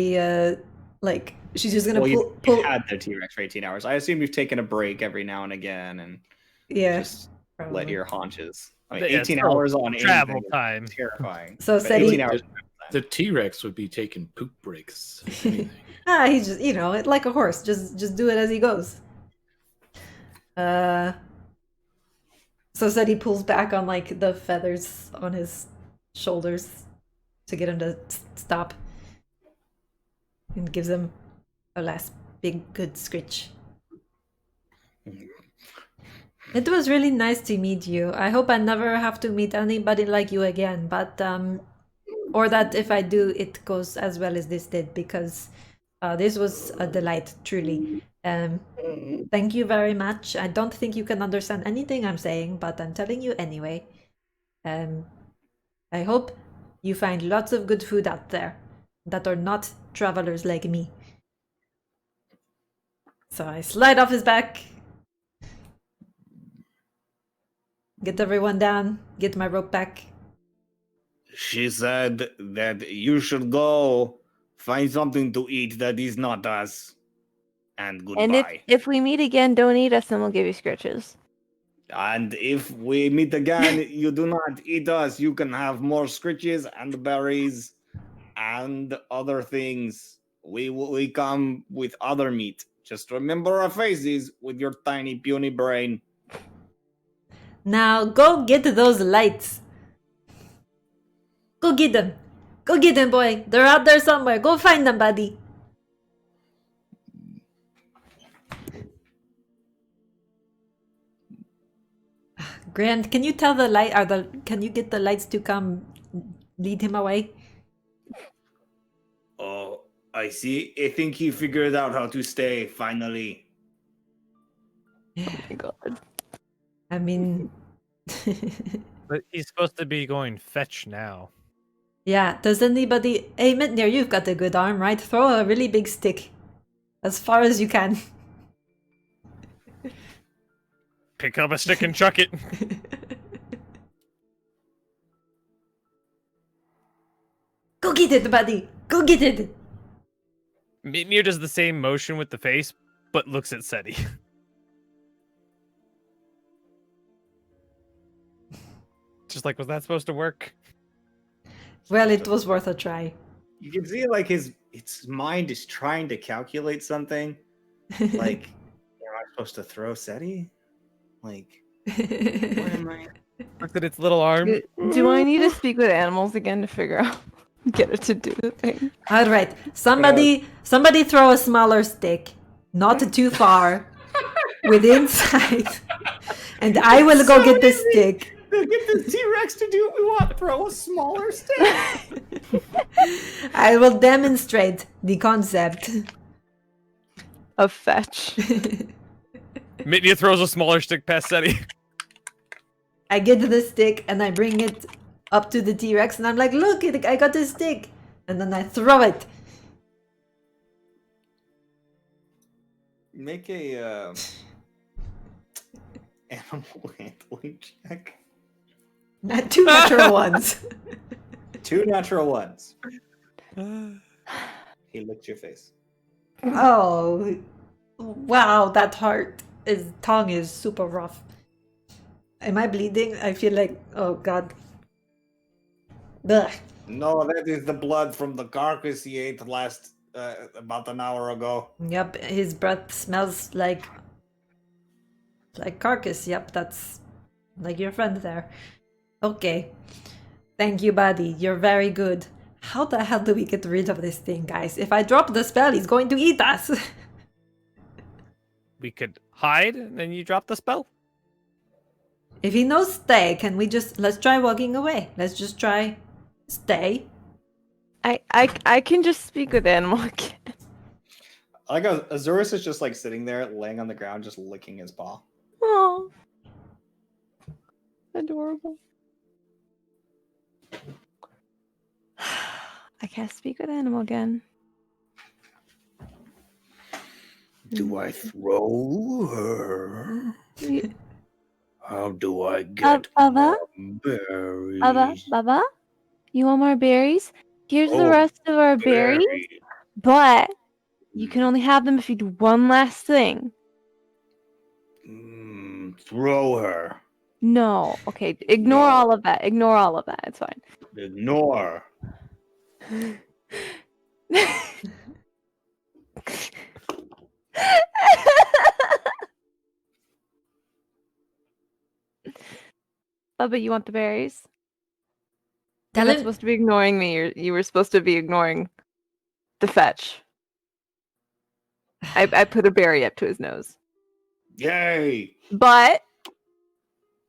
she's just gonna You pull. had the T-Rex for 18 hours. I assume you've taken a break every now and again, and just probably. let your haunches. I mean, Yeah, 18 hours on travel anything is time. terrifying. So But said 18 hours. The T-Rex would be taking poop breaks. if anything. He just like a horse, just do it as he goes. So said he pulls back on like the feathers on his shoulders to get him to stop, and gives him a last big good scritch. It was really nice to meet you. I hope I never have to meet anybody like you again, but or that if I do, it goes as well as this did, because this was a delight, truly. Thank you very much. I don't think you can understand anything I'm saying, but I'm telling you anyway. I hope you find lots of good food out there that are not travelers like me. So I slide off his back, get everyone down, get my rope back. She said that you should go find something to eat that is not us. And goodbye. And if we meet again, don't eat us, and we'll give you scritches. And if we meet again, you do not eat us. You can have more scritches and berries and other things. We come with other meat. Just remember our faces with your tiny puny brain. Now go get those lights. Go get them. Go get them, boy. They're out there somewhere. Go find them, buddy. Grant, can you tell the light can you get the lights to come lead him away? Oh, I see. I think he figured out how to stay finally. Oh my god. I mean But he's supposed to be going fetch now. yeah, does anybody... Hey, Mitnir, you've got a good arm, right? Throw a really big stick. As far as you can. Pick up a stick and chuck it. Go get it, buddy! Go get it! Mitnir does the same motion with the face, but looks at Seti. Just like, was that supposed to work? Well, it was worth a try. You can see like his mind is trying to calculate something. Like, am I supposed to throw Seti? Like, what am I? Looked at its little arm. Do I need to speak with animals again to figure out, get it to do the thing? All right, somebody throw a smaller stick, not too far, within sight, and I will go get the stick. Get the T-Rex to do what we want. Throw a smaller stick. I will demonstrate the concept of fetch. Mitnir throws a smaller stick past Seti. I get the stick and I bring it up to the T-Rex and I'm like, look, I got this stick. And then I throw it. Make a animal handling check. 2 natural ones. 2 natural ones. He licked your face. Oh, wow, that tongue is super rough. Am I bleeding? I feel like, oh god. Ugh. No, that is the blood from the carcass he ate last about an hour ago. Yep, his breath smells like carcass. Yep, that's like your friend there. Okay. Thank you, buddy. You're very good. How the hell do we get rid of this thing, guys? If I drop the spell, he's going to eat us. We could hide, and then you drop the spell. If he knows stay, can we just... Let's try walking away. Let's just try stay. I can just speak with animal again. I like how Azurus is just like sitting there, laying on the ground, just licking his paw. Oh, adorable. I can't speak with animal again. Do I throw her? You- How do I get Baba? more berries? Baba, you want more berries? Here's the Oh, rest of our berries, berries. but you can only have them if you do one last thing. Throw her. No, okay, ignore No. all of that. Ignore all of that. It's fine. Ignore. Bubba, you want the berries? Tell You're not him... supposed to be ignoring me. You were supposed to be ignoring the fetch. I put a berry up to his nose. Yay. But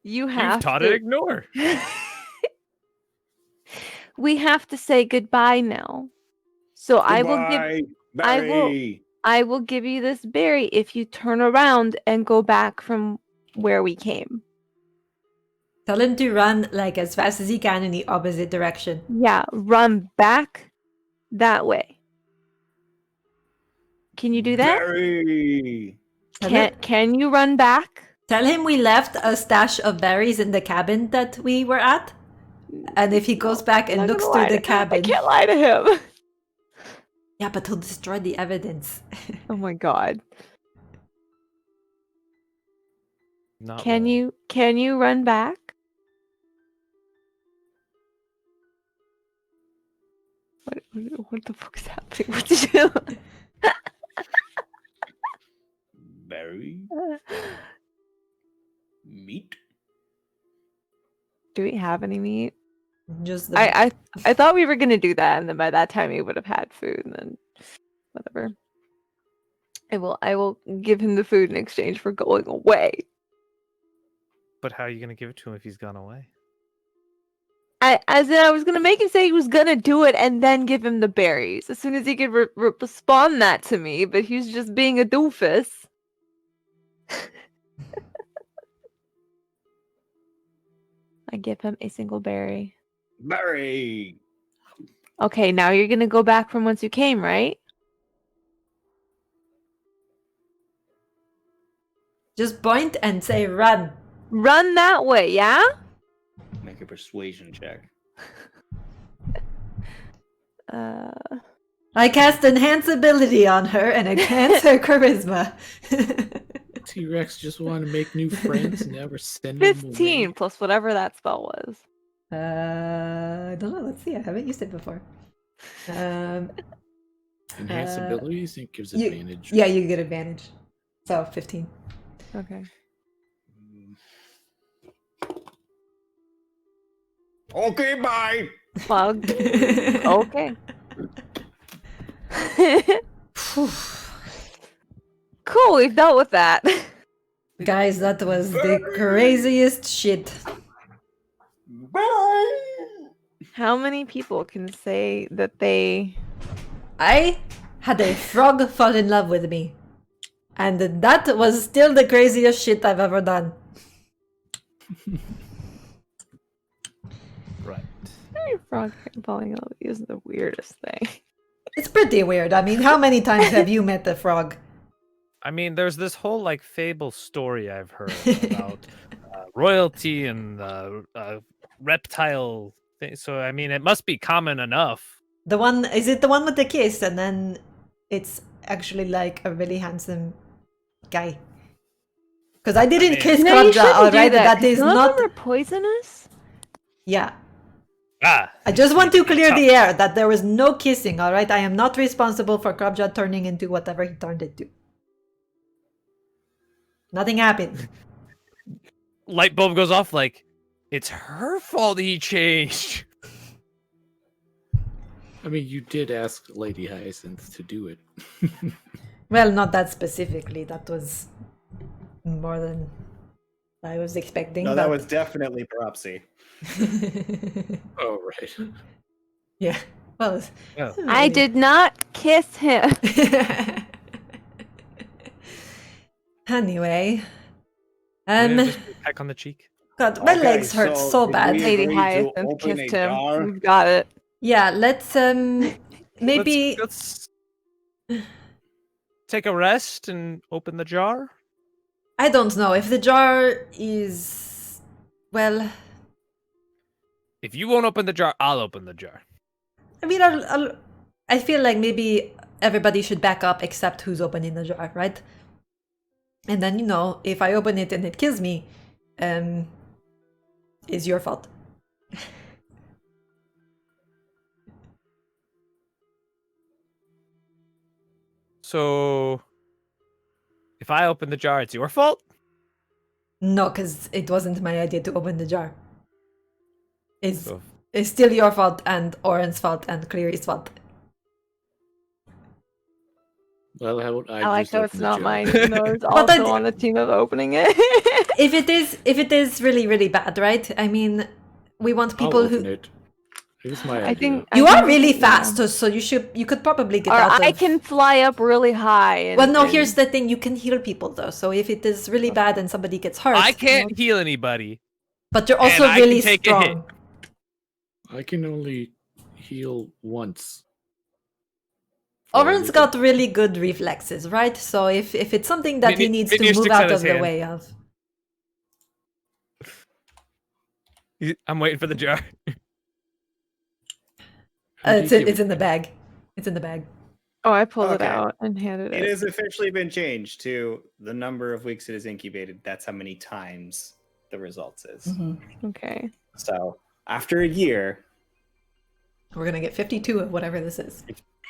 you have You've taught to... it ignore. We have to say goodbye now. So I will Goodbye, give berry. you this berry if you turn around and go back from where we came. Tell him to run like as fast as he can in the opposite direction. Yeah, run back that way. Can you do that? Berry. Can you run back? Tell him we left a stash of berries in the cabin that we were at. And if he goes back and I'm not looks gonna through lie the to him. I cabin... can't lie to him. Yeah, but he'll destroy the evidence. Oh my god. Not Can well. you run back? What the fuck is happening? What did you do? Berry. Meat. Do we have any meat? Just the... I thought we were gonna do that, and then by that time we would have had food, and then whatever. I will give him the food in exchange for going away. But how are you gonna give it to him if he's gone away? I was gonna make him say he was gonna do it, and then give him the berries as soon as he could respond that to me. But he's just being a doofus. I give him a single berry. Berry. Okay, now you're gonna go back from whence you came, right? Just point and say run. Run that way, yeah? Make a persuasion check. I cast enhance ability on her and enhance her charisma. T-Rex just want to make new friends and never send them 15 away. plus whatever that spell was. I don't know. Let's see. I haven't used it before. Enhance abilities, it gives you- advantage. Yeah, you get advantage. So 15. Okay. Okay, bye. Well, okay. Cool, we've dealt with that. Guys, that was the craziest shit. Bye. How many people can say that they... I had a frog fall in love with me. And that was still the craziest shit I've ever done. Right. Frog falling in love with you is the weirdest thing. It's pretty weird. I mean, how many times have you met a frog? I mean, there's this whole like fable story I've heard about royalty and reptile thing. So I mean, it must be common enough. The one, is it the one with the kiss and then it's actually like a really handsome guy? Because I didn't kiss No, you Kodja, shouldn't do alright? That 'cause is some of not... them are poisonous. Yeah. I just want to clear the air that there was no kissing, all right? I am not responsible for Krabja turning into whatever he turned into. Nothing happened. Light bulb goes off like, it's her fault he changed. I mean, you did ask Lady Hyacinth to do it. Well, not that specifically. That was more than I was expecting. No, but... that was definitely Propsy. Oh, right. Yeah. Well, Oh. I did not kiss him. Anyway. Just a peck on the cheek. God, my Okay, legs hurt so did bad. we Lady agree to Hyacinth open kissed a him. jar? We've got it. Yeah, let's maybe Let's take a rest and open the jar. I don't know if the jar is well. If you won't open the jar, I'll open the jar. I mean, I feel like maybe everybody should back up except who's opening the jar, right? And then if I open it and it kills me, it's your fault. So, if I open the jar, it's your fault? No, because it wasn't my idea to open the jar. It's So, still your fault and Oren's fault and Cleary's fault. Well, how would I like just how it's open the not jar? mine, even though it's But also on the team of opening it. If it is really, really bad, right? I mean, we want people I'll who. open it. It was my I idea. think You I are think- really yeah. fast, so you could probably get Or out of. I can fly up really high. And, Well, no. and- Here's the thing: you can heal people though. So if it is really bad and somebody gets hurt, I can't heal anybody. But you're also and I can really take a hit. strong. I can only heal once. Oren's got really good reflexes, right? So if it's something that he needs to Minion move sticks out out of his the hand. way of. I'm waiting for the jar. It's in the bag. It's in the bag. Oh, I pulled it Okay. out and handed It it. has officially been changed to the number of weeks it is incubated. That's how many times the results is. Mm-hmm. Okay. So after a year, We're gonna get 52 of whatever this is.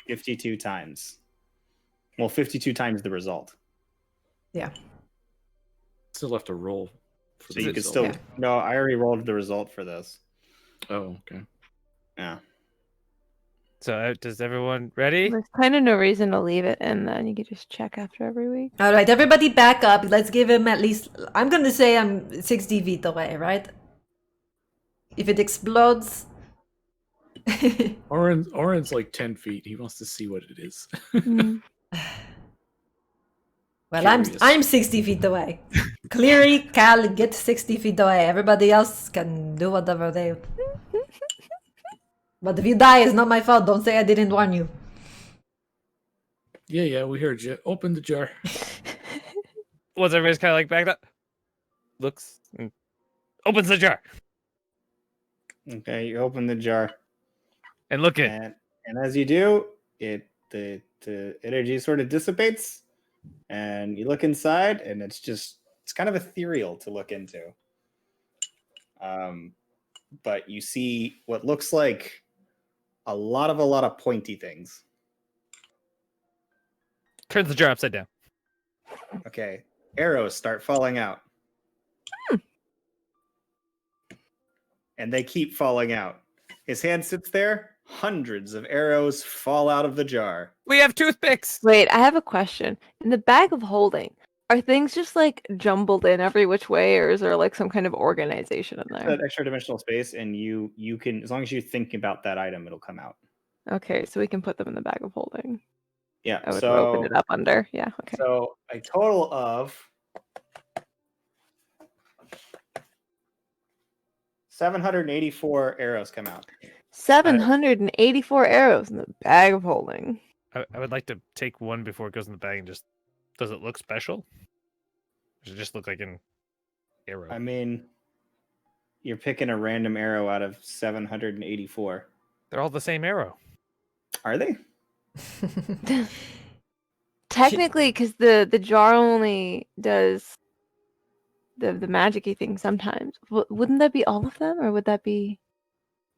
52 times. Well, 52 times the result. Yeah. Still have to roll. For So the you could result. still. Yeah. No, I already rolled the result for this. Oh, okay. Yeah. So, does everyone ready? There's kind of no reason to leave it in then. You could just check after every week. All right, everybody back up. Let's give him at least. I'm gonna say I'm 60 feet away, right? If it explodes. Oren's like 10 feet. He wants to see what it is. Mm. Well, Curious. I'm 60 feet away. Cleary, Cal, get 60 feet away. Everybody else can do whatever they. But if you die, it's not my fault. Don't say I didn't warn you. Yeah, we heard you. Open the jar. Was everybody's kind of like backed up? Looks and opens the jar Okay, you open the jar. and look at. And as you do, the energy sort of dissipates, and you look inside, and it's kind of ethereal to look into. But you see what looks like a lot of pointy things. Turns the jar upside down. Okay, arrows start falling out. And they keep falling out. His hand sits there. Hundreds of arrows fall out of the jar. We have toothpicks. Wait, I have a question. In the bag of holding, are things just like jumbled in every which way, or is there like some kind of organization in there? That extra dimensional space, and you can, as long as you think about that item, it'll come out. Okay, so we can put them in the bag of holding. Yeah. I would So open it up under. Yeah, okay. So a total of 784 arrows come out. 784 arrows in the bag of holding. I would like to take one before it goes in the bag and just. Does it look special? Or does it just look like an arrow? I mean, you're picking a random arrow out of 784. They're all the same arrow. Are they? Technically, because the jar only does the magic-y thing sometimes. Wouldn't that be all of them, or would that be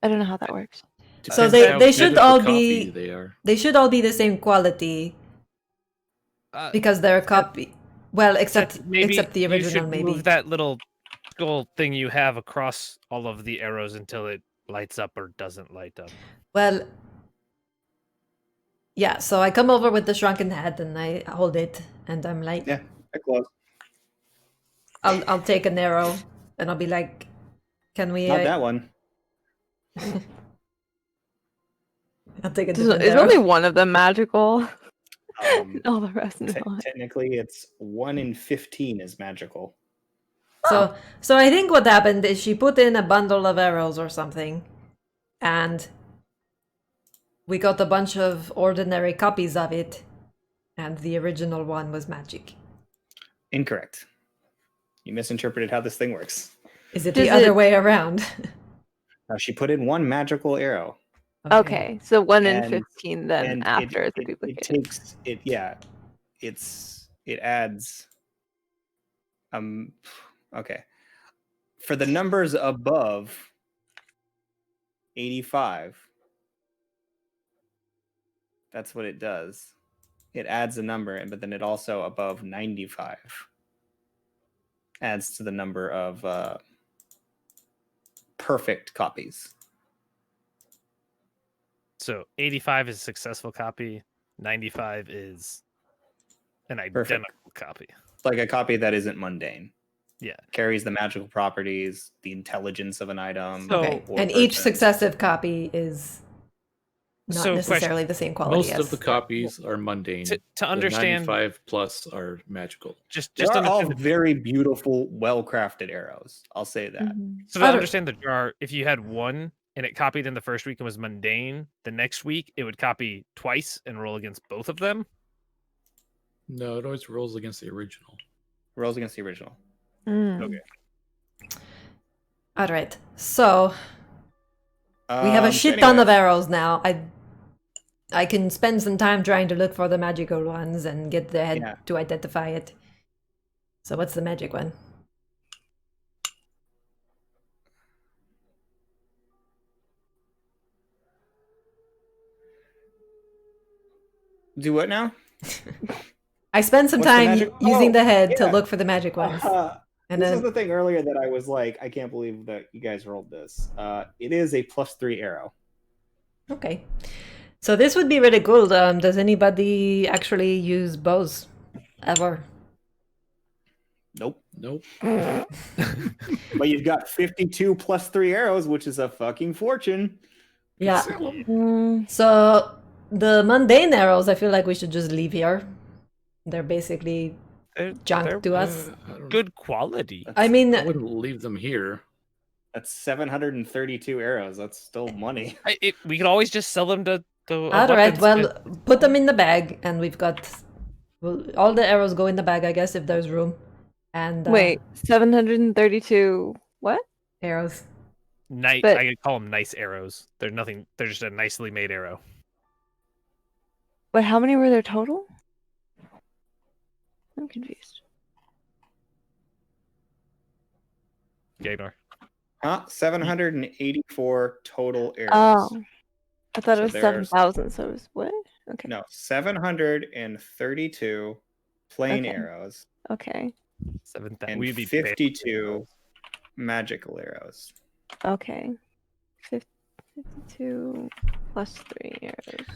I don't know how that works. So Depends how they good should of a all copy be They are. they should all be the same quality because they're a copy. Well, except the you original, should maybe. move that little skull thing you have across all of the arrows until it lights up or doesn't light up. Well, yeah. So I come over with the shrunken head and I hold it, and I'm like, Yeah, close. I'll take an arrow, and I'll be like, "Can we?" Not that one. I'll take a different Is arrow. only one of them magical? All the rest Te- not. technically, it's 1 in 15 is magical. So I think what happened is she put in a bundle of arrows or something, and we got a bunch of ordinary copies of it, and the original one was magic. Incorrect. You misinterpreted how this thing works. Is it Does the other it- way around? Now, she put in 1 magical arrow. Okay, so 1 in And- 15 then and after it, the it duplicate. takes it. Yeah, it adds. Okay. For the numbers above 85, that's what it does. It adds a number, but then it also above 95 adds to the number of perfect copies. So 85 is a successful copy. 95 is an Perfect. identical copy. Like a copy that isn't mundane. Yeah. Carries the magical properties, the intelligence of an item. So- Okay, or and each person. successive copy is not So, necessarily the same quality. Most as... of the copies are mundane. To The understand, 95 plus are magical. just They are all understand very beautiful, well-crafted arrows. I'll say that. Mhm. So to Utter- understand the jar, if you had 1 and it copied in the first week and was mundane, the next week it would copy twice and roll against both of them. No, it always rolls against the original. Rolls against the original. Mm. Okay. All right, so we have a shit ton of arrows now. I can spend some time trying to look for the magical ones and get the head Yeah. to identify it. So what's the magic one? Do what now? I spent some What's the time magic- using Oh, the head to yeah. look for the magic ones. And This then was the thing earlier that I was like, I can't believe that you guys rolled this. It is a +3 arrow. okay. So this would be really cool. Does anybody actually use bows ever? Nope. Nope. But you've got 52 +3 arrows, which is a fucking fortune. Yeah. Sell 'em. Mm. So the mundane arrows, I feel like we should just leave here. They're basically They're junk to us. I don't good quality. I mean, I wouldn't leave them here. That's 732 arrows. That's still money. We could always just sell them to all right. Well, put them in the bag, and we've got all the arrows go in the bag, I guess, if there's room. And Wait, 732 what? arrows. nice. but- I could call them nice arrows. They're nothing. They're just a nicely made arrow. But how many were there total? I'm confused. Gagnor. Huh? 784 total arrows. Oh, I thought So it was there's- 7,000. So it was what? Okay. No, 732 plain Okay. arrows 7,000. and We'd be 52 magical arrows. Okay. 52 plus 3 arrows.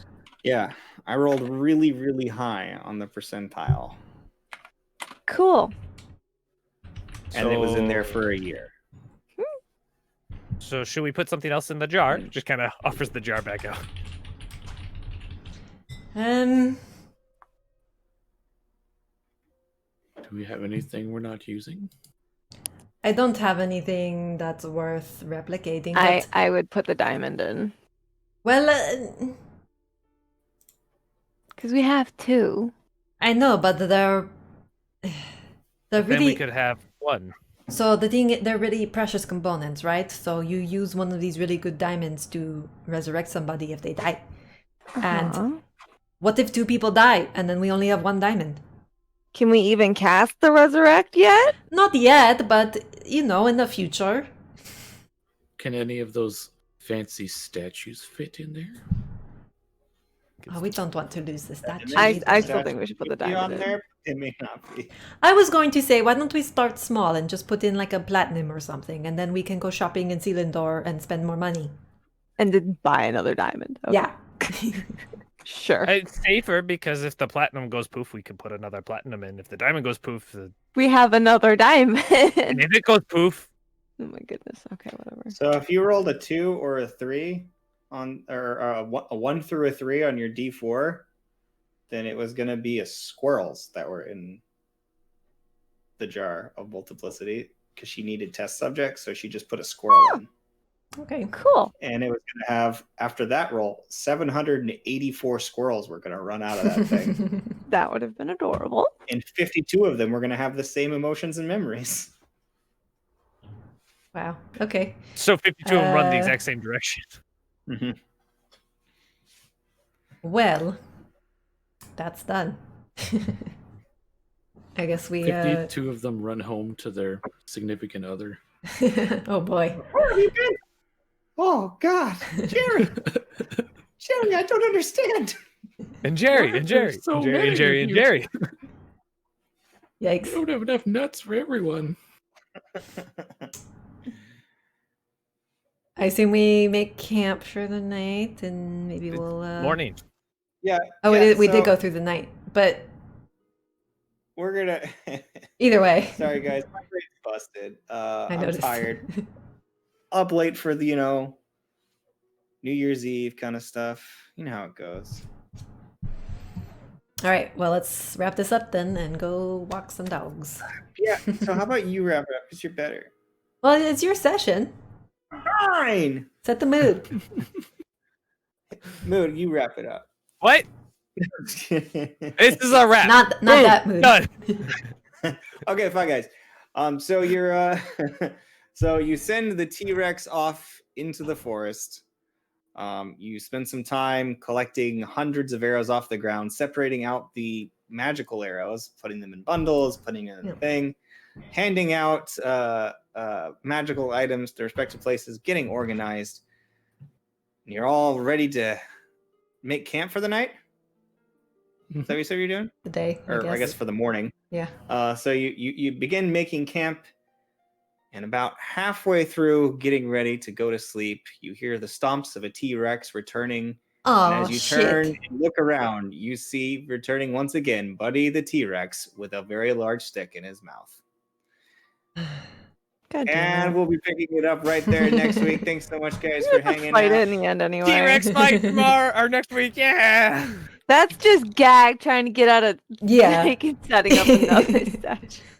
Yeah, I rolled really, really high on the percentile, Cool. and it was in there So- for a year. So should we put something else in the jar? Just kind of offers the jar back out. Do we have anything we're not using? I don't have anything that's worth replicating. I But, I would put the diamond in well, because we have 2. I know, but they're Then really we could have 1. so the thing. They're really precious components, right? So you use one of these really good diamonds to resurrect somebody if they die. And Uh-huh. what if 2 people die and then we only have 1 diamond? Can we even cast the resurrect yet? Not yet, but in the future. Can any of those fancy statues fit in there? Oh, we don't want to lose the statue. I still think we should put the Be on diamond in. there. It may not be. I was going to say, why don't we start small and just put in like a platinum or something, and then we can go shopping in Selindor and spend more money. And then buy another diamond. Okay. Yeah. Sure. It's safer because if the platinum goes poof, we can put another platinum in. If the diamond goes poof, We have another diamond. and if it goes poof, Oh my goodness. Okay, whatever. So if you rolled a 2 or a 3 on, or a 1 through a 3 on your D4, then it was going to be a squirrels that were in the jar of multiplicity because she needed test subjects, so she just put a squirrel in. Okay. Cool. And it was going to have, after that roll, 784 squirrels were going to run out of that thing. That would have been adorable. And 52 of them were going to have the same emotions and memories. Wow. Okay. so 52 of them run the Uh, exact same direction. Mm-hmm. Well, that's done. I guess we. 52 of them run home to their significant other. Oh boy. Where have you been? Oh, God. Jerry. Jerry, I don't understand. And Jerry, Why and are Jerry, there so and Jerry, many and Jerry, of and you? Jerry. We Yikes. don't have enough nuts for everyone. I assume we make camp for the night, and maybe we'll. Morning. Yeah. Oh, yeah, we did so go through the night, but We're going to. either way. Sorry, guys. My brain's busted. I I'm noticed. tired. Up late for the, New Year's Eve kind of stuff. You know how it goes. All right. Well, let's wrap this up then and go walk some dogs. Yeah. So how about you wrap it up? Because you're better. Well, it's your session. Fine. Set the mood. Mood, you wrap it up. What? This is a wrap. Not Boom. that mood. Done. Okay, fine, guys. So you're so you send the T-Rex off into the forest. You spend some time collecting hundreds of arrows off the ground, separating out the magical arrows, putting them in bundles, putting them in the thing, handing out magical items to respective places, getting organized. And you're all ready to make camp for the night. Is that what you said you're doing? The day. Or I guess for the morning. Yeah. So you begin making camp, and about halfway through getting ready to go to sleep, you hear the stomps of a T-Rex returning. Oh, And as you shit. turn and look around, you see returning once again Buddy the T-Rex with a very large stick in his mouth. God damn And it. we'll be picking it up right there next week. Thanks so much, guys, We for have to hanging fight out. it in the end anyway. T-Rex fight tomorrow or next week. Yeah. That's just Gag trying to get out of Yeah. setting up another statue.